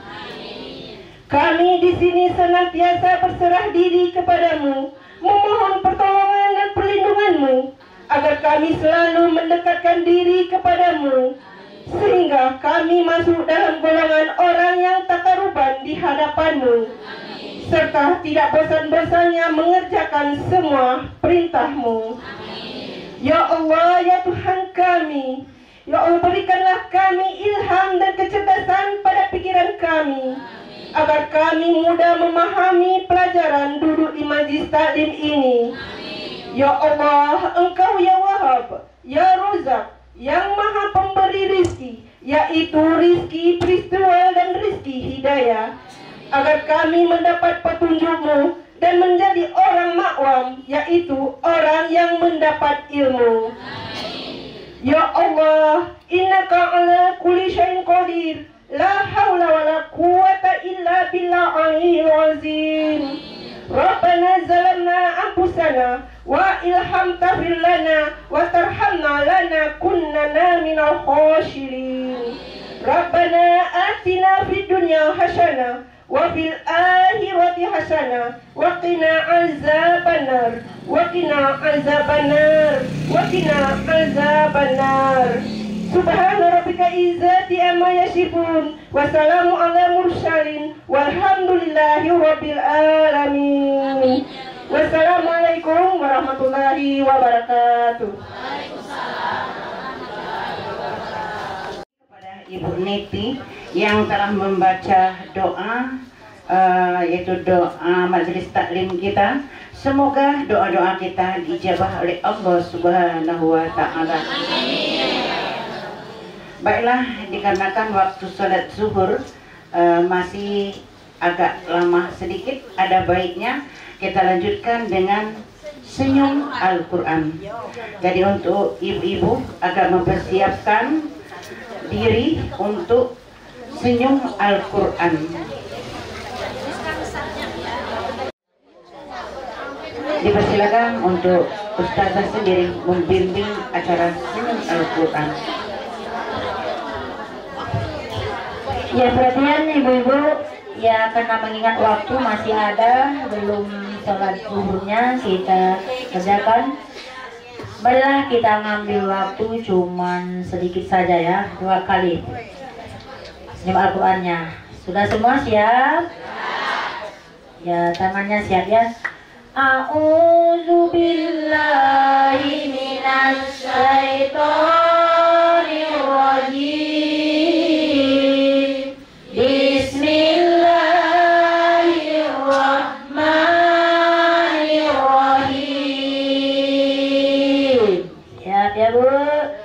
Kami di sini senantiasa berserah diri kepadamu, memohon pertolongan dan perlindunganmu, agar kami selalu mendekatkan diri kepadamu, sehingga kami masuk dalam golongan orang yang takaruban di hadapanmu, serta tidak bosan-bosannya mengerjakan semua perintahmu. Ya Allah, ya Tuhan kami, ya Allah, berikanlah kami ilham dan kecerdasan pada pikiran kami, agar kami mudah memahami pelajaran duduk di majlis taklim ini. Ya Allah, Engkau ya Wahab, ya Rozak, yang maha pemberi rizki, yaitu rizki peristiwa dan rizki hidayah, agar kami mendapat petunjuk-Mu dan menjadi orang makwam, yaitu orang yang mendapat ilmu. Ya Allah, innaka ala kulli syai'in qadir, la haula wala quwwata illa billah aliyil azim. Rabbana zalamna anfusana wa ilham taghfir lana wa tarhamna lanakunanna minal khashirin. Rabbana atina fid dunya hasanah wa fil akhirati hasanah wa qina azabannar wa qina azabannar wa qina azabannar. Subhana rabbika izzati amma yasifun wa salamu ala mursalin walhamdulillahi rabbil alamin. Wassalamualaikum warahmatullahi wabarakatuh. Kepada Ibu Niti yang telah membaca doa, yaitu doa majelis taklim kita. Semoga doa-doa kita dijabah oleh Allah Subhanahu wa Ta'ala. Baiklah, dikarenakan waktu sholat zuhur masih agak lama sedikit, ada baiknya kita lanjutkan dengan senyum Al-Quran. Jadi untuk ibu-ibu agar mempersiapkan diri untuk senyum Al-Quran. Dipersilakan untuk Ustazah sendiri membimbing acara senyum Al-Quran. Ya, perhatian ibu-ibu, ya karena mengingat waktu masih ada, belum sholat zuhurnya kita kerjakan. Marilah kita ngambil waktu cuman sedikit saja ya, 2 kali senyum Al-Qurannya. Sudah semua siap? Ya, tangannya siap ya. A'udzu billahi minasy syaithanir rajim. Bersyukurlah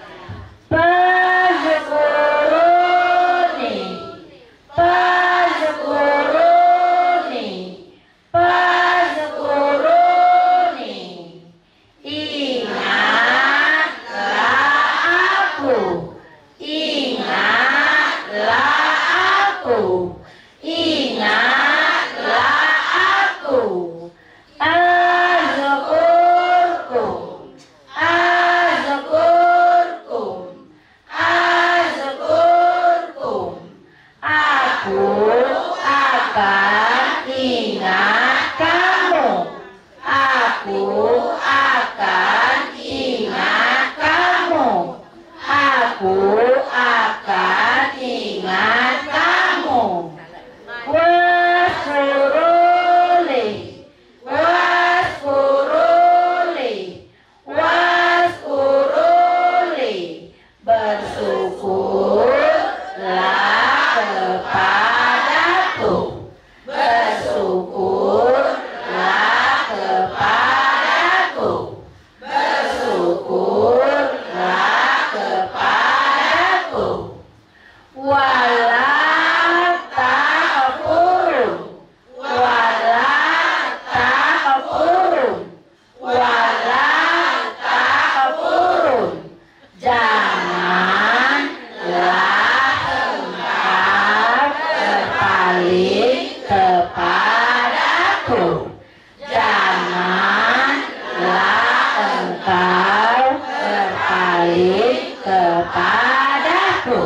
kepadaku,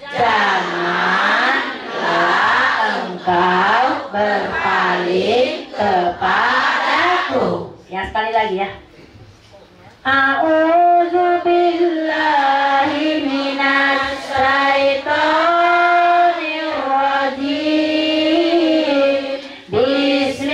janganlah engkau berpaling kepadaku. Ya, sekali lagi ya. A'udzu billahi minasy syaithanir rajim. Bismillahirrahmanirrahim.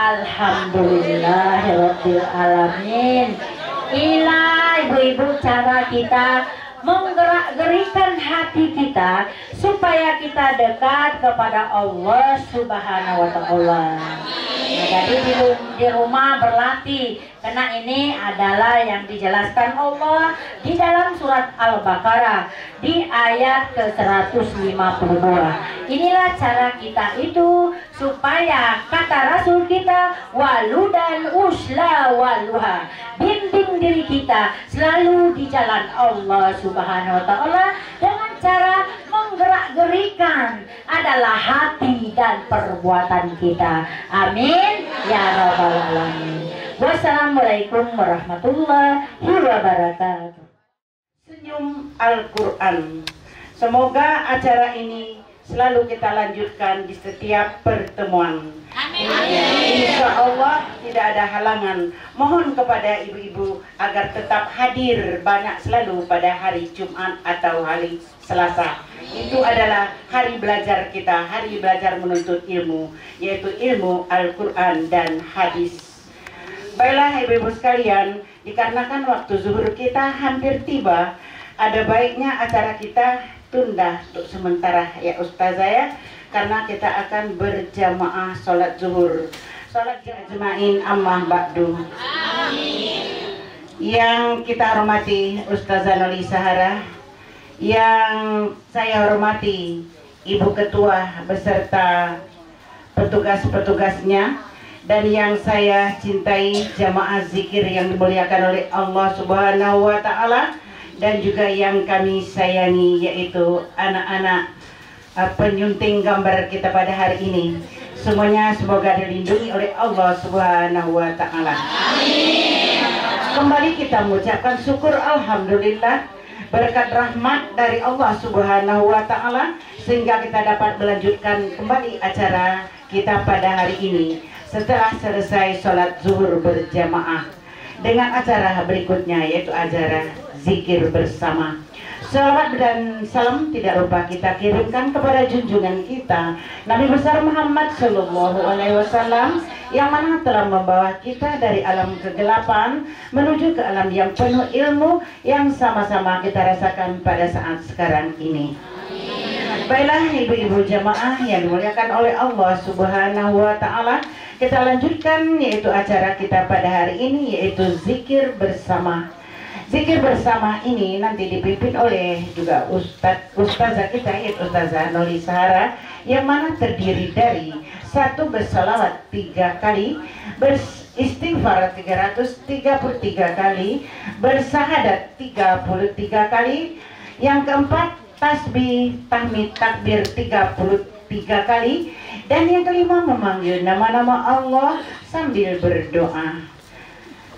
Alhamdulillahirrabbilalamin. Inilah ibu-ibu cara kita menggerak-gerikan hati kita supaya kita dekat kepada Allah Subhanahu wa Ta'ala. Nah, jadi di rumah berlatih, karena ini adalah yang dijelaskan Allah di dalam surat Al-Baqarah di ayat ke-152. Inilah cara kita itu supaya kata Rasul kita, waludan usla waluha, bimbing diri kita selalu di jalan Allah Subhanahu wa Ta'ala dengan cara menggerak-gerikan adalah hati dan perbuatan kita. Amin ya rabbal alamin. Wassalamualaikum warahmatullahi wabarakatuh. Senyum Al-Quran. Semoga acara ini selalu kita lanjutkan di setiap pertemuan. Amin. Insya Allah tidak ada halangan. Mohon kepada ibu-ibu agar tetap hadir banyak selalu pada hari Jumat atau hari Selasa. Itu adalah hari belajar kita, hari belajar menuntut ilmu, yaitu ilmu Al-Quran dan hadis. Baiklah ibu-ibu sekalian, dikarenakan waktu zuhur kita hampir tiba, ada baiknya acara kita tunda untuk sementara ya Ustazah ya, karena kita akan berjamaah sholat zuhur. Sholat jamain amma ba'du. Amin. Yang kita hormati Ustazah Noli Sahara, yang saya hormati Ibu Ketua beserta petugas-petugasnya, dan yang saya cintai jamaah zikir yang dimuliakan oleh Allah Subhanahu wa Ta'ala, dan juga yang kami sayangi yaitu anak-anak penyunting gambar kita pada hari ini. Semuanya semoga dilindungi oleh Allah Subhanahu wa Ta'ala. Kembali kita mengucapkan syukur alhamdulillah berkat rahmat dari Allah Subhanahu wa Ta'ala sehingga kita dapat melanjutkan kembali acara kita pada hari ini setelah selesai sholat zuhur berjamaah dengan acara berikutnya yaitu acara zikir bersama. Salawat dan salam tidak lupa kita kirimkan kepada junjungan kita Nabi besar Muhammad Sallallahu Alaihi Wasallam yang mana telah membawa kita dari alam kegelapan menuju ke alam yang penuh ilmu yang sama-sama kita rasakan pada saat sekarang ini. Baiklah ibu-ibu jamaah yang dimuliakan oleh Allah Subhanahu wa taala, kita lanjutkan yaitu acara kita pada hari ini yaitu zikir bersama. Zikir bersama ini nanti dipimpin oleh juga ustazah kita yaitu Ustazah Noli Sahara, yang mana terdiri dari 1 bersalawat 3 kali, beristighfar 333 kali, bersahadat 33 kali, yang keempat tasbih tahmid takbir 33 kali, dan yang kelima memanggil nama-nama Allah sambil berdoa.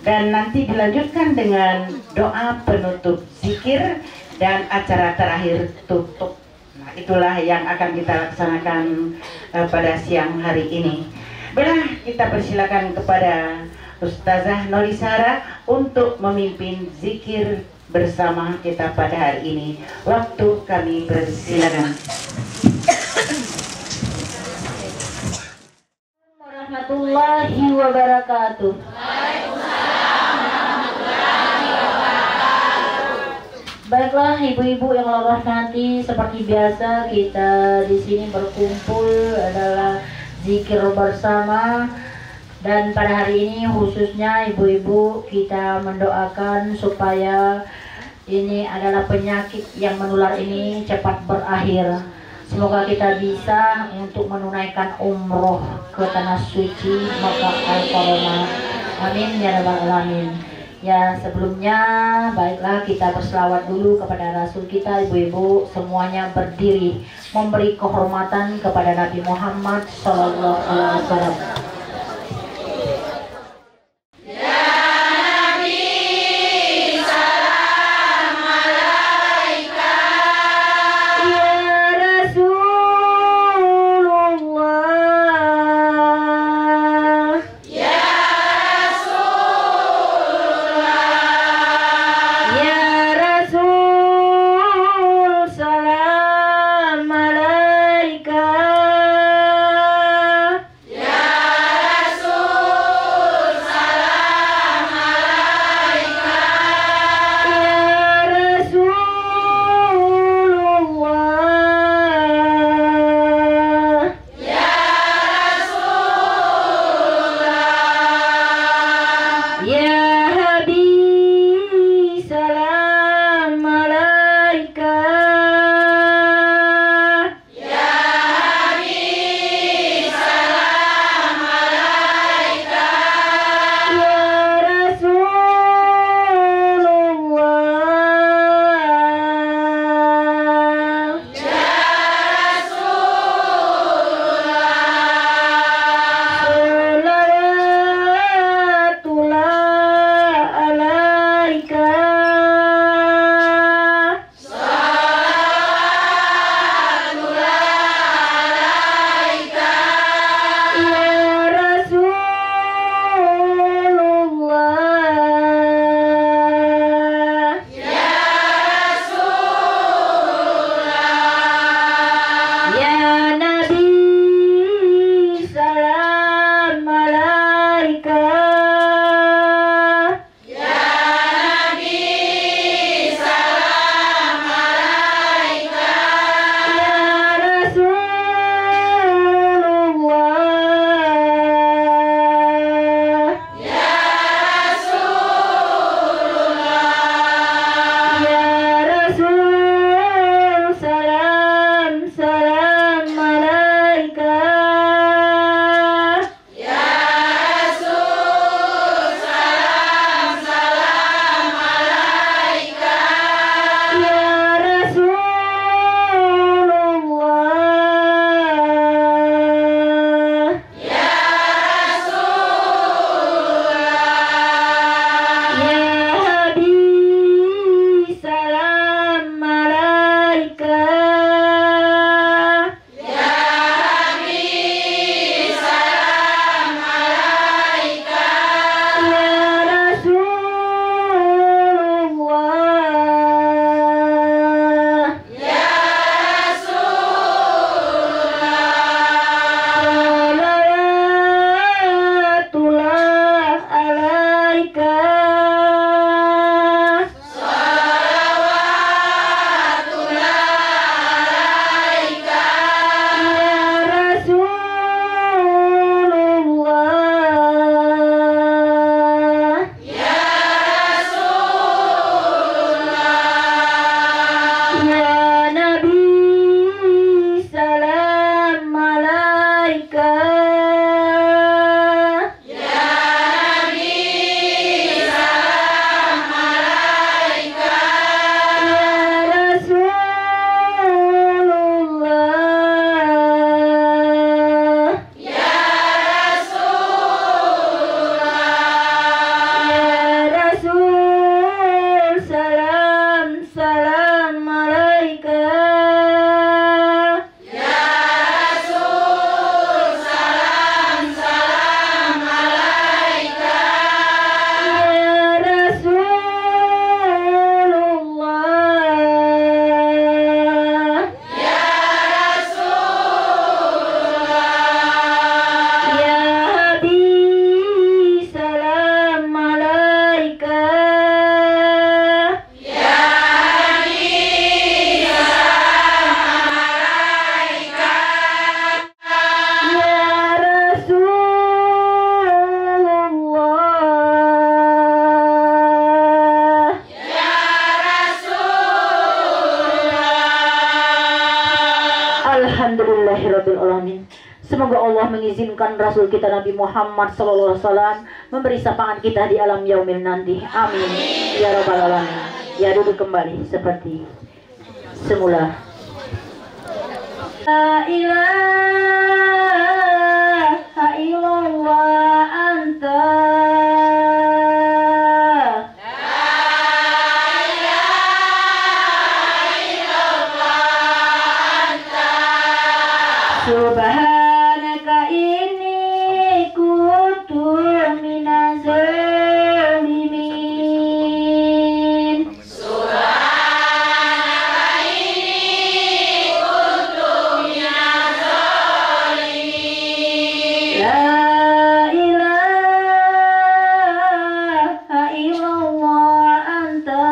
Dan nanti dilanjutkan dengan doa penutup zikir dan acara terakhir tutup. Nah, itulah yang akan kita laksanakan pada siang hari ini. Baiklah, kita persilakan kepada Ustazah Noli Sahara untuk memimpin zikir bersama kita pada hari ini. Waktu kami persilakan. Warahmatullahi wabarakatuh. Baiklah ibu-ibu yang Allah rahmati, seperti biasa kita di sini berkumpul adalah zikir bersama, dan pada hari ini khususnya ibu-ibu kita mendoakan supaya ini adalah penyakit yang menular ini cepat berakhir. Semoga kita bisa untuk menunaikan umroh ke tanah suci Makkah Al-Mukarramah. Amin ya rabbal alamin. Ya, sebelumnya baiklah kita berselawat dulu kepada Rasul kita, ibu-ibu semuanya berdiri memberi kehormatan kepada Nabi Muhammad sallallahu alaihi wasallam. Alhamdulillahirabbil alamin. Semoga Allah mengizinkan Rasul kita Nabi Muhammad SAW memberi sapaan kita di alam yaumil nanti. Amin. Ya rabbal alamin. Ya, duduk kembali seperti semula. La ilaha illallah anta. Subhanaka inni kuntu minaz zalimin. Subhanaka inni kuntu minaz zalimin. La ilaha illallah anta.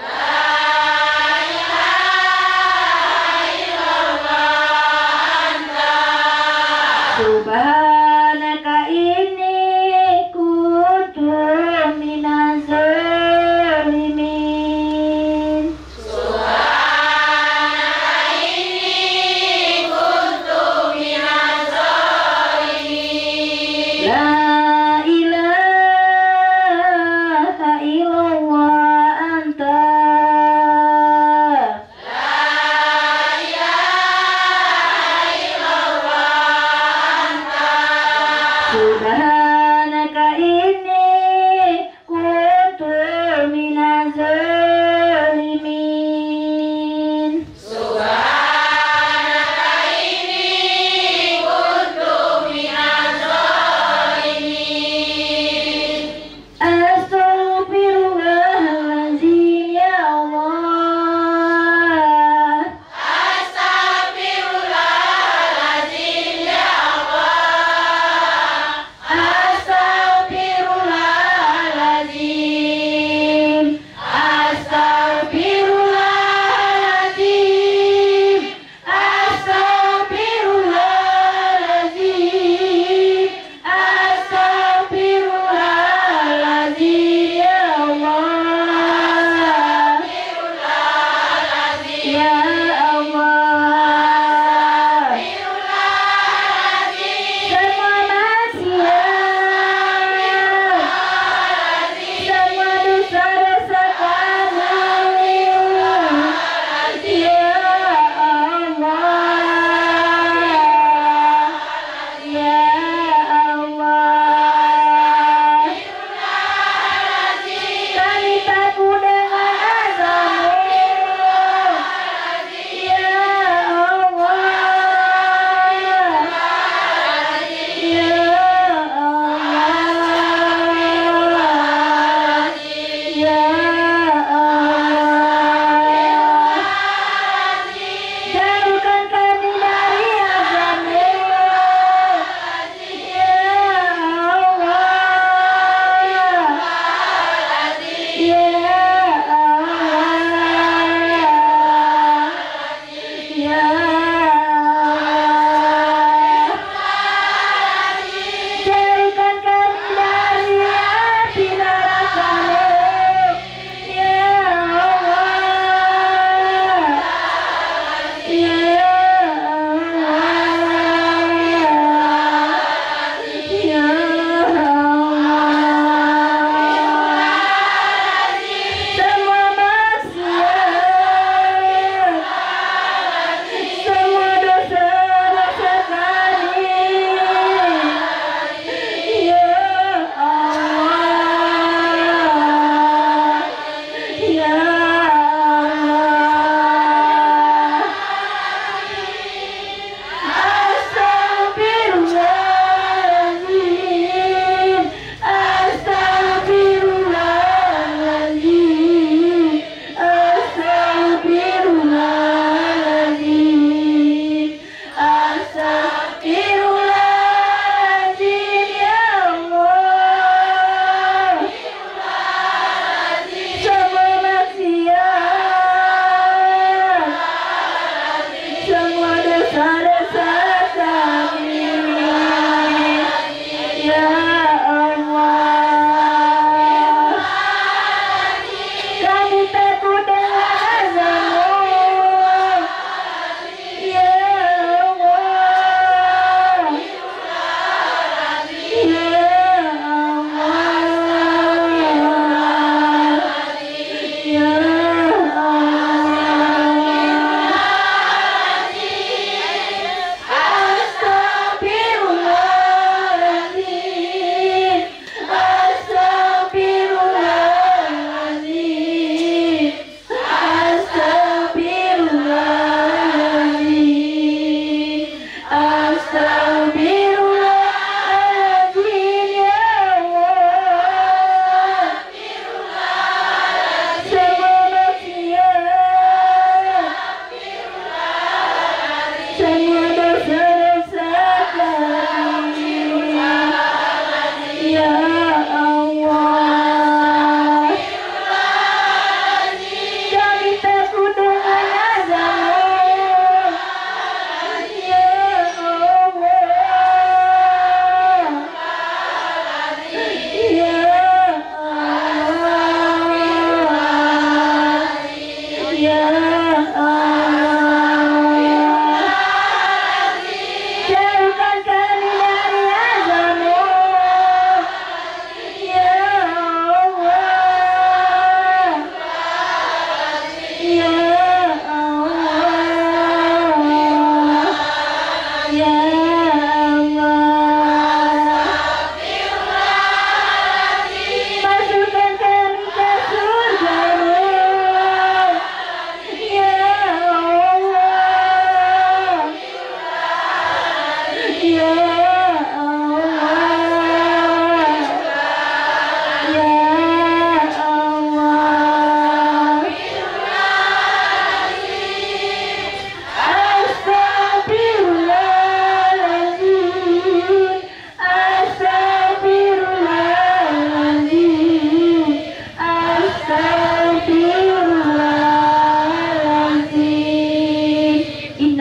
La ilaha illallah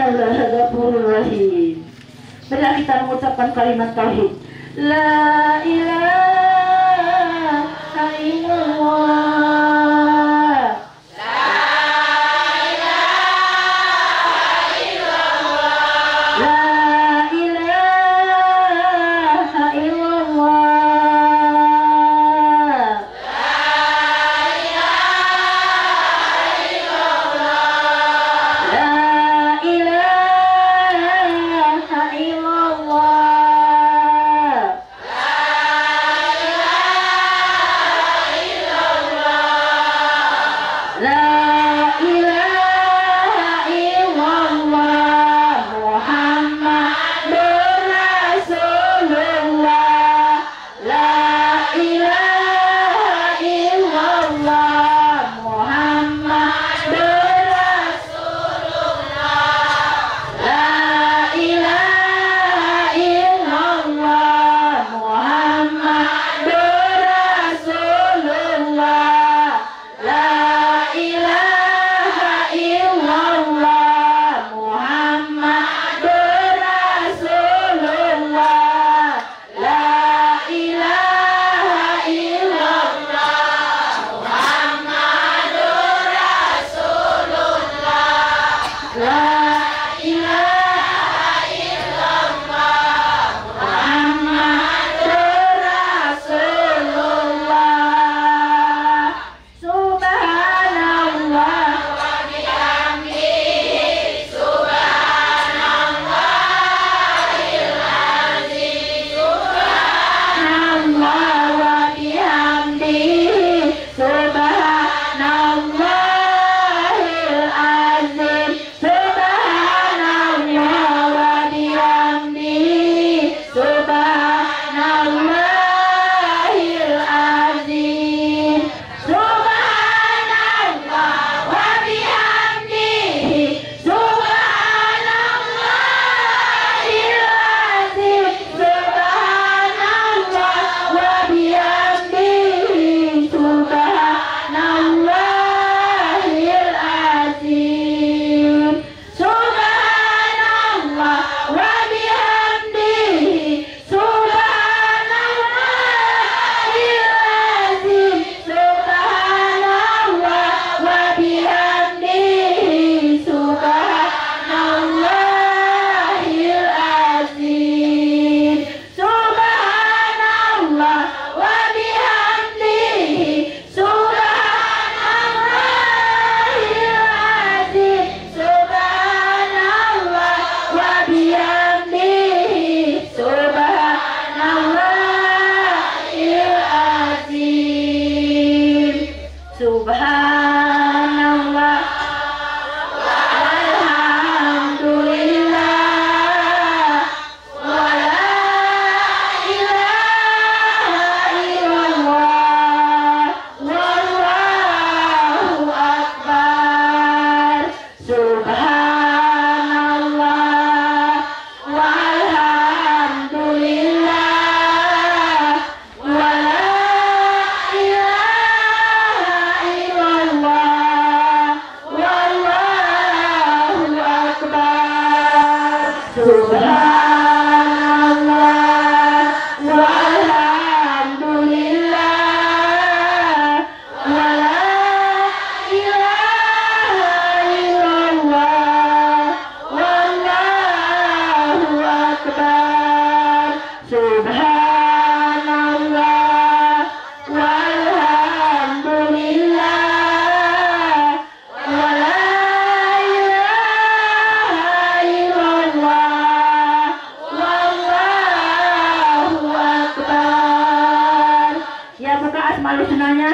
Innallaha ghafurur rahim. Marilah kita mengucapkan kalimat tauhid. La ilaha illallah.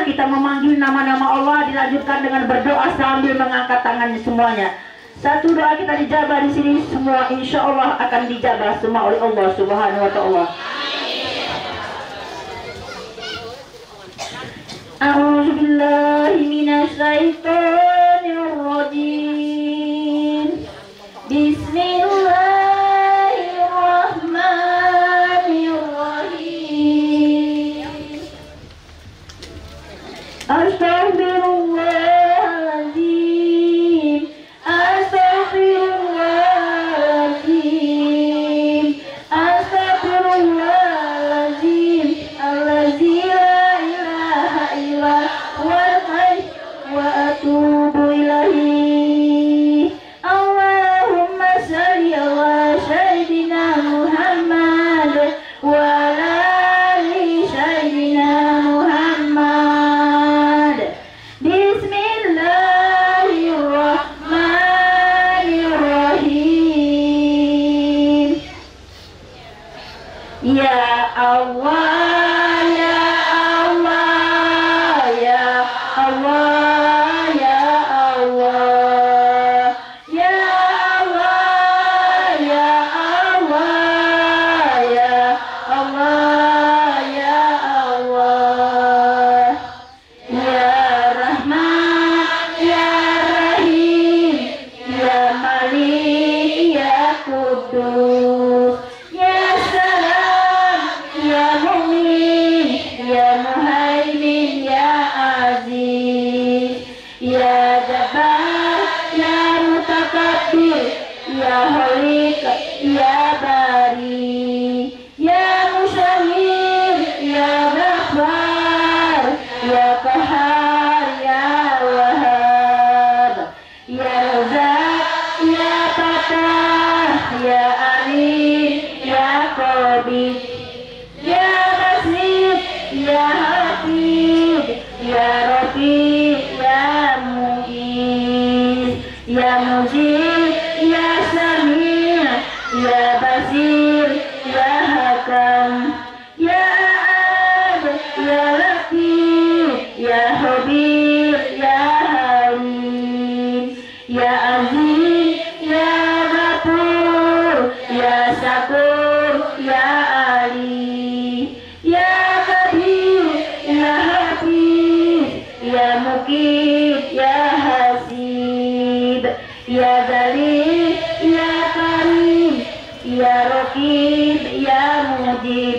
Kita memanggil nama-nama Allah, dilanjutkan dengan berdoa sambil mengangkat tangannya semuanya. Satu doa kita dijabah di sini, semua insya Allah akan dijabah semua oleh Allah Subhanahu Wa Taala. A'udzu billahi minasy syaithanir rajim. Bismillahirrahmanirrahim. Astaghfirullahaladzim, astaghfirullah. Allah, ya Allah, ya Allah, ya Allah, ya Allah, ya Allah, ya Allah, ya Allah, ya Rahman, ya Rahim, ya Malik, ya Kudus, ya Salam, ya Mu'min, ya Muhaimin, ya Aziz, ya Jabbar, ya Mutakabbir, ya Khaliq, ya Bari, ya Musyahir, ya Ghaffar, ya Qahhar, ya Wahhab, ya Razak, ya Fatah, ya Alim, ya Qabid, ya Basir, ya Hafid, ya Rafiq, ya Mu'id, ya Mujib, ya Sami', ya Basir, ya Hakam, ya Ahad, ya Latif, ya Khabir, ya Halim, ya Aziz, ya Ghafur, ya Syakur, ya Ali, ya Kabir, ya Hafiz, ya Mukid, ya Hasib, ya Zalil, ya Karim, ya Raqib, ya Mujib,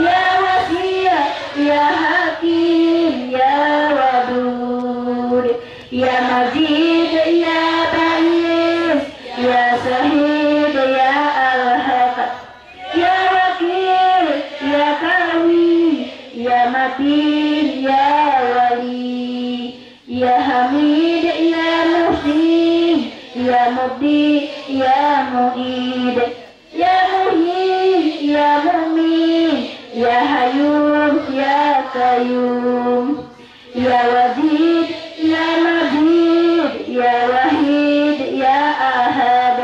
ya Wasi', ya Hakim, ya Wadud, ya Majid, ya Ba'is, ya Sahid, ya Al-Haq, ya Wakil, ya Kawi, ya Matin, ya Wali, ya Hamid, ya Muhsin, ya Mubdi, ya Mu'id, ya Muhyin, ya Mu'min, ya Hayyum, ya Qayyum, ya Wajid, ya Majid, ya Wahid, ya Ahad,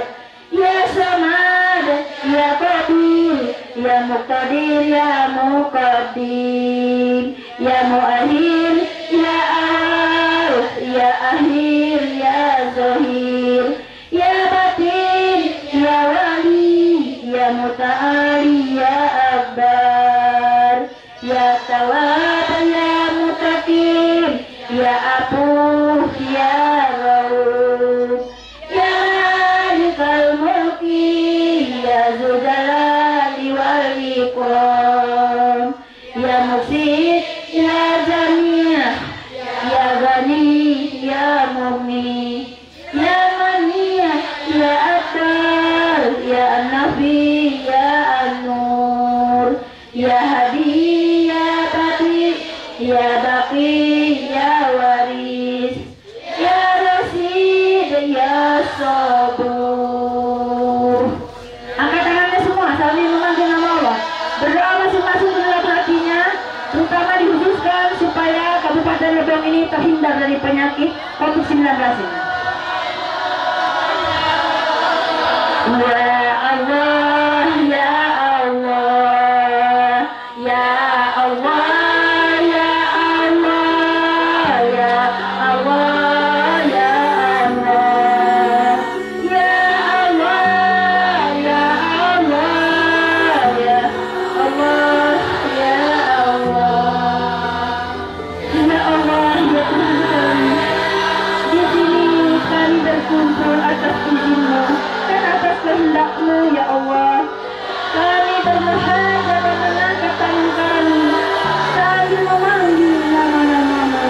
ya Samad, ya Qadir, ya Muqtadir, ya Muqaddim, ya Mu'ahir, ya Awal, ya Akhir, ya Zahir, ya Batin, ya Wali, ya Muta'ali, ya Akbar, ya Tawab, ya Mutakim, ya Afuh, ya Rauf, ya Malikal Mulki, ya Zuljalali wal Ikram, ya Muqsit, ya Jami', ya Ghani, ya Mughni, ya Mani', ya Atar, ya An-Nafi, ya An-Nur, ya Hadi, ya Baqi, ya Baqi, ya Waris, ya Rasid, ya Sabur. Angkat tangannya semua sambil memanggil nama Allah. Berdoa masing-masing ke dalam hatinya, terutama dikhususkan supaya Kabupaten Lebong ini terhindar dari penyakit COVID-19 ini. Ya Allah, ya Allah, ya Allah, ya Allah, ya Allah, ya Allah, ya Allah, ya Allah, ya Allah, ya Allah, ya Allah, ya Tuhan. Di sini kami berkumpul atas izin-Mu dan atas kehendak-Mu, ya Allah. Kami berbahagia dan mengangkat tangan kami sambil memanggil nama-nama-Mu,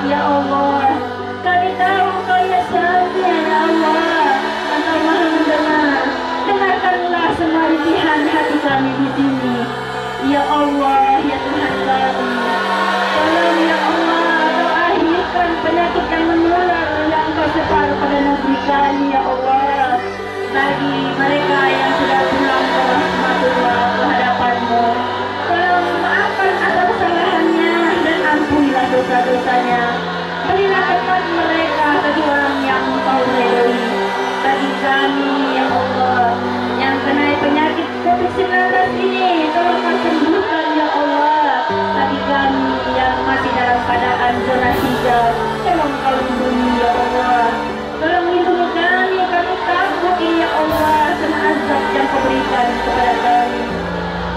ya Allah. Kami tahu Engkau ya Samia, ya Allah. Engkau Maha mendengar. Dengarkanlah semua rintihan hati kami di sini, ya Allah, ya Tuhan kami. Tolong ya Allah, Engkau akhirkan penyakit yang menular yang Engkau sebar pada negeri kami, ya Allah. Bagi mereka yang sudah pulang ke rahmatullah ke hadapan-Mu, tolong maafkan atas kesalahannya dan ampunilah dosa-dosanya. Berilah tempat mereka bagi orang yang Engkau ridhoi. Bagi kami, ya Allah, yang kena penyakit COVID-19 ini, tolong sembuh yang Kau berikan kepada kami.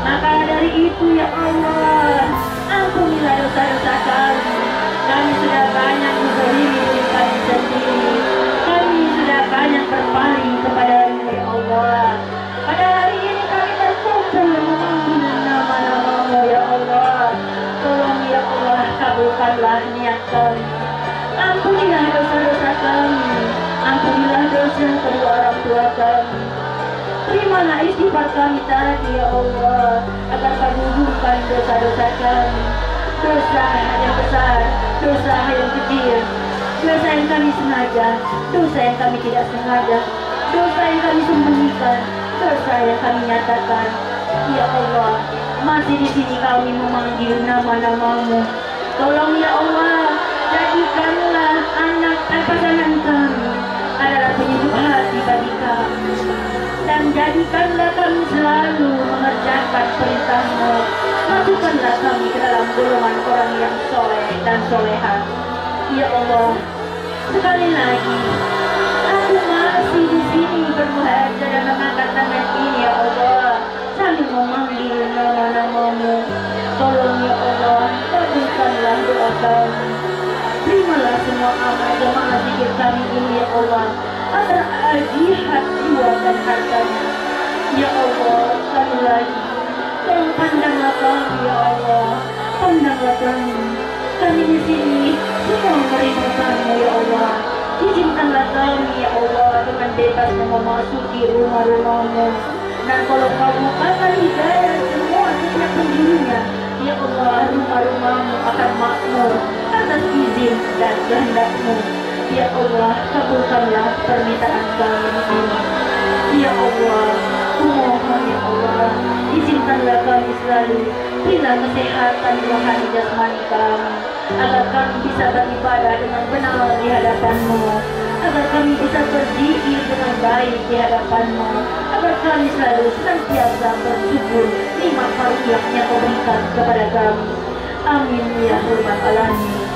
Maka dari itu ya Allah, ampunilah dosa-dosa kami. Kami sudah banyak menzalimi diri kami sendiri. Kami sudah banyak berpaling kepada-Mu ya Allah. Pada hari ini kami berkumpul memanggil nama-Nama-Mu ya Allah. Tolong ya Allah, kabulkanlah niat kami. Ampunilah dosa-dosa kami. Ampunilah dosa kedua orang tua kami. Terimalah istighfar kami tadi ya Allah, agar Kau gugurkan dosa-dosa kami. Dosa yang besar, dosa yang kecil, dosa yang kami sengaja, dosa yang kami tidak sengaja, dosa yang kami sembunyikan, dosa yang kami nyatakan. Ya Allah, masih di sini kami memanggil nama-Nama-Mu. Tolong ya Allah, jadikanlah anak pasangan kami adalah penyejuk hati bagi kami, dan jadikanlah kami selalu mengerjakan perintah-Mu. Masukkanlah kami ke dalam golongan orang yang soleh dan soleha. Ya Allah, sekali lagi aku masih di sini bermuhajir dan mengangkat tangan ini ya Allah, sambil memanggil nama-Nama-Mu. Tolong ya Allah, kabulkanlah doa kami. Terimalah semua amal jemaah zikir kami ini ya Allah, agar jihad jiwa dan hartanya. Ya Allah, sekali lagi tolong pandanglah kami ya Allah, pandanglah kami. Kami di sini semua merindukanmu ya Allah. Izinkanlah kami ya Allah dengan bebas memasuki rumah-rumah-Mu. Dan kalau Kamu akan hidayah semua setiap pendirinya, ya Allah, rumah-rumah-Mu akan makmur atas izin dan kehendak-Mu. Ya Allah, kabulkanlah permintaan kami ini. Ya Allah, kumohon ya Allah, izinkanlah kami selalu berilah kesehatan rohani jasmani kami, agar kami bisa beribadah dengan benar di hadapan-Mu, agar kami bisa berzikir dengan baik di hadapan-Mu, agar kami selalu senantiasa bersyukur nikmat karunia yang Kau berikan kepada kami. Amin ya rabbal alamin.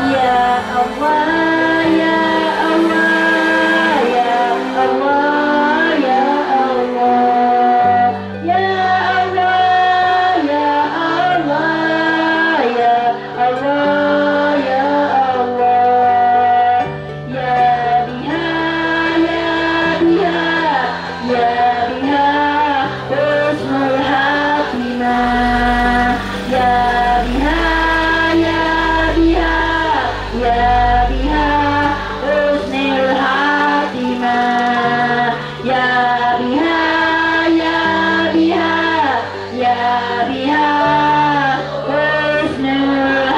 Ya Allah, ya Allah, ya Allah, ya Allah, ya Allah, ya Allah, ya Allah, ya Allah, ya biha, ya biha husnul khatimah, ya biha, ya biha husnul khatimah, ya biha, ya biha, ya biha husnul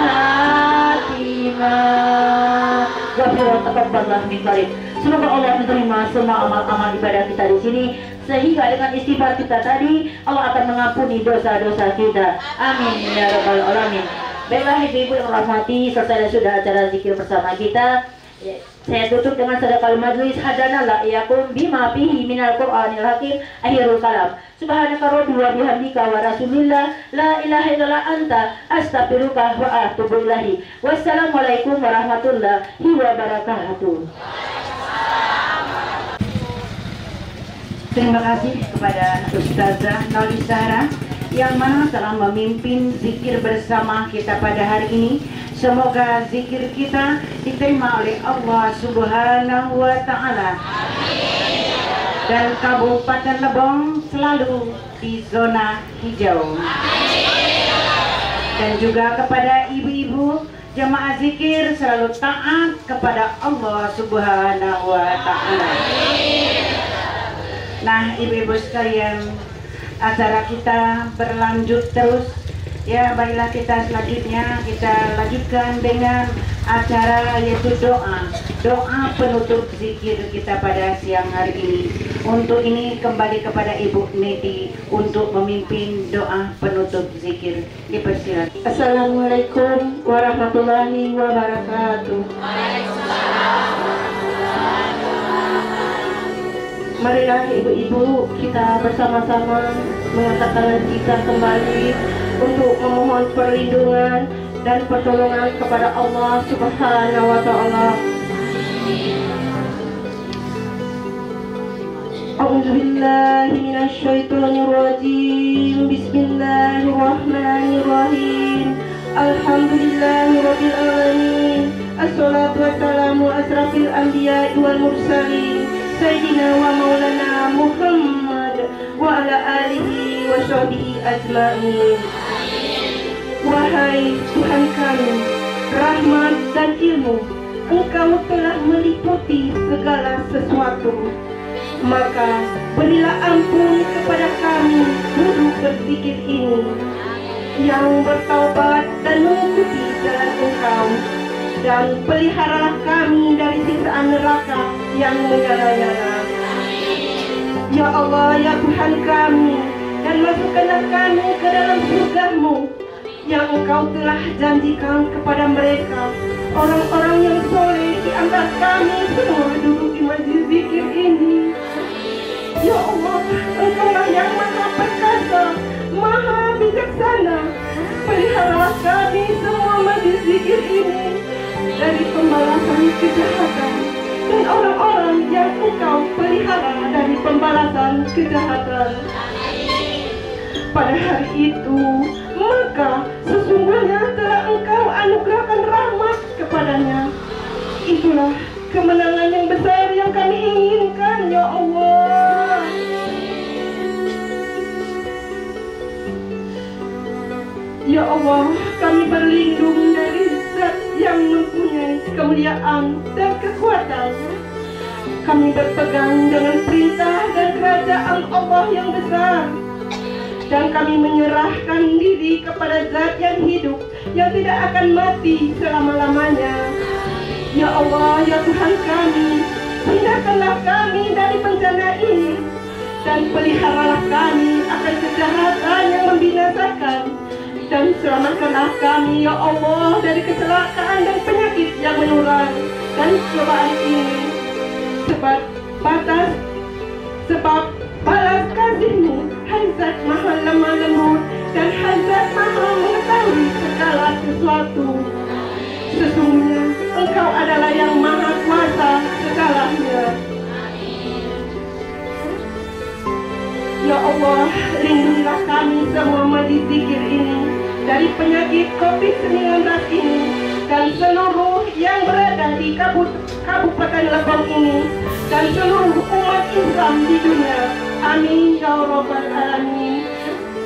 khatimah. Ghafirun taqabbalallahu min barik. Semoga Allah menerima semua amal-amal ibadah kita di sini, sehingga dengan istighfar kita tadi Allah akan mengampuni dosa-dosa kita. Amin ya rabbal alamin. Baiklah ibu-ibu yang rahmati, selesai sudah acara zikir bersama kita. Saya tutup dengan sedekah majlis hadana la yakum bima fihi minal Qur'anil hakim akhirul kalam. Subhanaka rabbi wa bihamdika wa rasulillah la ilaha illallah anta astaghfiruka wa atubu ilaik. Wassalamualaikum warahmatullahi wabarakatuh. Terima kasih kepada Ustazah Naulisara yang mana telah memimpin zikir bersama kita pada hari ini. Semoga zikir kita diterima oleh Allah Subhanahu wa Ta'ala. Dan Kabupaten Lebong selalu di zona hijau. Dan juga kepada ibu-ibu jemaah zikir selalu taat kepada Allah Subhanahu wa Ta'ala. Nah, ibu-ibu sekalian, acara kita berlanjut terus. Ya, baiklah kita selanjutnya kita lanjutkan dengan acara yaitu doa penutup zikir kita pada siang hari ini. Untuk ini kembali kepada Ibu Neti untuk memimpin doa penutup zikir. Dipersilakan. Assalamualaikum warahmatullahi wabarakatuh. Marilah ibu-ibu kita bersama-sama mengangkat tangan kita kembali untuk memohon perlindungan dan pertolongan kepada Allah Subhanahu wa Ta'ala. A'udzubillahi minasyaitonirrajim. Bismillahirrahmanirrahim. Alhamdulillahirabbil alamin. Assalatu wassalamu asrafil anbiya'i wal mursalin Sayyidina wa maulana Muhammad wa ala alihi wa sahbihi ajma'in. Wahai Tuhan kami, rahmat dan ilmu Engkau telah meliputi segala sesuatu. Maka berilah ampun kepada kami guru berzikir ini yang bertaubat dan mengikuti jalan Engkau, dan peliharalah kami dari siksaan neraka yang menyala-nyala. Ya Allah, ya Tuhan kami, dan masukkanlah kami ke dalam surga-Mu yang Engkau telah janjikan kepada mereka, orang-orang yang soleh di antara kami semua duduk di majlis zikir ini. Ya Allah, Engkaulah yang maha perkasa, maha bijaksana. Peliharalah kami semua majlis zikir ini dari pembalasan kejahatan, dan orang-orang yang Engkau pelihara dari pembalasan kejahatan. Pada hari itu, maka sesungguhnya telah Engkau anugerahkan rahmat kepadanya. Itulah kemenangan yang besar yang kami inginkan, ya Allah. Ya Allah, kami berlindung dari Zat yang mempunyai kemuliaan dan kekuatan. Kami berpegang dengan perintah dan kerajaan Allah yang besar, dan kami menyerahkan diri kepada Zat yang hidup, yang tidak akan mati selama-lamanya. Ya Allah, ya Tuhan kami, hindarkanlah kami dari bencana ini, dan peliharalah kami akan kejahatan yang membinasakan, dan selamatkanlah kami, ya Allah, dari kecelakaan dan penyakit yang menular dan cobaan ini. Sebab balas kasih-Mu, Hai Zat maha lemah lembut, dan Hai Zat maha mengetahui segala sesuatu. Sesungguhnya Engkau adalah yang maha kuasa segalanya. Ya Allah, lindungilah kami semua majlis zikir ini dari penyakit COVID-19 ini, dan seluruh yang berada di Kabupaten Lebong ini, dan seluruh umat Islam di dunia. Amin ya Rabbal Alamin.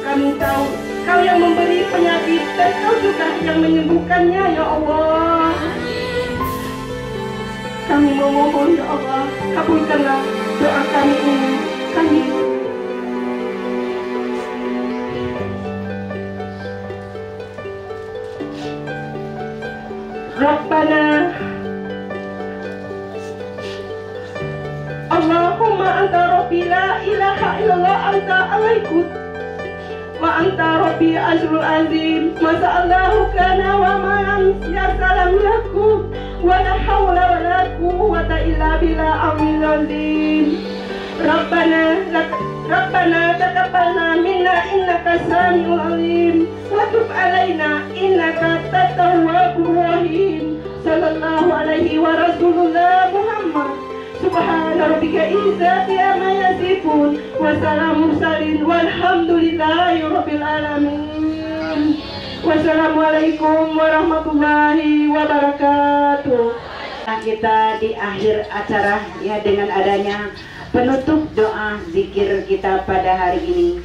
Kami tahu Kau yang memberi penyakit, dan Kau juga yang menyembuhkannya, ya Allah. Kami memohon, ya Allah, kabulkanlah doa kami ini. Kami Rabbana Allahumma anta rabbi la ilaha illallah anta alaikut wa anta rabbi ajrul azim masa'allahu kana wa ma'am ya salam yakum wa la hawla wa la quwwata illa billah amil azim. Rabbana taqabbalna minna innaka samiul alim wa tub alaina innaka tawwabur rahim. Sallallahu alaihi wa rasulullah Muhammad. Subhana rabbika izzati amma yasifun wa salamun mursalin walhamdulillahi rabbil alamin. Wassalamualaikum warahmatullahi wabarakatuh. Kita di akhir acara ya dengan adanya penutup doa zikir kita pada hari ini.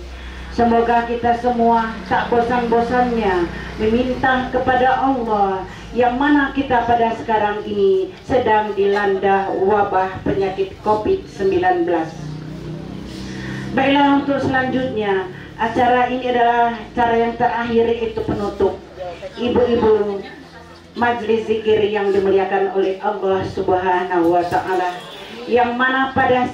Semoga kita semua tak bosan-bosannya meminta kepada Allah, yang mana kita pada sekarang ini sedang dilanda wabah penyakit COVID-19. Baiklah, untuk selanjutnya acara ini adalah acara yang terakhir, itu penutup. Ibu-ibu majlis zikir yang dimuliakan oleh Allah Subhanahu wa Ta'ala, yang mana pada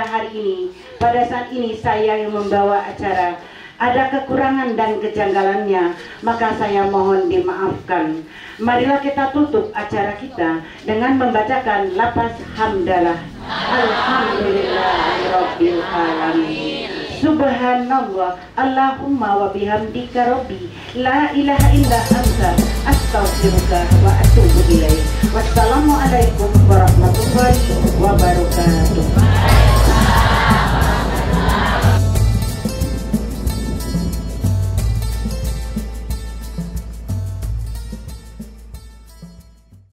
hari ini, pada saat ini saya yang membawa acara, ada kekurangan dan kejanggalannya, maka saya mohon dimaafkan. Marilah kita tutup acara kita dengan membacakan lafaz hamdalah. Alhamdulillahirabbil alamin. Subhanallah, Allahumma wa bihamdika rabbi, la ilaha illa anta, astaghfiruka wa atubu ilaik. Wassalamualaikum warahmatullahi wabarakatuh.